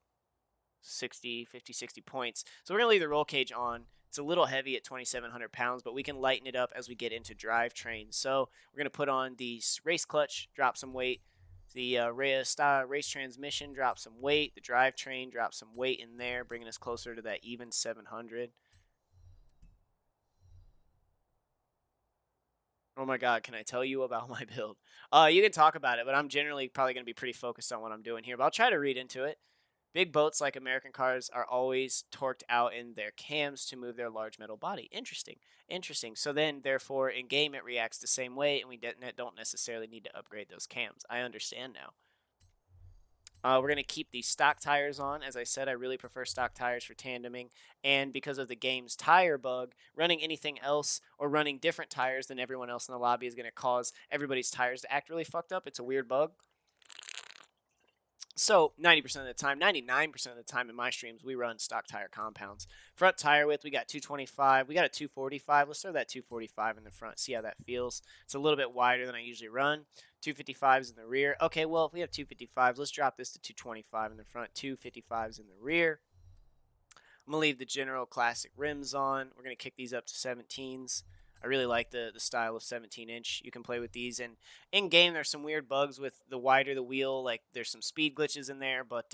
60, 50, 60 points. So we're going to leave the roll cage on. It's a little heavy at 2,700 pounds, but we can lighten it up as we get into drivetrain. So we're going to put on the race clutch, drop some weight. The race transmission, drop some weight. The drivetrain, drop some weight in there, bringing us closer to that even 700. Oh my God, can I tell you about my build? You can talk about it, but I'm generally probably going to be pretty focused on what I'm doing here, but I'll try to read into it. Big boats like American cars are always torqued out in their cams to move their large metal body. Interesting. Interesting. So then, therefore, in game it reacts the same way, and we don't necessarily need to upgrade those cams. I understand now. We're going to keep the stock tires on. As I said, I really prefer stock tires for tandeming. And because of the game's tire bug, running anything else or running different tires than everyone else in the lobby is going to cause everybody's tires to act really fucked up. It's a weird bug. So 90% of the time, 99% of the time in my streams, we run stock tire compounds. Front tire width, we got 225. We got a 245. Let's throw that 245 in the front, see how that feels. It's a little bit wider than I usually run. 255s in the rear. Okay, well, if we have 255s, let's drop this to 225 in the front, 255s in the rear. I'm going to leave the general classic rims on. We're going to kick these up to 17s. I really like the style of 17-inch. You can play with these. And in-game, there's some weird bugs with the wider the wheel. Like, there's some speed glitches in there, but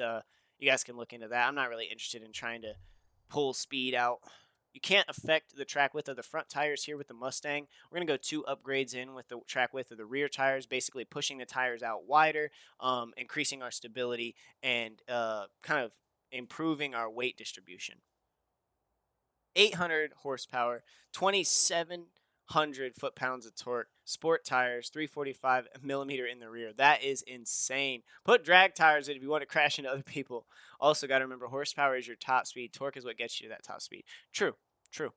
you guys can look into that. I'm not really interested in trying to pull speed out. You can't affect the track width of the front tires here with the Mustang. We're going to go 2 upgrades in with the track width of the rear tires, basically pushing the tires out wider, increasing our stability, and kind of improving our weight distribution. 800 horsepower, 2,700 foot-pounds of torque, sport tires, 345 millimeter in the rear. That is insane. Put drag tires in if you want to crash into other people. Also, got to remember, horsepower is your top speed. Torque is what gets you to that top speed. True, true.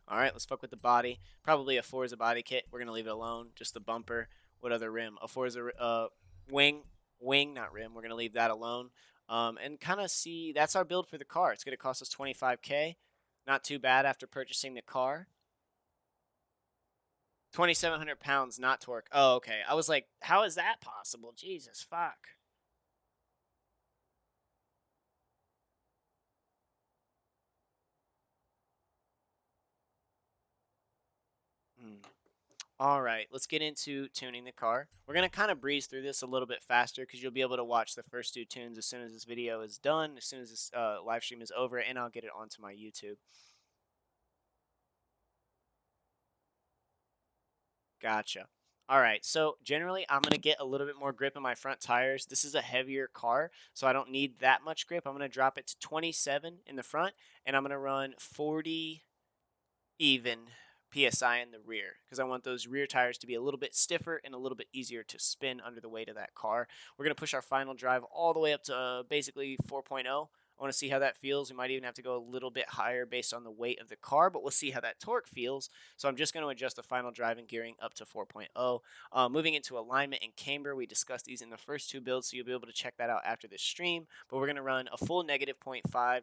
All right, let's fuck with the body. Probably a Forza body kit. We're going to leave it alone. Just the bumper. What other rim? A Forza wing, not rim. We're going to leave that alone. And kind of see, that's our build for the car. It's going to cost us 25K. Not too bad after purchasing the car. 2,700 pounds, not torque. Oh, okay. I was like, how is that possible? Jesus, fuck. Hmm. All right, let's get into tuning the car. We're going to kind of breeze through this a little bit faster because you'll be able to watch the first two tunes as soon as this video is done, as soon as this live stream is over, and I'll get it onto my YouTube. Gotcha. All right, so generally I'm going to get a little bit more grip in my front tires. This is a heavier car, so I don't need that much grip. I'm going to drop it to 27 in the front, and I'm going to run 40 even PSI in the rear because I want those rear tires to be a little bit stiffer and a little bit easier to spin under the weight of that car. We're going to push our final drive all the way up to basically 4.0. I want to see how that feels. We might even have to go a little bit higher based on the weight of the car, but we'll see how that torque feels. So I'm just going to adjust the final drive and gearing up to 4.0. Moving into alignment and camber, we discussed these in the first two builds, so you'll be able to check that out after this stream. But we're going to run a full negative 0.5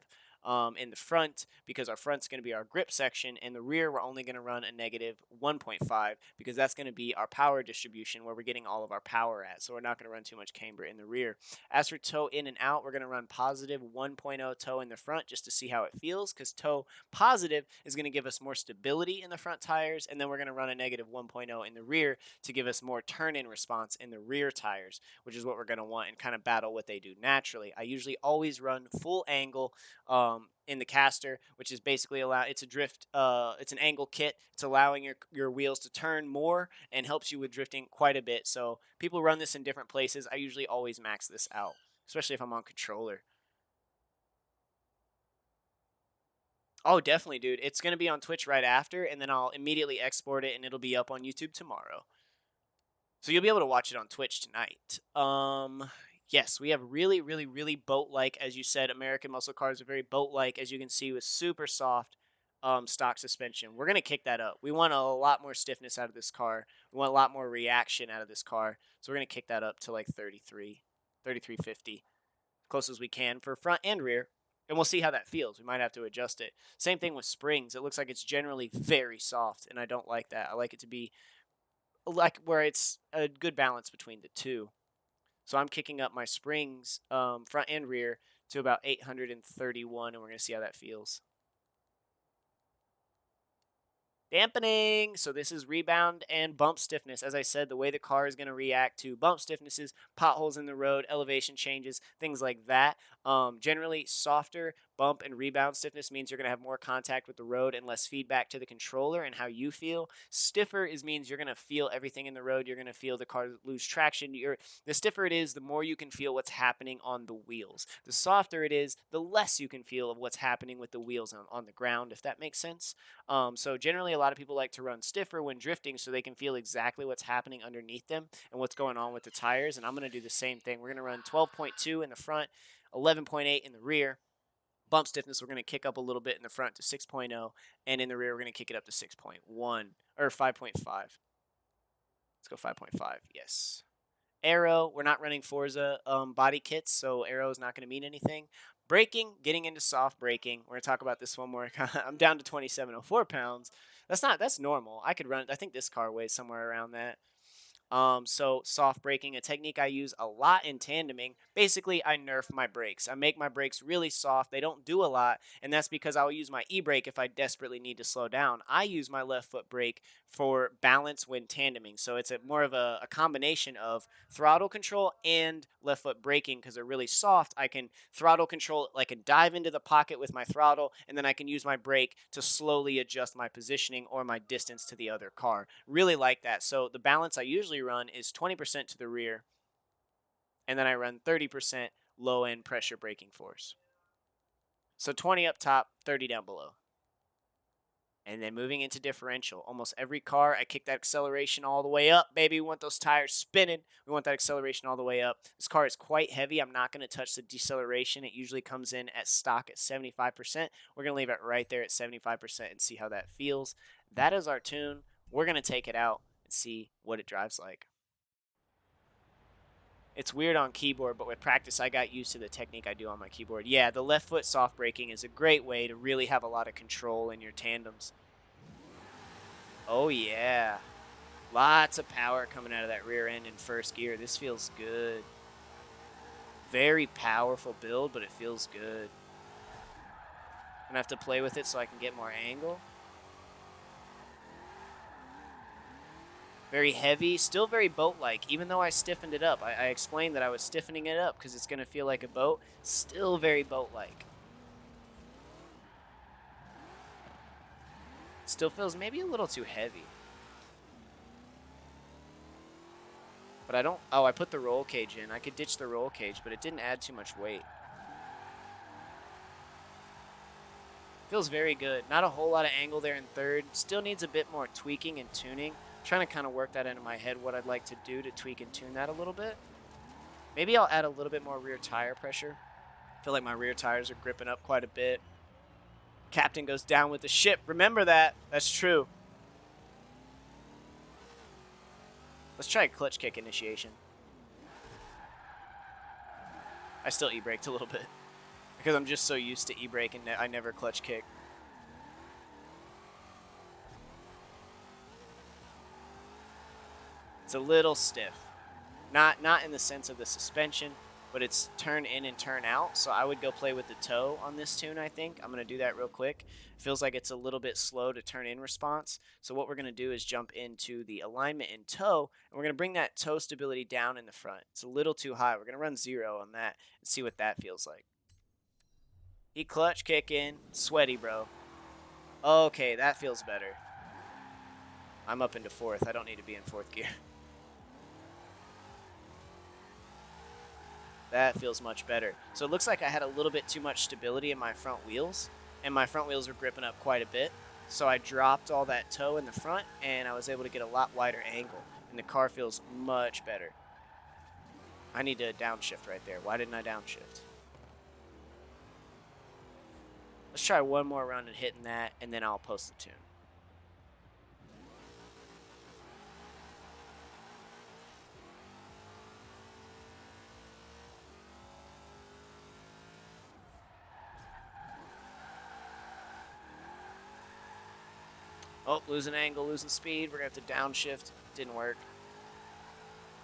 in the front because our front's going to be our grip section, and the rear we're only going to run a negative 1.5 because that's going to be our power distribution where we're getting all of our power at. So we're not going to run too much camber in the rear. As for toe in and out, we're going to run positive 1.0 toe in the front just to see how it feels because toe positive is going to give us more stability in the front tires, and then we're going to run a negative 1.0 in the rear to give us more turn-in response in the rear tires, which is what we're going to want and kind of battle what they do naturally. I usually always run full angle in the caster, which is basically it's a drift, it's an angle kit. It's allowing your wheels to turn more and helps you with drifting quite a bit. So people run this in different places. I usually always max this out, especially if I'm on controller. Oh, definitely, dude. It's going to be on Twitch right after, and then I'll immediately export it, and it'll be up on YouTube tomorrow. So you'll be able to watch it on Twitch tonight. Yes, we have really, really, really boat-like, as you said. American muscle cars are very boat-like, as you can see, with super soft stock suspension. We're gonna kick that up. We want a lot more stiffness out of this car. We want a lot more reaction out of this car. So we're gonna kick that up to like 33, 3350, close as we can for front and rear. And we'll see how that feels. We might have to adjust it. Same thing with springs. It looks like it's generally very soft, and I don't like that. I like it to be like where it's a good balance between the two. So I'm kicking up my springs, front and rear, to about 831, and we're going to see how that feels. Dampening. So this is rebound and bump stiffness. As I said, the way the car is going to react to bump stiffnesses, potholes in the road, elevation changes, things like that. Generally, softer bump and rebound stiffness means you're going to have more contact with the road and less feedback to the controller and how you feel. Stiffer means you're going to feel everything in the road. You're going to feel the car lose traction. The stiffer it is, the more you can feel what's happening on the wheels. The softer it is, the less you can feel of what's happening with the wheels on the ground, if that makes sense. So generally, a lot of people like to run stiffer when drifting so they can feel exactly what's happening underneath them and what's going on with the tires. And I'm going to do the same thing. We're going to run 12.2 in the front, 11.8 in the rear. Bump stiffness, we're going to kick up a little bit in the front to 6.0, and in the rear, we're going to kick it up to 6.1 or 5.5. Let's go 5.5. Yes. Aero, we're not running Forza body kits, so aero is not going to mean anything. Braking, getting into soft braking. We're going to talk about this one more. I'm down to 2,704 pounds. That's normal. I could run, I think this car weighs somewhere around that. So soft braking, a technique I use a lot in tandeming. Basically, I nerf my brakes. I make my brakes really soft. They don't do a lot, and that's because I'll use my e-brake if I desperately need to slow down. I use my left foot brake for balance when tandeming. So it's more of a combination of throttle control and left foot braking because they're really soft. I can throttle control, like I can dive into the pocket with my throttle, and then I can use my brake to slowly adjust my positioning or my distance to the other car. Really like that. So the balance I usually run is 20% to the rear, and then I run 30% low end pressure braking force. So 20 up top, 30 down below. And then moving into differential. Almost every car, I kick that acceleration all the way up, baby. We want those tires spinning. We want that acceleration all the way up. This car is quite heavy. I'm not going to touch the deceleration. It usually comes in at stock at 75%. We're going to leave it right there at 75% and see how that feels. That is our tune. We're going to take it out and see what it drives like. It's weird on keyboard, but with practice, I got used to the technique I do on my keyboard. Yeah, the left foot soft braking is a great way to really have a lot of control in your tandems. Oh, yeah. Lots of power coming out of that rear end in first gear. This feels good. Very powerful build, but it feels good. I'm gonna have to play with it so I can get more angle. Very heavy, still very boat-like, even though I stiffened it up. I explained that I was stiffening it up because it's gonna feel like a boat. Still very boat-like. Still feels maybe a little too heavy. But I don't... Oh, I put the roll cage in. I could ditch the roll cage, but it didn't add too much weight. Feels very good. Not a whole lot of angle there in third. Still needs a bit more tweaking and tuning. Trying to kind of work that into my head, what I'd like to do to tweak and tune that a little bit. Maybe I'll add a little bit more rear tire pressure. I feel like my rear tires are gripping up quite a bit. Captain goes down with the ship. Remember that. That's true. Let's try a clutch kick initiation. I still e-braked a little bit because I'm just so used to e-brake and I never clutch kick. It's a little stiff. Not in the sense of the suspension, but it's turn in and turn out. So I would go play with the toe on this tune, I think. I'm going to do that real quick. Feels like it's a little bit slow to turn in response. So what we're going to do is jump into the alignment in toe, and we're going to bring that toe stability down in the front. It's a little too high. We're going to run 0 on that and see what that feels like. He clutch kick in. Sweaty, bro. Okay, that feels better. I'm up into 4th. I don't need to be in 4th gear. That feels much better. So it looks like I had a little bit too much stability in my front wheels, and my front wheels were gripping up quite a bit. So I dropped all that toe in the front, and I was able to get a lot wider angle, and the car feels much better. I need to downshift right there. Why didn't I downshift? Let's try one more run at hitting that, and then I'll post the tune. Oh, losing angle, losing speed. We're going to have to downshift. Didn't work.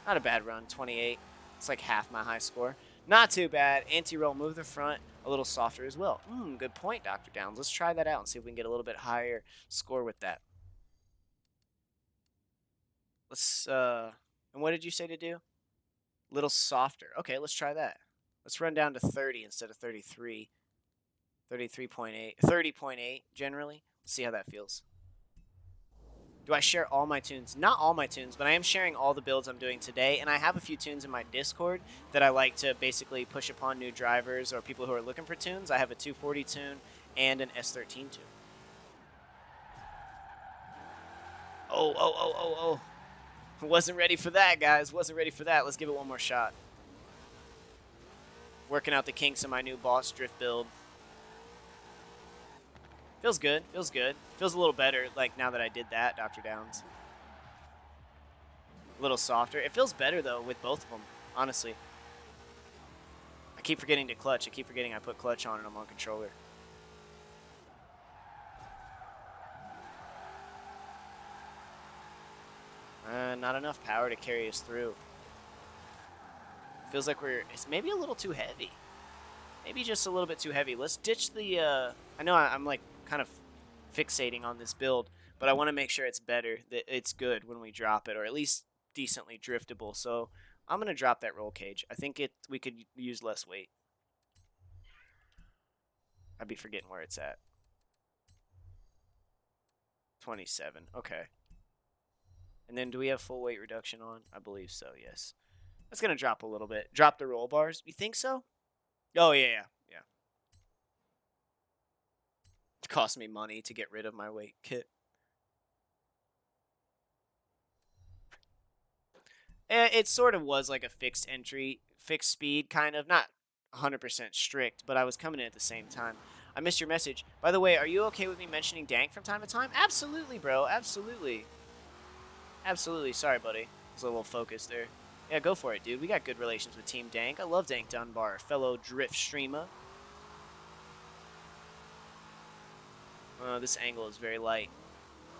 Not a bad run, 28. It's like half my high score. Not too bad. Anti-roll, move the front a little softer as well. Good point, Dr. Downs. Let's try that out and see if we can get a little bit higher score with that. Let's, and what did you say to do? Little softer. Okay, let's try that. Let's run down to 30 instead of 33. 33.8, 30.8 generally. Let's see how that feels. Do I share all my tunes? Not all my tunes, but I am sharing all the builds I'm doing today, and I have a few tunes in my Discord that I like to basically push upon new drivers or people who are looking for tunes. I have a 240 tune and an S13 tune. Oh. Wasn't ready for that, guys. Wasn't ready for that. Let's give it one more shot. Working out the kinks in my new boss drift build. Feels good. Feels good. Feels a little better, like, now that I did that, Dr. Downs. A little softer. It feels better, though, with both of them, honestly. I keep forgetting to clutch. I keep forgetting I put clutch on and I'm on controller. Not enough power to carry us through. Feels like it's maybe a little too heavy. Maybe just a little bit too heavy. Let's ditch the, I know I'm like kind of fixating on this build, but I want to make sure it's better, that it's good when we drop it, or at least decently driftable. So I'm going to drop that roll cage. I think we could use less weight. I'd be forgetting where it's at. 27. Okay. And then do we have full weight reduction on? I believe so, yes. That's going to drop a little bit. Drop the roll bars. You think so? Oh, yeah. It cost me money to get rid of my weight kit. It sort of was like a fixed entry, fixed speed, kind of. Not 100% strict, but I was coming in at the same time. I missed your message. By the way, are you okay with me mentioning dank from time to time? Absolutely, bro. Absolutely. Absolutely. Sorry, buddy. There's a little focus there. Yeah, go for it, dude. We got good relations with Team Dank. I love Dank Dunbar, fellow drift streamer. This angle is very light.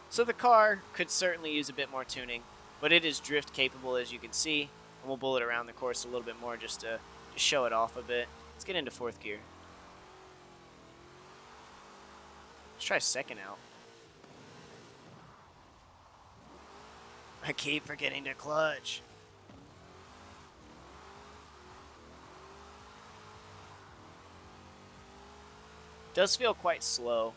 So the car could certainly use a bit more tuning, but it is drift capable, as you can see. And we'll bullet around the course a little bit more just to show it off a bit. Let's get into fourth gear. Let's try second out. I keep forgetting to clutch. Does feel quite slow.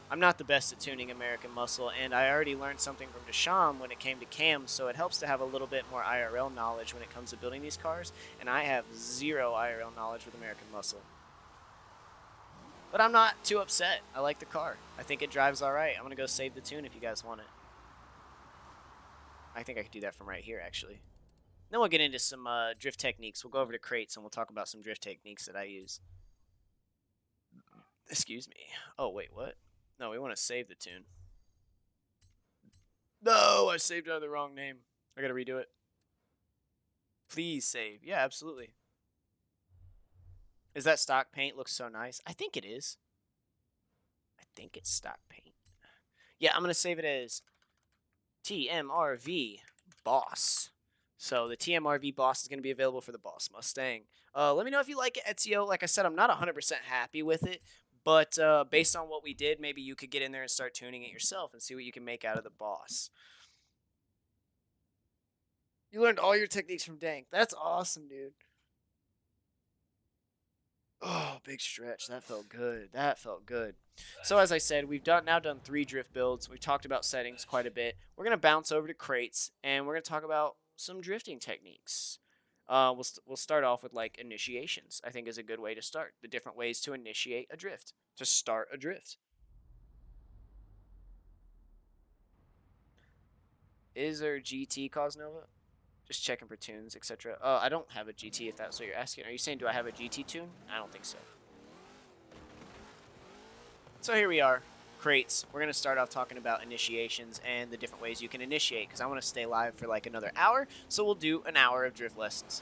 I'm not the best at tuning American Muscle, and I already learned something from Desham when it came to cams, so it helps to have a little bit more IRL knowledge when it comes to building these cars, and I have zero IRL knowledge with American Muscle. But I'm not too upset. I like the car. I think it drives alright. I'm going to go save the tune if you guys want it. I think I could do that from right here, actually. Then we'll get into some drift techniques. We'll go over to crates, and we'll talk about some drift techniques that I use. Excuse me. Oh, wait, what? No, we want to save the tune. No, I saved out of the wrong name. I gotta redo it. Please save. Yeah, absolutely. Is that stock paint? Looks so nice. I think it is. I think it's stock paint. Yeah, I'm gonna save it as TMRV Boss. So the TMRV Boss is gonna be available for the Boss Mustang. Let me know if you like it, Ezio. Like I said, I'm not 100% happy with it. But based on what we did, maybe you could get in there and start tuning it yourself and see what you can make out of the Boss. You learned all your techniques from Dank. That's awesome, dude. Oh, big stretch. That felt good. That felt good. So as I said, we've now done 3 drift builds. We've talked about settings quite a bit. We're going to bounce over to crates, and we're going to talk about some drifting techniques. We'll start off with like initiations. I think is a good way to start. The different ways to initiate a drift, to start a drift. Is there GT KawzNova? Just checking for tunes, etc. I don't have a GT if that's what you're asking. Are you saying do I have a GT tune? I don't think so. So here we are, crates. We're going to start off talking about initiations and the different ways you can initiate because I want to stay live for like another hour. So we'll do an hour of drift lessons.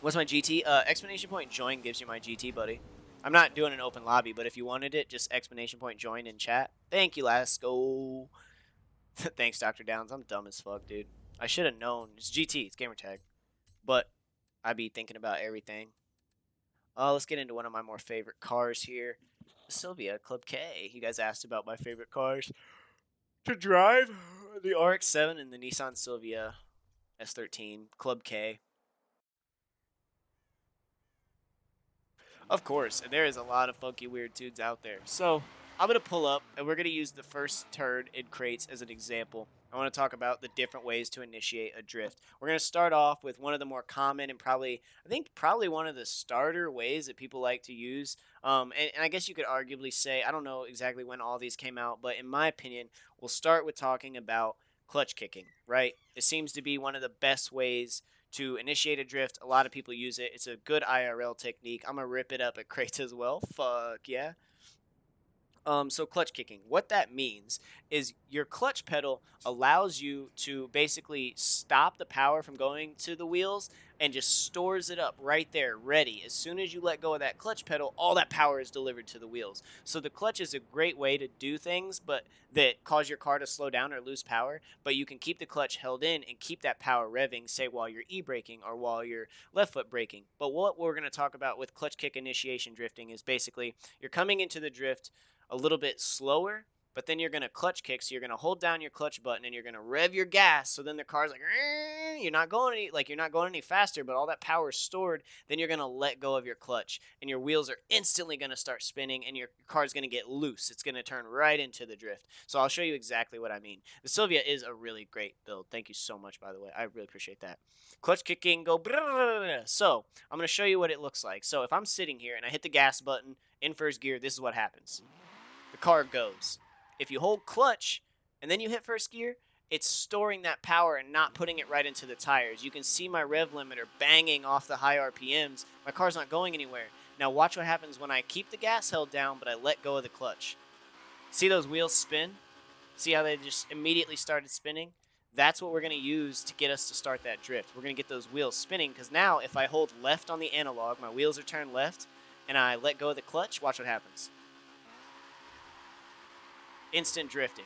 What's my GT? Explanation point join gives you my GT, buddy. I'm not doing an open lobby, but if you wanted it, just explanation point join in chat. Thank you, Lasco. Thanks, Dr. Downs. I'm dumb as fuck, dude. I should have known. It's GT. It's gamertag. But I be thinking about everything. Let's get into one of my more favorite cars here. The Sylvia Club K. You guys asked about my favorite cars to drive. The RX-7 and the Nissan Sylvia S13 Club K. Of course, there is a lot of funky weird tunes out there. So I'm going to pull up, and we're going to use the first turn in crates as an example. I want to talk about the different ways to initiate a drift. We're going to start off with one of the more common and probably one of the starter ways that people like to use. And I guess you could arguably say, I don't know exactly when all these came out, but in my opinion, we'll start with talking about clutch kicking, right? It seems to be one of the best ways to initiate a drift. A lot of people use it. It's a good IRL technique. I'm going to rip it up at crates as well. Fuck yeah. So clutch kicking, what that means is your clutch pedal allows you to basically stop the power from going to the wheels and just stores it up right there, ready. As soon as you let go of that clutch pedal, all that power is delivered to the wheels. So the clutch is a great way to do things, but that cause your car to slow down or lose power, but you can keep the clutch held in and keep that power revving, say while you're e-braking or while you're left foot braking. But what we're going to talk about with clutch kick initiation drifting is basically you're coming into the drift a little bit slower, but then you're going to clutch kick. So you're going to hold down your clutch button and you're going to rev your gas. So then the car's like, you're not going any faster, but all that power is stored. Then you're going to let go of your clutch and your wheels are instantly going to start spinning and your car's going to get loose. It's going to turn right into the drift. So I'll show you exactly what I mean. The Sylvia is a really great build. Thank you so much, by the way. I really appreciate that. Clutch kicking, go. So I'm going to show you what it looks like. So if I'm sitting here and I hit the gas button in first gear, this is what happens. The car goes. If you hold clutch and then you hit first gear, it's storing that power and not putting it right into the tires. You can see my rev limiter banging off the high RPMs. My car's not going anywhere. Now watch what happens when I keep the gas held down, but I let go of the clutch. See those wheels spin? See how they just immediately started spinning? That's what we're going to use to get us to start that drift. We're going to get those wheels spinning, because now if I hold left on the analog, my wheels are turned left, and I let go of the clutch, watch what happens. Instant drifting,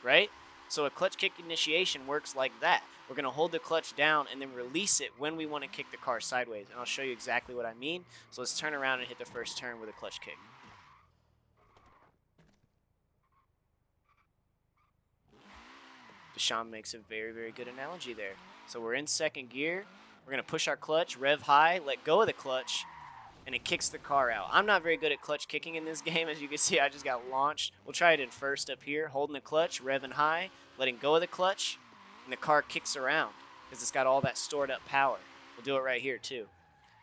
right? So a clutch kick initiation works like that. We're going to hold the clutch down and then release it when we want to kick the car sideways. And I'll show you exactly what I mean. So let's turn around and hit the first turn with a clutch kick. Deshaun makes a very, very good analogy there. So we're in second gear. We're going to push our clutch, rev high, let go of the clutch, and it kicks the car out. I'm not very good at clutch kicking in this game. As you can see, I just got launched. We'll try it in first up here, holding the clutch, revving high, letting go of the clutch, and the car kicks around because it's got all that stored up power. We'll do it right here too.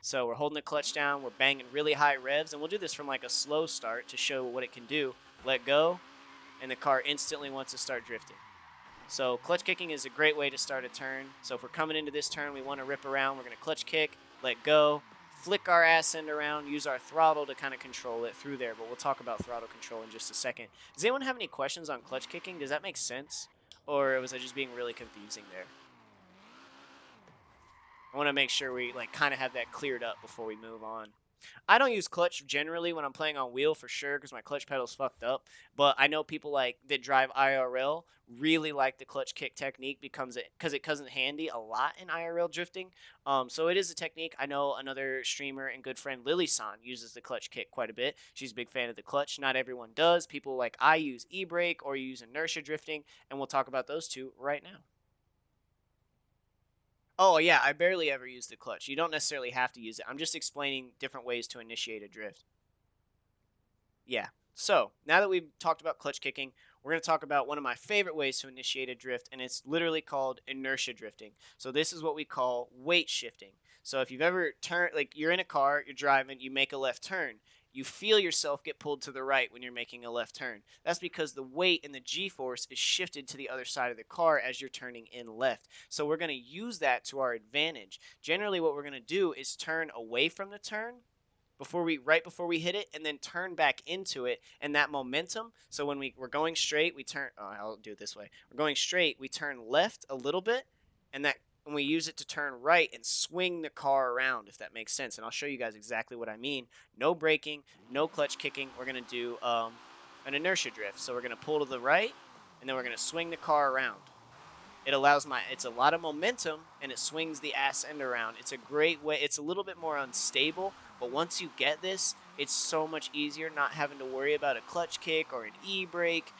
So we're holding the clutch down, we're banging really high revs, and we'll do this from like a slow start to show what it can do. Let go, and the car instantly wants to start drifting. So clutch kicking is a great way to start a turn. So if we're coming into this turn, we want to rip around, we're going to clutch kick, let go, flick our ass end around, use our throttle to kind of control it through there, but we'll talk about throttle control in just a second. Does anyone have any questions on clutch kicking? Does that make sense? Or was I just being really confusing there? I want to make sure we like kind of have that cleared up before we move on. I don't use clutch generally when I'm playing on wheel for sure because my clutch pedal's fucked up. But I know people like that drive IRL really like the clutch kick technique because it comes in handy a lot in IRL drifting. So it is a technique. I know another streamer and good friend Lily-san uses the clutch kick quite a bit. She's a big fan of the clutch. Not everyone does. People like I use E-brake or use inertia drifting, and we'll talk about those two right now. Oh, yeah, I barely ever use the clutch. You don't necessarily have to use it. I'm just explaining different ways to initiate a drift. Yeah. So, now that we've talked about clutch kicking, we're going to talk about one of my favorite ways to initiate a drift, and it's literally called inertia drifting. So, this is what we call weight shifting. So, if you've ever turned, like you're in a car, you're driving, you make a left turn. You feel yourself get pulled to the right when you're making a left turn. That's because the weight and the G-force is shifted to the other side of the car as you're turning in left. So we're going to use that to our advantage. Generally, what we're going to do is turn away from the turn right before we hit it, and then turn back into it, and that momentum. So when we're going straight, we turn. Oh, I'll do it this way. We're going straight, we turn left a little bit, and we use it to turn right and swing the car around, if that makes sense. And I'll show you guys exactly what I mean. No braking, no clutch kicking. We're going to do an inertia drift. So we're going to pull to the right, and then we're going to swing the car around. It's a lot of momentum, and it swings the ass end around. It's a great way. It's a little bit more unstable, but once you get this, it's so much easier not having to worry about a clutch kick or an e-brake.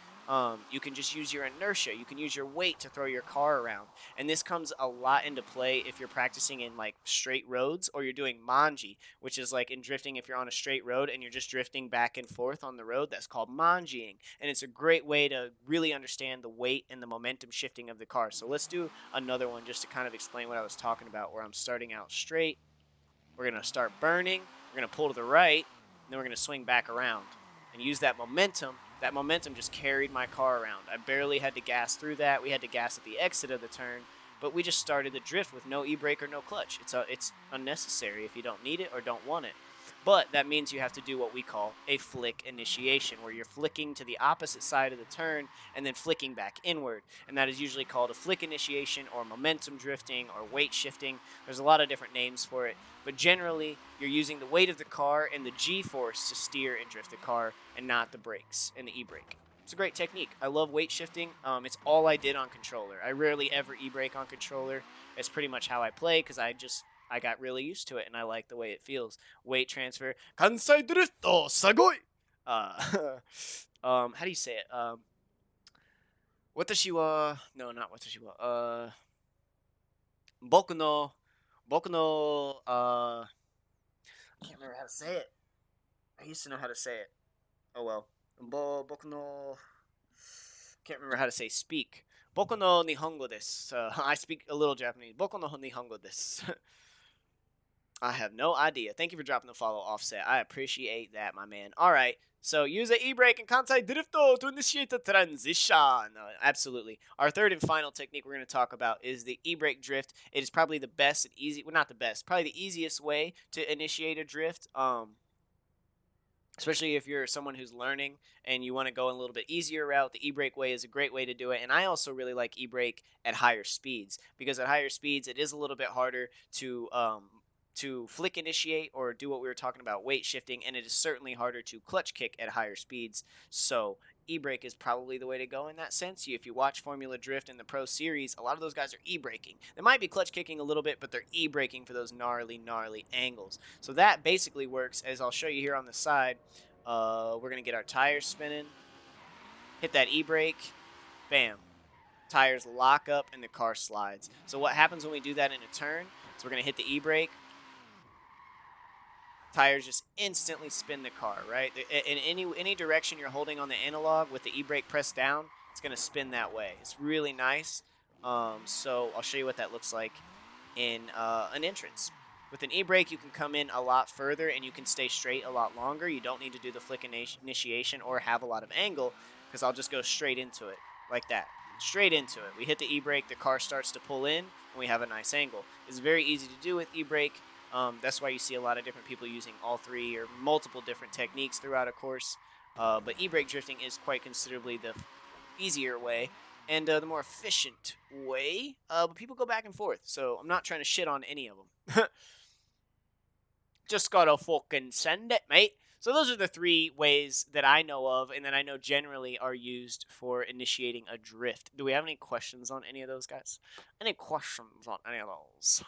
You can just use your inertia. You can use your weight to throw your car around. And this comes a lot into play if you're practicing in like straight roads, or you're doing manji, which is like in drifting if you're on a straight road and you're just drifting back and forth on the road. That's called manjiing. And it's a great way to really understand the weight and the momentum shifting of the car. So let's do another one just to kind of explain what I was talking about, where I'm starting out straight. We're going to start burning. We're going to pull to the right, and then we're going to swing back around and use that momentum. That momentum just carried my car around. I barely had to gas through that. We had to gas at the exit of the turn, but we just started the drift with no e-brake or no clutch. It's unnecessary if you don't need it or don't want it. But that means you have to do what we call a flick initiation, where you're flicking to the opposite side of the turn and then flicking back inward. And that is usually called a flick initiation or momentum drifting or weight shifting. There's a lot of different names for it. But generally, you're using the weight of the car and the G-force to steer and drift the car, and not the brakes and the e-brake. It's a great technique. I love weight shifting. It's all I did on controller. I rarely ever e-brake on controller. It's pretty much how I play because I got really used to it, and I like the way it feels. Weight transfer. Kansai drifto, sagoi! How do you say it? Watashi wa... No, not watashi wa. Boku no... I can't remember how to say it. I used to know how to say it. Oh well. Boku no... Can't remember how to say speak. Boku no nihongo desu. I speak a little Japanese. Boku no nihongo desu. I have no idea. Thank you for dropping the follow, Offset. I appreciate that, my man. All right. So use the e-brake and Kansai Drifto to initiate the transition. Absolutely. Our third and final technique we're going to talk about is the e-brake drift. It is probably the best and easy, well, not the best, probably the easiest way to initiate a drift. especially if you're someone who's learning and you want to go a little bit easier route. The e-brake way is a great way to do it. And I also really like e-brake at higher speeds, because at higher speeds it is a little bit harder to flick initiate or do what we were talking about, weight shifting, and it is certainly harder to clutch kick at higher speeds. So e-brake is probably the way to go in that sense. If you watch Formula Drift in the Pro Series, a lot of those guys are e-braking. They might be clutch kicking a little bit, but they're e-braking for those gnarly angles. So that basically works, as I'll show you here on the side. We're going to get our tires spinning, hit that e-brake, bam. Tires lock up and the car slides. So what happens when we do that in a turn? So we're going to hit the e-brake. Tires just instantly spin the car, right? In any direction you're holding on the analog with the e-brake pressed down, it's going to spin that way. It's really nice. So I'll show you what that looks like in an entrance. With an e-brake, you can come in a lot further and you can stay straight a lot longer. You don't need to do the flick initiation or have a lot of angle, because I'll just go straight into it like that. Straight into it. We hit the e-brake, the car starts to pull in, and we have a nice angle. It's very easy to do with e-brake. That's why you see a lot of different people using all three or multiple different techniques throughout a course. But e-brake drifting is quite considerably the easier way and the more efficient way. But people go back and forth, so I'm not trying to shit on any of them. Just gotta fucking send it, mate. So those are the three ways that I know of and that I know generally are used for initiating a drift. Do we have any questions on any of those, guys? Any questions on any of those?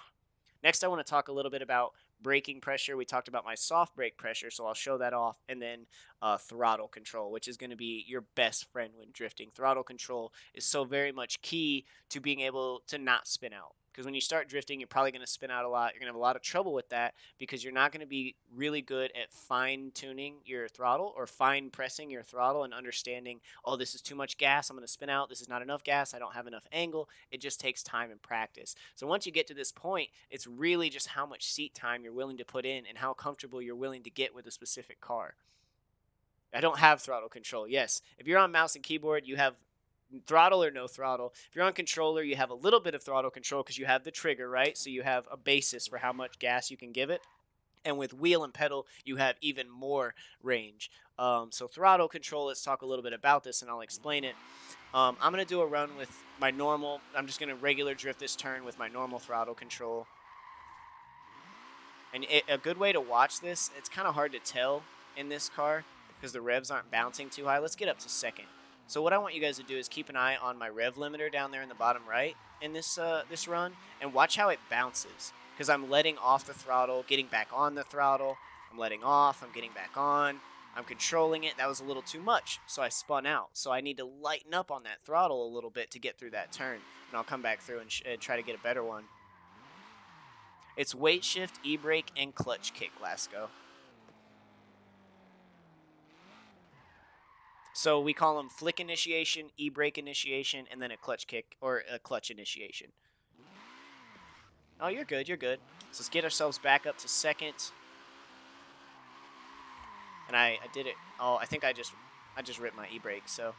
Next, I want to talk a little bit about braking pressure. We talked about my soft brake pressure, so I'll show that off. And then throttle control, which is going to be your best friend when drifting. Throttle control is so very much key to being able to not spin out. Because when you start drifting, you're probably going to spin out a lot. You're going to have a lot of trouble with that because you're not going to be really good at fine-tuning your throttle or fine-pressing your throttle and understanding, oh, this is too much gas, I'm going to spin out. This is not enough gas, I don't have enough angle. It just takes time and practice. So once you get to this point, it's really just how much seat time you're willing to put in and how comfortable you're willing to get with a specific car. I don't have throttle control. Yes, if you're on mouse and keyboard, you have throttle or no throttle. If you're on controller, you have a little bit of throttle control because you have the trigger, right? So you have a basis for how much gas you can give it. And with wheel and pedal, you have even more range. So throttle control, let's talk a little bit about this and I'll explain it. I'm going to do a run with my normal, I'm just going to regular drift this turn with my normal throttle control. And a good way to watch this, it's kind of hard to tell in this car because the revs aren't bouncing too high. Let's get up to second. So what I want you guys to do is keep an eye on my rev limiter down there in the bottom right in this run, and watch how it bounces. Because I'm letting off the throttle, getting back on the throttle. I'm letting off, I'm getting back on. I'm controlling it. That was a little too much, so I spun out. So I need to lighten up on that throttle a little bit to get through that turn. And I'll come back through and try to get a better one. It's weight shift, e-brake, and clutch kick, Lasco. So we call them flick initiation, e-brake initiation, and then a clutch kick or a clutch initiation. Oh, you're good, you're good. So let's get ourselves back up to second. And I did it. Oh, I think I just ripped my e-brake, so.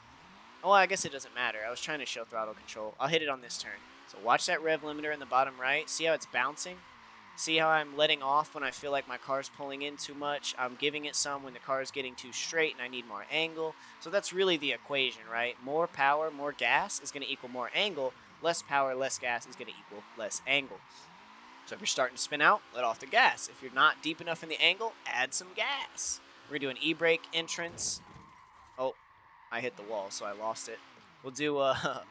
Oh, I guess it doesn't matter. I was trying to show throttle control. I'll hit it on this turn. So watch that rev limiter in the bottom right. See how it's bouncing? See how I'm letting off when I feel like my car's pulling in too much? I'm giving it some when the car is getting too straight and I need more angle. So that's really the equation, right? More power, more gas is going to equal more angle. Less power, less gas is going to equal less angle. So if you're starting to spin out, let off the gas. If you're not deep enough in the angle, add some gas. We're going to do an e-brake entrance. Oh, I hit the wall, so I lost it. We'll do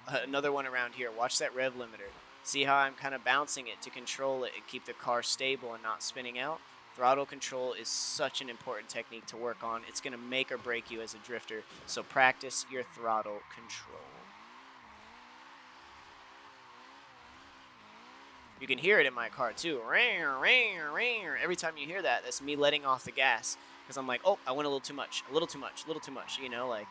another one around here. Watch that rev limiter. See how I'm kind of bouncing it to control it and keep the car stable and not spinning out? Throttle control is such an important technique to work on. It's going to make or break you as a drifter, so practice your throttle control. You can hear it in my car too. Every time you hear that, that's me letting off the gas. Because I'm like, oh, I went a little too much, a little too much, a little too much. You know, like,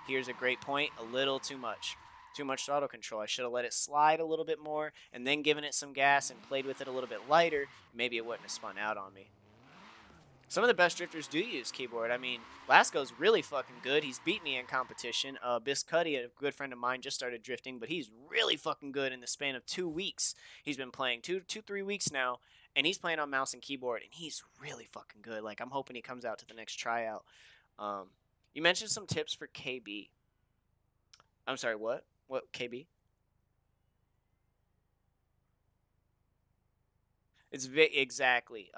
here's a great point, a little too much. Too much throttle control. I should have let it slide a little bit more and then given it some gas and played with it a little bit lighter. Maybe it wouldn't have spun out on me. Some of the best drifters do use keyboard. I mean, Lasco's really fucking good. He's beat me in competition. Biscuddy, a good friend of mine, just started drifting, but he's really fucking good in the span of 2 weeks. He's been playing 3 weeks now, and he's playing on mouse and keyboard, and he's really fucking good. Like, I'm hoping he comes out to the next tryout. Um, you mentioned some tips for KB. I'm sorry, what? What KB? It's exactly.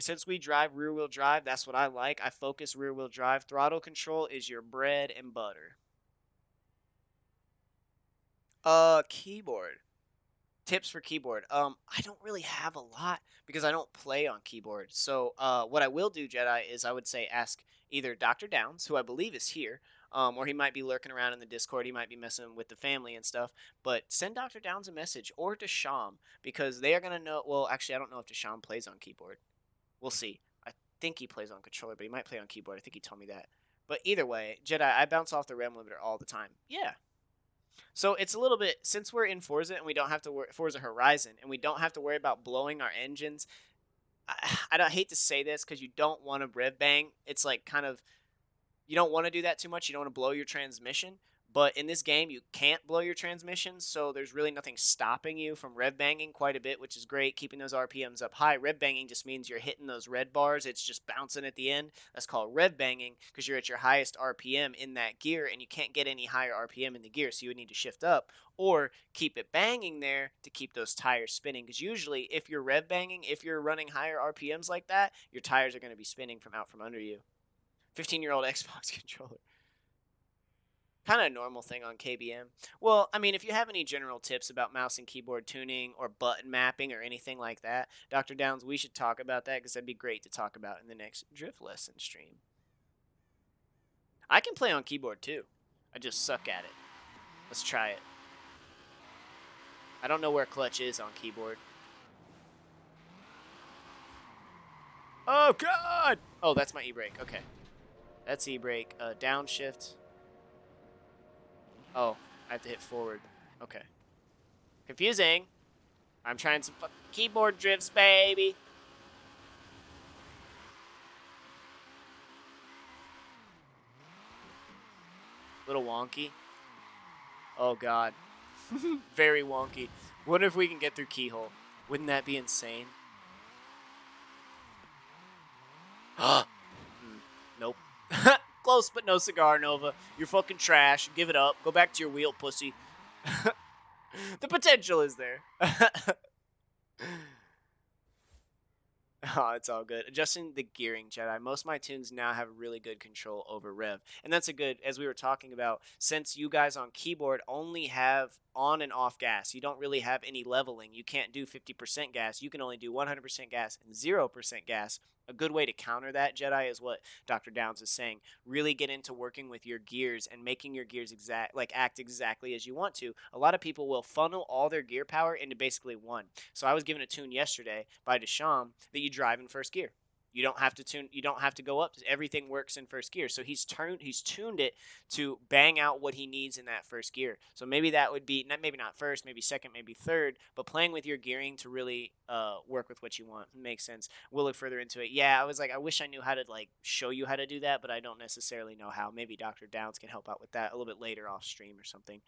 Since we drive rear wheel drive, that's what I like. I focus rear wheel drive. Throttle control is your bread and butter. Keyboard. Tips for keyboard. I don't really have a lot because I don't play on keyboard. So, what I will do, Jedi, is I would say ask either Dr. Downs, who I believe is here, or he might be lurking around in the Discord. He might be messing with the family and stuff. But send Dr. Downs a message or to Sham because they are gonna know. Well, actually, I don't know if Sham plays on keyboard. We'll see. I think he plays on controller, but he might play on keyboard. I think he told me that. But either way, Jedi, I bounce off the RAM limiter all the time. Yeah, so it's a little bit since we're in Forza and we don't have to Forza Horizon and we don't have to worry about blowing our engines. I don't hate to say this because you don't want to rev bang. It's like kind of you don't want to do that too much. You don't want to blow your transmission. But in this game, you can't blow your transmission, so there's really nothing stopping you from rev banging quite a bit, which is great, keeping those RPMs up high. Rev banging just means you're hitting those red bars. It's just bouncing at the end. That's called rev banging because you're at your highest RPM in that gear, and you can't get any higher RPM in the gear, so you would need to shift up or keep it banging there to keep those tires spinning. Because usually, if you're rev banging, if you're running higher RPMs like that, your tires are going to be spinning from out from under you. 15-year-old Xbox controller. Kind of a normal thing on KBM. Well, I mean, if you have any general tips about mouse and keyboard tuning or button mapping or anything like that, Dr. Downs, we should talk about that because that'd be great to talk about in the next drift lesson stream. I can play on keyboard too. I just suck at it. Let's try it. I don't know where clutch is on keyboard. Oh, God! Oh, that's my E-brake. Okay. That's E-brake. Downshift. Oh, I have to hit forward. Okay. Confusing. I'm trying some keyboard drifts, baby. Little wonky. Oh, God. Very wonky. Wonder if we can get through keyhole. Wouldn't that be insane? Nope. Close, but no cigar, Nova. You're fucking trash. Give it up. Go back to your wheel, pussy. The potential is there. Oh, it's all good. Adjusting the gearing, Jedi. Most of my tunes now have really good control over rev. And that's a good, as we were talking about, since you guys on keyboard only have on and off gas, you don't really have any leveling. You can't do 50% gas. You can only do 100% gas and 0% gas. A good way to counter that, Jedi, is what Dr. Downs is saying. Really get into working with your gears and making your gears act exactly as you want to. A lot of people will funnel all their gear power into basically one. So I was given a tune yesterday by Desham that you drive in first gear. You don't have to tune. You don't have to go up. Everything works in first gear. So he's tuned it to bang out what he needs in that first gear. So maybe that would be maybe not first, maybe second, maybe third. But playing with your gearing to really work with what you want makes sense. We'll look further into it. Yeah, I was like, I wish I knew how to show you how to do that, but I don't necessarily know how. Maybe Dr. Downs can help out with that a little bit later off stream or something.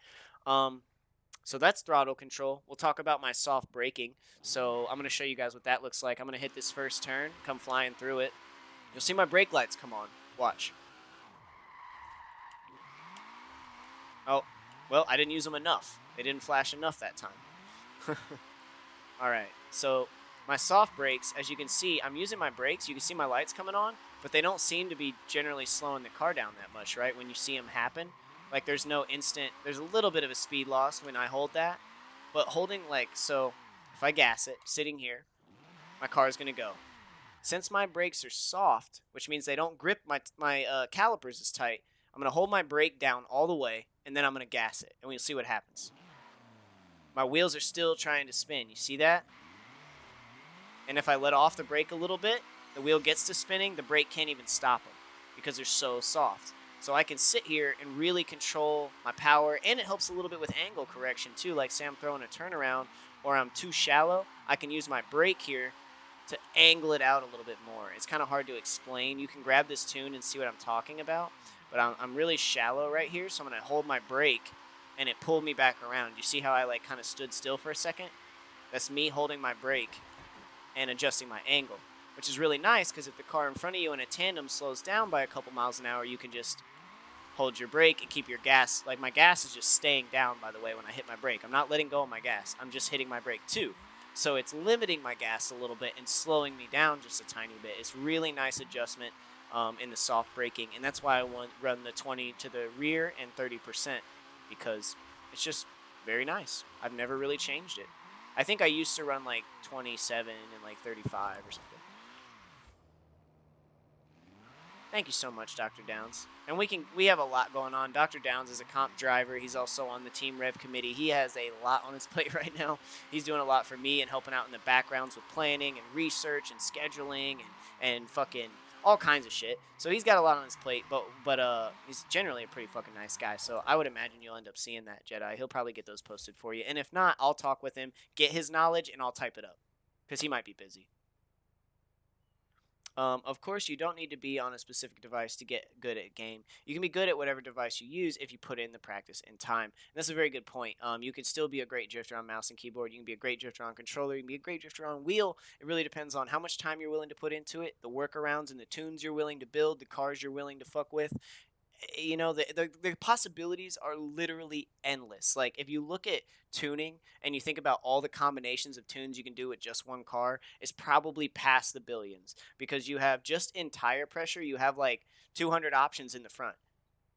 So that's throttle control. We'll talk about my soft braking. So I'm going to show you guys what that looks like. I'm going to hit this first turn, come flying through it. You'll see my brake lights come on. Watch. Oh, well, I didn't use them enough. They didn't flash enough that time. All right, so my soft brakes, as you can see, I'm using my brakes. You can see my lights coming on, but they don't seem to be generally slowing the car down that much, right, when you see them happen. Like, there's no instant, there's a little bit of a speed loss when I hold that, but holding, so if I gas it, sitting here, my car is going to go. Since my brakes are soft, which means they don't grip my calipers as tight, I'm going to hold my brake down all the way, and then I'm going to gas it, and we'll see what happens. My wheels are still trying to spin. You see that? And if I let off the brake a little bit, the wheel gets to spinning, the brake can't even stop them because they're so soft. So I can sit here and really control my power, and it helps a little bit with angle correction too. Like say I'm throwing a turnaround or I'm too shallow, I can use my brake here to angle it out a little bit more. It's kind of hard to explain. You can grab this tune and see what I'm talking about, but I'm really shallow right here, so I'm going to hold my brake, and it pulled me back around. You see how I kind of stood still for a second? That's me holding my brake and adjusting my angle, which is really nice because if the car in front of you in a tandem slows down by a couple miles an hour, you can just hold your brake and keep your gas. Like, my gas is just staying down, by the way, when I hit my brake. I'm not letting go of my gas. I'm just hitting my brake too. So it's limiting my gas a little bit and slowing me down just a tiny bit. It's really nice adjustment in the soft braking, and that's why I run the 20 to the rear and 30% because it's just very nice. I've never really changed it. I think I used to run like 27 and like 35 or something. Thank you so much, Dr. Downs. And we have a lot going on. Dr. Downs is a comp driver. He's also on the Team Rev committee. He has a lot on his plate right now. He's doing a lot for me and helping out in the backgrounds with planning and research and scheduling and fucking all kinds of shit. So he's got a lot on his plate, but he's generally a pretty fucking nice guy. So I would imagine you'll end up seeing that, Jedi. He'll probably get those posted for you. And if not, I'll talk with him, get his knowledge, and I'll type it up because he might be busy. Of course, you don't need to be on a specific device to get good at a game. You can be good at whatever device you use if you put in the practice and time. And that's a very good point. You can still be a great drifter on mouse and keyboard. You can be a great drifter on controller. You can be a great drifter on wheel. It really depends on how much time you're willing to put into it, the workarounds and the tunes you're willing to build, the cars you're willing to fuck with. You know, the possibilities are literally endless. Like, if you look at tuning and you think about all the combinations of tunes you can do with just one car, it's probably past the billions because you have just in tire pressure, you have like 200 options in the front,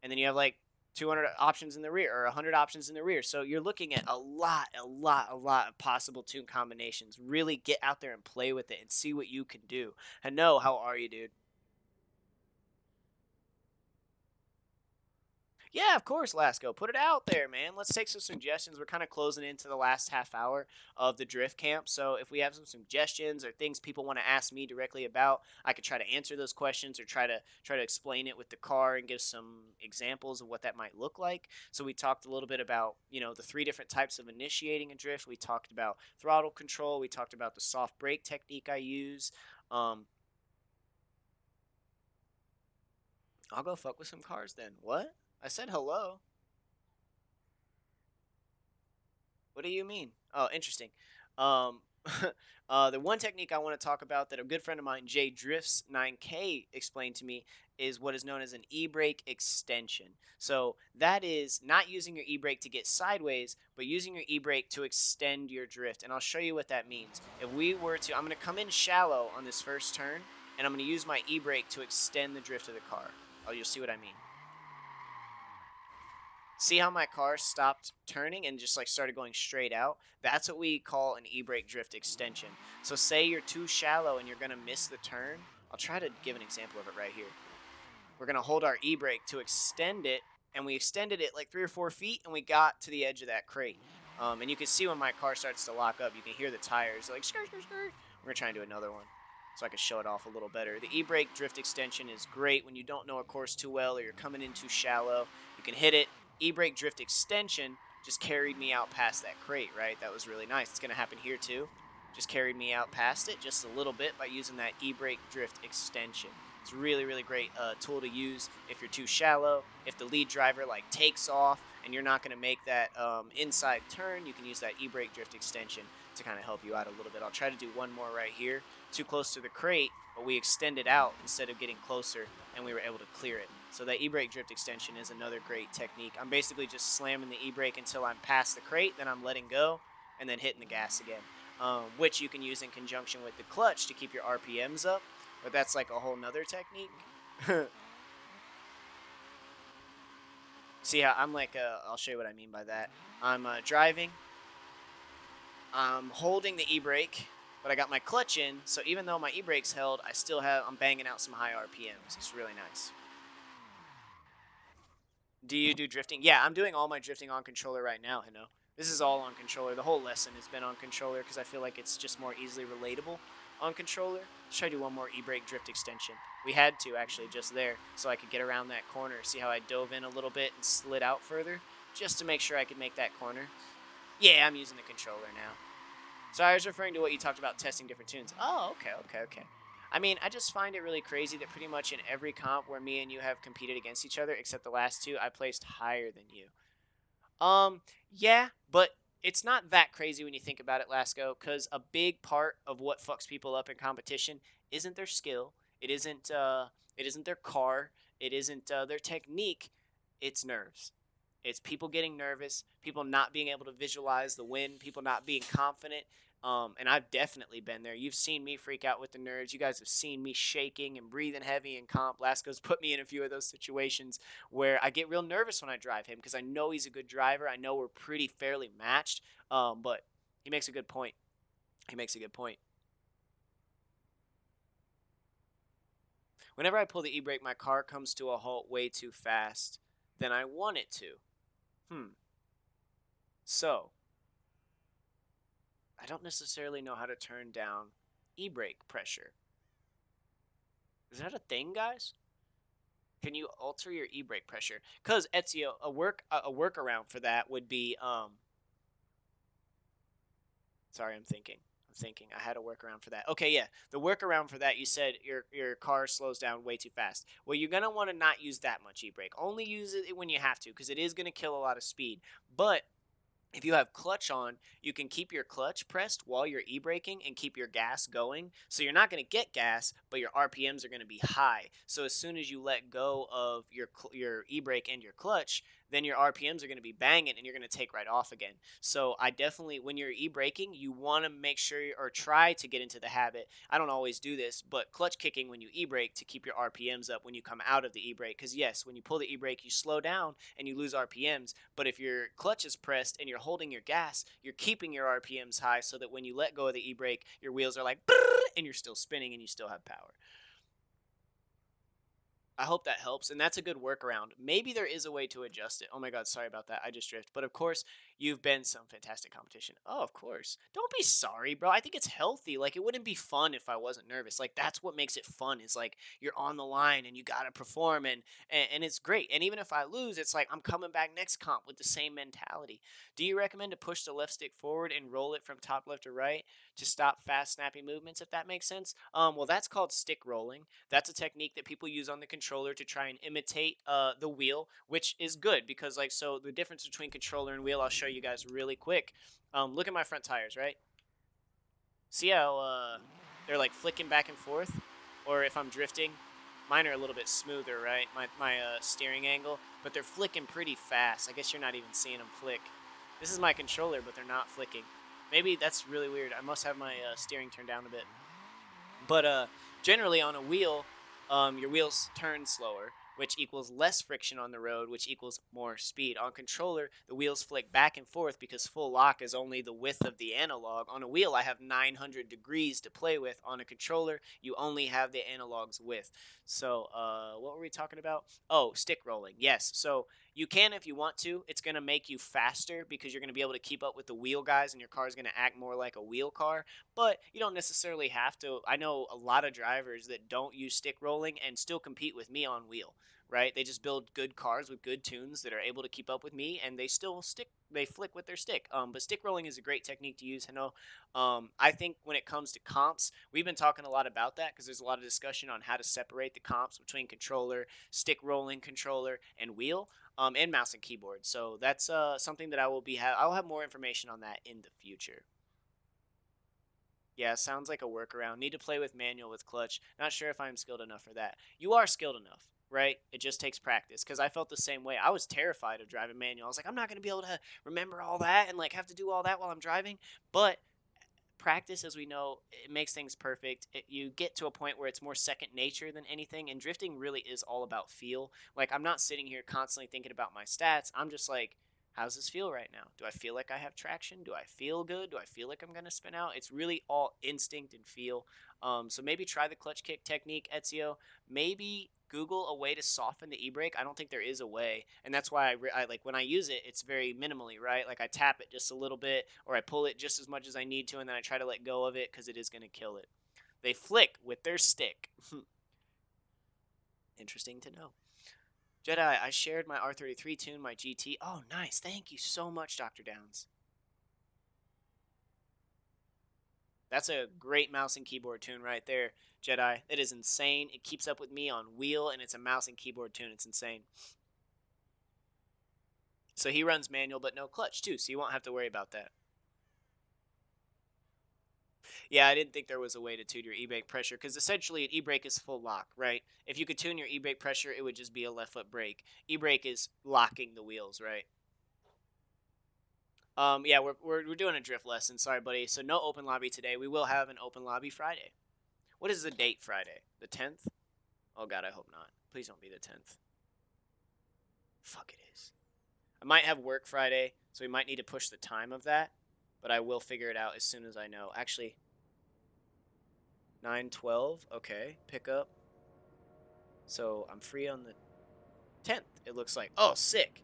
and then you have like 200 options in the rear or 100 options in the rear. So you're looking at a lot of possible tune combinations. Really get out there and play with it and see what you can do. And no, how are you, dude? Yeah, of course, Lasco. Put it out there, man. Let's take some suggestions. We're kind of closing into the last half hour of the drift camp. So if we have some suggestions or things people want to ask me directly about, I could try to answer those questions or try to explain it with the car and give some examples of what that might look like. So we talked a little bit about, the three different types of initiating a drift. We talked about throttle control. We talked about the soft brake technique I use. I'll go fuck with some cars then. What? I said hello. What do you mean? Oh, interesting. Um, the one technique I want to talk about that a good friend of mine, Jay Drifts 9K, explained to me is what is known as an e-brake extension. So that is not using your e-brake to get sideways, but using your e-brake to extend your drift. And I'll show you what that means. If we were to, I'm going to come in shallow on this first turn, and I'm going to use my e-brake to extend the drift of the car. Oh, you'll see what I mean. See how my car stopped turning and just like started going straight out? That's what we call an e-brake drift extension. So say you're too shallow and you're going to miss the turn. I'll try to give an example of it right here. We're going to hold our e-brake to extend it, and we extended it like 3 or 4 feet, and we got to the edge of that crate. And you can see when my car starts to lock up, you can hear the tires like skirt, skirt, skirt. We're going to try and do another one so I can show it off a little better. The e-brake drift extension is great when you don't know a course too well or you're coming in too shallow. You can hit it. E-brake drift extension just carried me out past that crate, right? That was really nice. It's going to happen here too. Just carried me out past it just a little bit by using that e-brake drift extension. It's a really great tool to use if you're too shallow. If the lead driver like takes off and you're not going to make that inside turn, you can use that e-brake drift extension to kind of help you out a little bit. I'll try to do one more right here. Too close to the crate, but we extended out instead of getting closer, and we were able to clear it. So that e-brake drift extension is another great technique. I'm basically just slamming the e-brake until I'm past the crate, then I'm letting go, and then hitting the gas again, which you can use in conjunction with the clutch to keep your RPMs up, but that's like a whole nother technique. See how I'm like, I'll show you what I mean by that. I'm driving, I'm holding the e-brake, but I got my clutch in, so even though my e-brake's held, I'm banging out some high RPMs. It's really nice. Do you do drifting? Yeah, I'm doing all my drifting on controller right now, Hino. This is all on controller. The whole lesson has been on controller because I feel like it's just more easily relatable on controller. Let's try to do one more e-brake drift extension. We had to, actually, just there, so I could get around that corner. See how I dove in a little bit and slid out further? Just to make sure I could make that corner. Yeah, I'm using the controller now. So I was referring to what you talked about, testing different tunes. Oh, okay. I mean, I just find it really crazy that pretty much in every comp where me and you have competed against each other, except the last two, I placed higher than you. Yeah, but it's not that crazy when you think about it, Lasco, because a big part of what fucks people up in competition isn't their skill, it isn't their car, it isn't their technique, it's nerves. It's people getting nervous, people not being able to visualize the win, people not being confident. And I've definitely been there. You've seen me freak out with the nerves. You guys have seen me shaking and breathing heavy in comp. Lasco's put me in a few of those situations where I get real nervous when I drive him because I know he's a good driver. I know we're pretty fairly matched. But he makes a good point. He makes a good point. Whenever I pull the e-brake, my car comes to a halt way too fast than I want it to. So, I don't necessarily know how to turn down e-brake pressure. Is that a thing, guys? Can you alter your e-brake pressure? Because Ezio, a workaround for that would be Sorry, I'm thinking. I had a workaround for that. Okay, yeah. The workaround for that, you said your car slows down way too fast. Well, you're going to want to not use that much e-brake. Only use it when you have to because it is going to kill a lot of speed. But if you have clutch on, you can keep your clutch pressed while you're e-braking and keep your gas going. So you're not going to get gas, but your RPMs are going to be high. So as soon as you let go of your e-brake and your clutch, then your RPMs are going to be banging and you're going to take right off again. So I definitely, when you're e-braking, you want to make sure or try to get into the habit. I don't always do this, but clutch kicking when you e-brake to keep your RPMs up when you come out of the e-brake. Because yes, when you pull the e-brake, you slow down and you lose RPMs. But if your clutch is pressed and you're holding your gas, you're keeping your RPMs high so that when you let go of the e-brake, your wheels are like, and you're still spinning and you still have power. I hope that helps, and that's a good workaround. Maybe there is a way to adjust it. Oh my god, sorry about that. I just drift. But of course, you've been some fantastic competition. Oh, of course. Don't be sorry, bro. I think it's healthy. Like it wouldn't be fun if I wasn't nervous. Like that's what makes it fun. Is like you're on the line and you gotta perform, and it's great. And even if I lose, it's like I'm coming back next comp with the same mentality. Do you recommend to push the left stick forward and roll it from top left to right to stop fast, snappy movements? If that makes sense. Well, that's called stick rolling. That's a technique that people use on the controller to try and imitate the wheel, which is good because, like, so the difference between controller and wheel, I'll show you guys really quick. Look at my front tires, right? See how they're like flicking back and forth? Or if I'm drifting, mine are a little bit smoother, right? My steering angle, but they're flicking pretty fast. I guess you're not even seeing them flick. This is my controller, but they're not flicking. Maybe that's really weird. I must have my steering turned down a bit. But generally, on a wheel, your wheels turn slower, which equals less friction on the road, which equals more speed. On controller, the wheels flick back and forth because full lock is only the width of the analog. On a wheel, I have 900 degrees to play with. On a controller, you only have the analog's width. So, what were we talking about? Oh, stick rolling. Yes. So you can if you want to. It's going to make you faster because you're going to be able to keep up with the wheel guys, and your car is going to act more like a wheel car, but you don't necessarily have to. I know a lot of drivers that don't use stick rolling and still compete with me on wheel, right? They just build good cars with good tunes that are able to keep up with me, and they flick with their stick. But stick rolling is a great technique to use. I know. I think when it comes to comps, we've been talking a lot about that because there's a lot of discussion on how to separate the comps between controller, stick rolling controller, and wheel. And mouse and keyboard. So that's something that I'll have more information on that in the future. Yeah, sounds like a workaround. Need to play with manual with clutch. Not sure if I'm skilled enough for that. You are skilled enough, right? It just takes practice. Because I felt the same way. I was terrified of driving manual. I was like, I'm not going to be able to remember all that and like have to do all that while I'm driving. But practice, as we know, it makes things perfect. You get to a point where it's more second nature than anything, and drifting really is all about feel. Like, I'm not sitting here constantly thinking about my stats. I'm just like, how's this feel right now? Do I feel like I have traction? Do I feel good? Do I feel like I'm going to spin out? It's really all instinct and feel. So maybe try the clutch kick technique, Ezio. Maybe Google a way to soften the e-brake. I don't think there is a way, and that's why I like when I use it. It's very minimally, right? Like I tap it just a little bit, or I pull it just as much as I need to, and then I try to let go of it because it is going to kill it. They flick with their stick. Interesting to know. Jedi, I shared my R33 tune, my GT. Oh, nice. Thank you so much, Dr. Downs. That's a great mouse and keyboard tune right there, Jedi. It is insane. It keeps up with me on wheel, and it's a mouse and keyboard tune. It's insane. So he runs manual but no clutch too, so you won't have to worry about that. Yeah, I didn't think there was a way to tune your e-brake pressure because essentially an e-brake is full lock, right? If you could tune your e-brake pressure, it would just be a left foot brake. E-brake is locking the wheels, right? Yeah, we're doing a drift lesson. Sorry, buddy. So no open lobby today. We will have an open lobby Friday. What is the date Friday? The 10th? Oh God, I hope not. Please don't be the 10th. Fuck, it is. I might have work Friday, so we might need to push the time of that, but I will figure it out as soon as I know. Actually, 9/12. Okay, pick up. So I'm free on the 10th. It looks like. Oh, sick.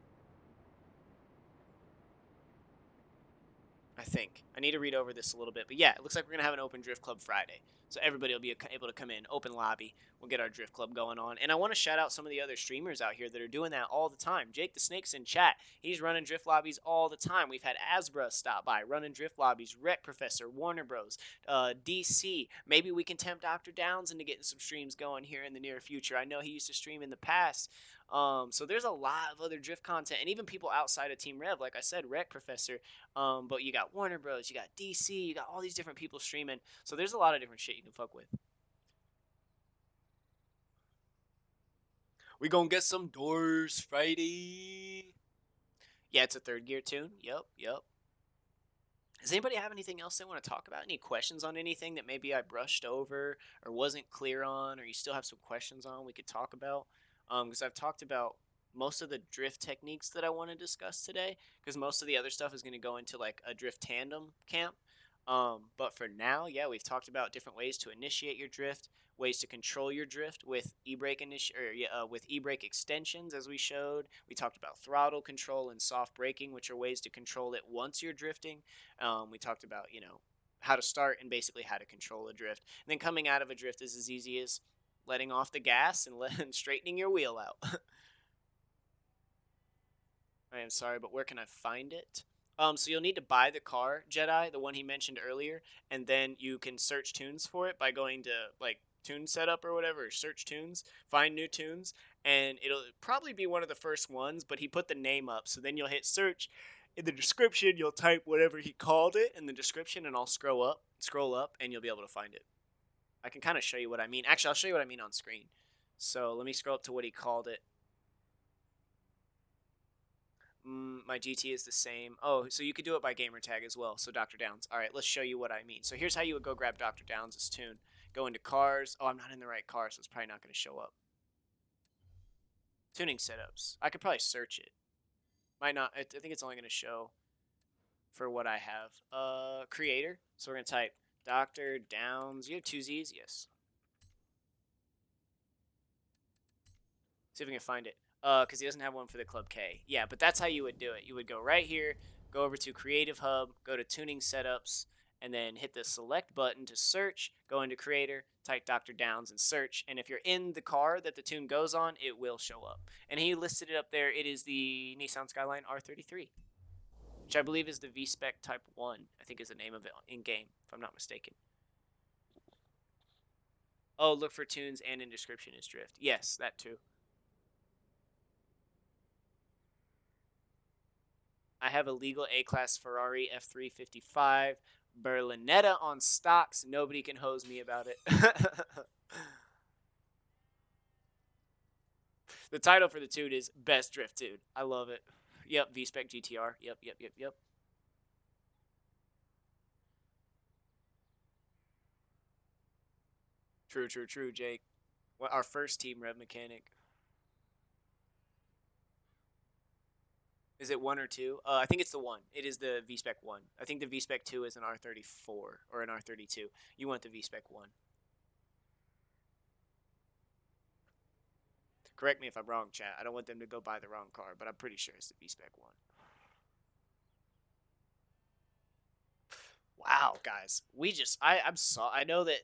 I think. I need to read over this a little bit. But yeah, it looks like we're going to have an open drift club Friday. So everybody will be able to come in, open lobby. We'll get our drift club going on. And I want to shout out some of the other streamers out here that are doing that all the time. Jake the Snake's in chat. He's running drift lobbies all the time. We've had Asbra stop by, running drift lobbies, Rec Professor, Warner Bros, DC. Maybe we can tempt Dr. Downs into getting some streams going here in the near future. I know he used to stream in the past. So there's a lot of other drift content, and even people outside of Team Rev, like I said, Rec Professor. But you got Warner Bros, you got DC, you got all these different people streaming. So there's a lot of different shit you can fuck with. We gonna get some doors Friday. Yeah, it's a third gear tune. Yep. Does anybody have anything else they want to talk about? Any questions on anything that maybe I brushed over or wasn't clear on, or you still have some questions on we could talk about? Because I've talked about most of the drift techniques that I want to discuss today, because most of the other stuff is going to go into like a drift tandem camp. But for now, yeah, we've talked about different ways to initiate your drift, ways to control your drift with with e-brake extensions, as we showed. We talked about throttle control and soft braking, which are ways to control it once you're drifting. We talked about how to start and basically how to control a drift. And then coming out of a drift is as easy as letting off the gas and straightening your wheel out. I am sorry, but where can I find it? So you'll need to buy the car, Jedi, the one he mentioned earlier, and then you can search tunes for it by going to like tune setup or whatever, or search tunes, find new tunes, and it'll probably be one of the first ones, but he put the name up, so then you'll hit search. In the description, you'll type whatever he called it in the description, and I'll scroll up, and you'll be able to find it. I can kind of show you what I mean. Actually, I'll show you what I mean on screen. So let me scroll up to what he called it. My GT is the same. Oh, so you could do it by gamer tag as well. So Dr. Downs. All right, let's show you what I mean. So here's how you would go grab Dr. Downs' tune. Go into cars. Oh, I'm not in the right car, so it's probably not going to show up. Tuning setups. I could probably search it. Might not. I think it's only going to show for what I have. Creator. So we're going to type Dr. Downs. You have two Z's? Yes. See if we can find it. Because he doesn't have one for the Club K. Yeah, but that's how you would do it. You would go right here, go over to Creative Hub, go to Tuning Setups, and then hit the select button to search, go into Creator, type Dr. Downs and search, and if you're in the car that the tune goes on, it will show up. And he listed it up there. It is the Nissan Skyline R33, which I believe is the V-Spec Type 1, I think is the name of it in-game, if I'm not mistaken. Oh, look for tunes and in description is drift. Yes, that too. I have a legal A-Class Ferrari F355 Berlinetta on stocks. Nobody can hose me about it. The title for the tune is Best Drift Tune. I love it. Yep, V-Spec GTR. Yep. True, Jake. Our first team rev mechanic. Is it 1 or 2? I think it's the 1. It is the V-Spec 1. I think the V-Spec 2 is an R34 or an R32. You want the V-Spec 1. Correct me if I'm wrong, chat. I don't want them to go buy the wrong car, but I'm pretty sure it's the V-Spec 1. Wow, guys. I know that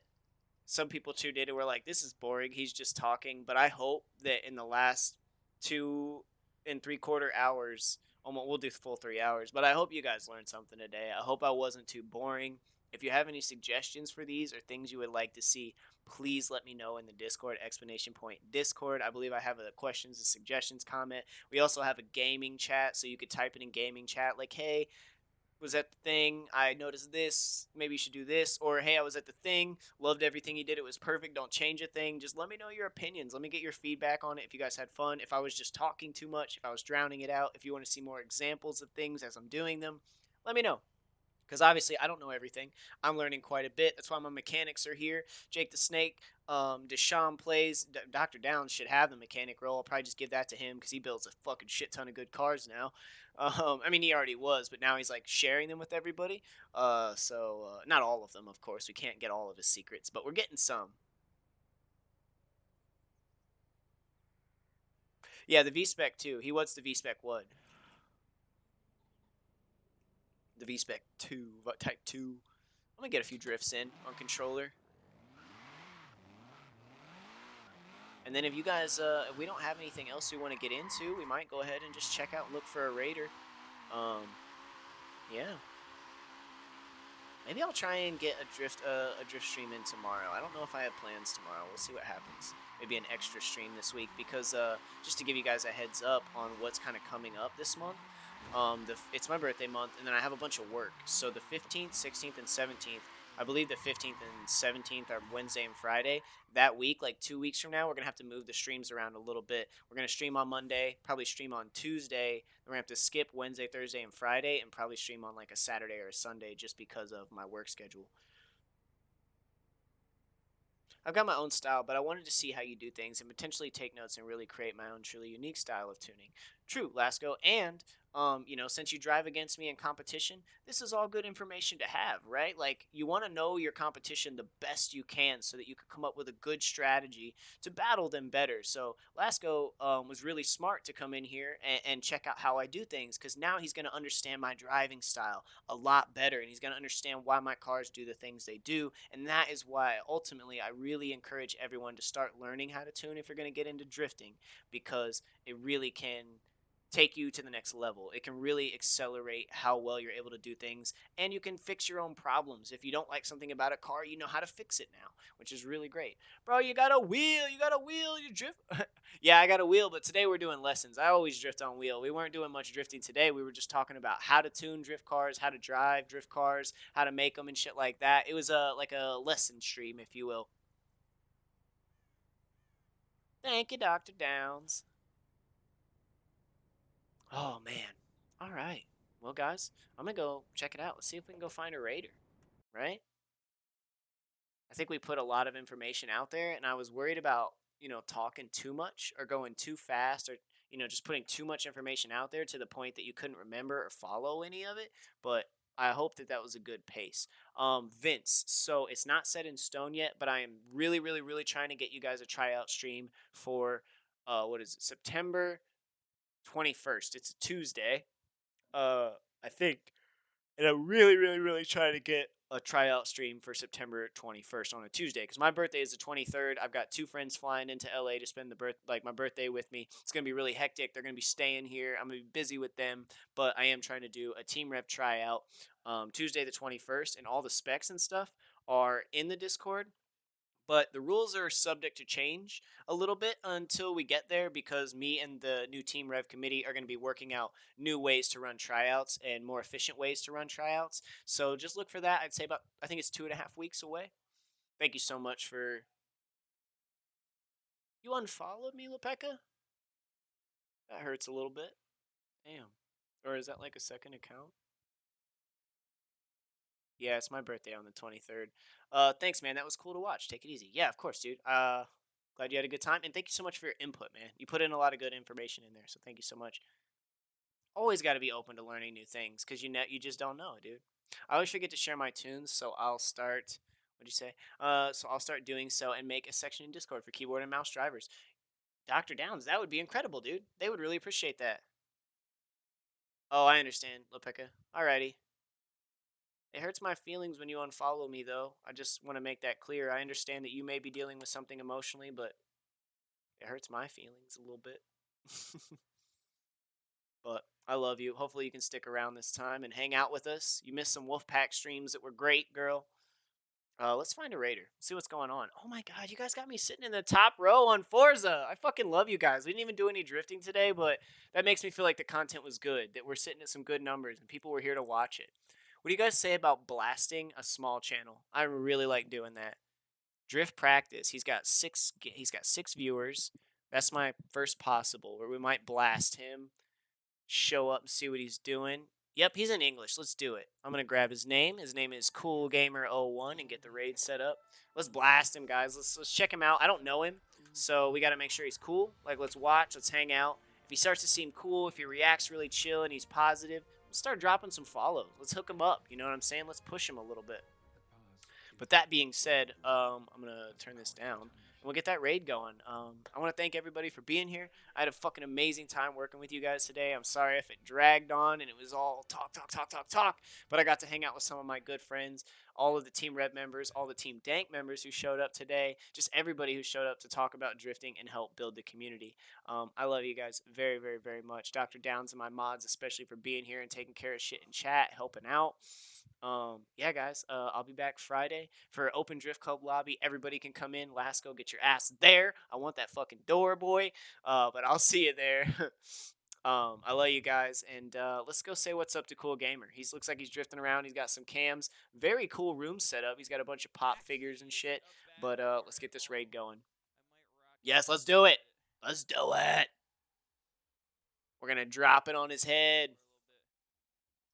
some people tuned in and were like, this is boring. He's just talking. But I hope that in the last 2 3/4 hours, we'll do full 3 hours, but I hope you guys learned something today. I hope I wasn't too boring. If you have any suggestions for these or things you would like to see, please let me know in the Discord, explanation point Discord. I believe I have a questions and suggestions comment. We also have a gaming chat, so you could type it in gaming chat like, hey, was at the thing. I noticed this. Maybe you should do this. Or, hey, I was at the thing. Loved everything you did. It was perfect. Don't change a thing. Just let me know your opinions. Let me get your feedback on it. If you guys had fun. If I was just talking too much. If I was drowning it out. If you want to see more examples of things as I'm doing them, let me know. Because obviously I don't know everything. I'm learning quite a bit. That's why my mechanics are here. Jake the Snake, Deshaun plays. Dr. Downs should have the mechanic role. I'll probably just give that to him because he builds a fucking shit ton of good cars now. I mean, he already was, but now he's like sharing them with everybody. Not all of them, of course. We can't get all of his secrets, but we're getting some. Yeah, the V Spec too. He wants the V Spec what? The V Spec 2, Type 2. I'm gonna get a few drifts in on controller. And then if you guys, if we don't have anything else we want to get into, we might go ahead and just check out and look for a raider. Um, yeah. Maybe I'll try and get a drift stream in tomorrow. I don't know if I have plans tomorrow. We'll see what happens. Maybe an extra stream this week because just to give you guys a heads up on what's kind of coming up this month. It's my birthday month, and then I have a bunch of work. So the 15th, 16th, and 17th, I believe the 15th and 17th are Wednesday and Friday. That week, like 2 weeks from now, we're going to have to move the streams around a little bit. We're going to stream on Monday, probably stream on Tuesday. Then we're going to have to skip Wednesday, Thursday, and Friday, and probably stream on like a Saturday or a Sunday just because of my work schedule. I've got my own style, but I wanted to see how you do things and potentially take notes and really create my own truly unique style of tuning. True, Lasco, and since you drive against me in competition, this is all good information to have, right? Like you want to know your competition the best you can so that you could come up with a good strategy to battle them better. So Lasco was really smart to come in here and check out how I do things because now he's going to understand my driving style a lot better, and he's going to understand why my cars do the things they do. And that is why ultimately I really encourage everyone to start learning how to tune if you're going to get into drifting, because it really can take you to the next level. It can really accelerate how well you're able to do things, and you can fix your own problems. If you don't like something about a car, you know how to fix it now, which is really great. Bro, you got a wheel, you drift. Yeah, I got a wheel, but today we're doing lessons. I always drift on wheel. We weren't doing much drifting today. We were just talking about how to tune drift cars, how to drive drift cars, how to make them and shit like that. It was like a lesson stream, if you will. Thank you, Dr. Downs. Oh man. All right. Well, guys, I'm gonna go check it out. Let's see if we can go find a raider. Right? I think we put a lot of information out there, and I was worried about talking too much or going too fast, or just putting too much information out there to the point that you couldn't remember or follow any of it. But I hope that that was a good pace. Vince, so it's not set in stone yet, but I am really, really, really trying to get you guys a tryout stream for what is it, September 21st. It's a Tuesday. Uh, I think, and I'm really, really, really trying to get a tryout stream for September 21st on a Tuesday because my birthday is the 23rd. I've got two friends flying into LA to spend my birthday with me. It's gonna be really hectic. They're gonna be staying here. I'm gonna be busy with them, but I am trying to do a team rep tryout Tuesday the 21st, and all the specs and stuff are in the Discord, but the rules are subject to change a little bit until we get there because me and the new team rev committee are going to be working out new ways to run tryouts and more efficient ways to run tryouts. So just look for that. I'd say about, I think it's 2.5 weeks away. Thank you so much for. You unfollowed me, Lepeka? That hurts a little bit. Damn. Or is that like a second account? Yeah, it's my birthday on the 23rd. Thanks, man. That was cool to watch. Take it easy. Yeah, of course, dude. Glad you had a good time, and thank you so much for your input, man. You put in a lot of good information in there, so thank you so much. Always got to be open to learning new things, cause you just don't know, dude. I always forget to share my tunes, so I'll start. What'd you say? So I'll start doing so and make a section in Discord for keyboard and mouse drivers. Dr. Downs, that would be incredible, dude. They would really appreciate that. Oh, I understand, Lepeka. Alrighty. It hurts my feelings when you unfollow me, though. I just want to make that clear. I understand that you may be dealing with something emotionally, but it hurts my feelings a little bit. But I love you. Hopefully, you can stick around this time and hang out with us. You missed some Wolfpack streams that were great, girl. Let's find a raider. See what's going on. Oh my god, you guys got me sitting in the top row on Forza. I fucking love you guys. We didn't even do any drifting today, but that makes me feel like the content was good. That we're sitting at some good numbers and people were here to watch it. What do you guys say about blasting a small channel? I really like doing that. Drift practice. He's got 6 viewers. That's my first possible where we might blast him, show up and see what he's doing. Yep, he's in English. Let's do it. I'm going to grab his name. His name is CoolGamer01 and get the raid set up. Let's blast him, guys. Let's check him out. I don't know him, so we got to make sure he's cool. Like, let's watch. Let's hang out. If he starts to seem cool, if he reacts really chill and he's positive, let's start dropping some follows. Let's hook him up. You know what I'm saying? Let's push him a little bit. But that being said, I'm going to turn this down. We'll get that raid going. I want to thank everybody for being here. I had a fucking amazing time working with you guys today. I'm sorry if it dragged on and it was all talk, talk, talk, talk, talk. But I got to hang out with some of my good friends, all of the Team Red members, all the Team Dank members who showed up today, just everybody who showed up to talk about drifting and help build the community. I love you guys very, very, very much. Dr. Downs and my mods, especially for being here and taking care of shit in chat, helping out. Yeah, guys, I'll be back Friday for Open Drift Club lobby. Everybody can come in. Lasco, get your ass there. I want that fucking door, boy. But I'll see you there. I love you guys, and let's go say what's up to Cool Gamer. He looks like he's drifting around. He's got some cams. Very cool room setup. He's got a bunch of pop figures and shit. But let's get this raid going. Yes, let's do it. Let's do it. We're gonna drop it on his head.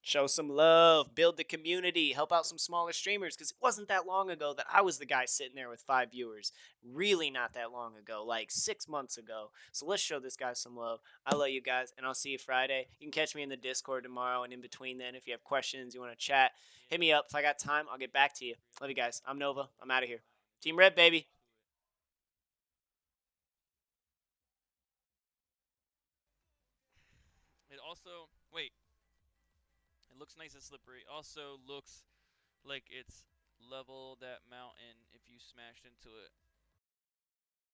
Show some love, build the community, help out some smaller streamers, because it wasn't that long ago that I was the guy sitting there with 5 viewers. Really not that long ago, like 6 months ago. So let's show this guy some love. I love you guys, and I'll see you Friday. You can catch me in the Discord tomorrow, and in between then, if you have questions, you want to chat, hit me up. If I got time, I'll get back to you. Love you guys. I'm Nova. I'm out of here. Team Red, baby. It also, wait, it looks nice and slippery. Also looks like it's level that mountain if you smashed into it.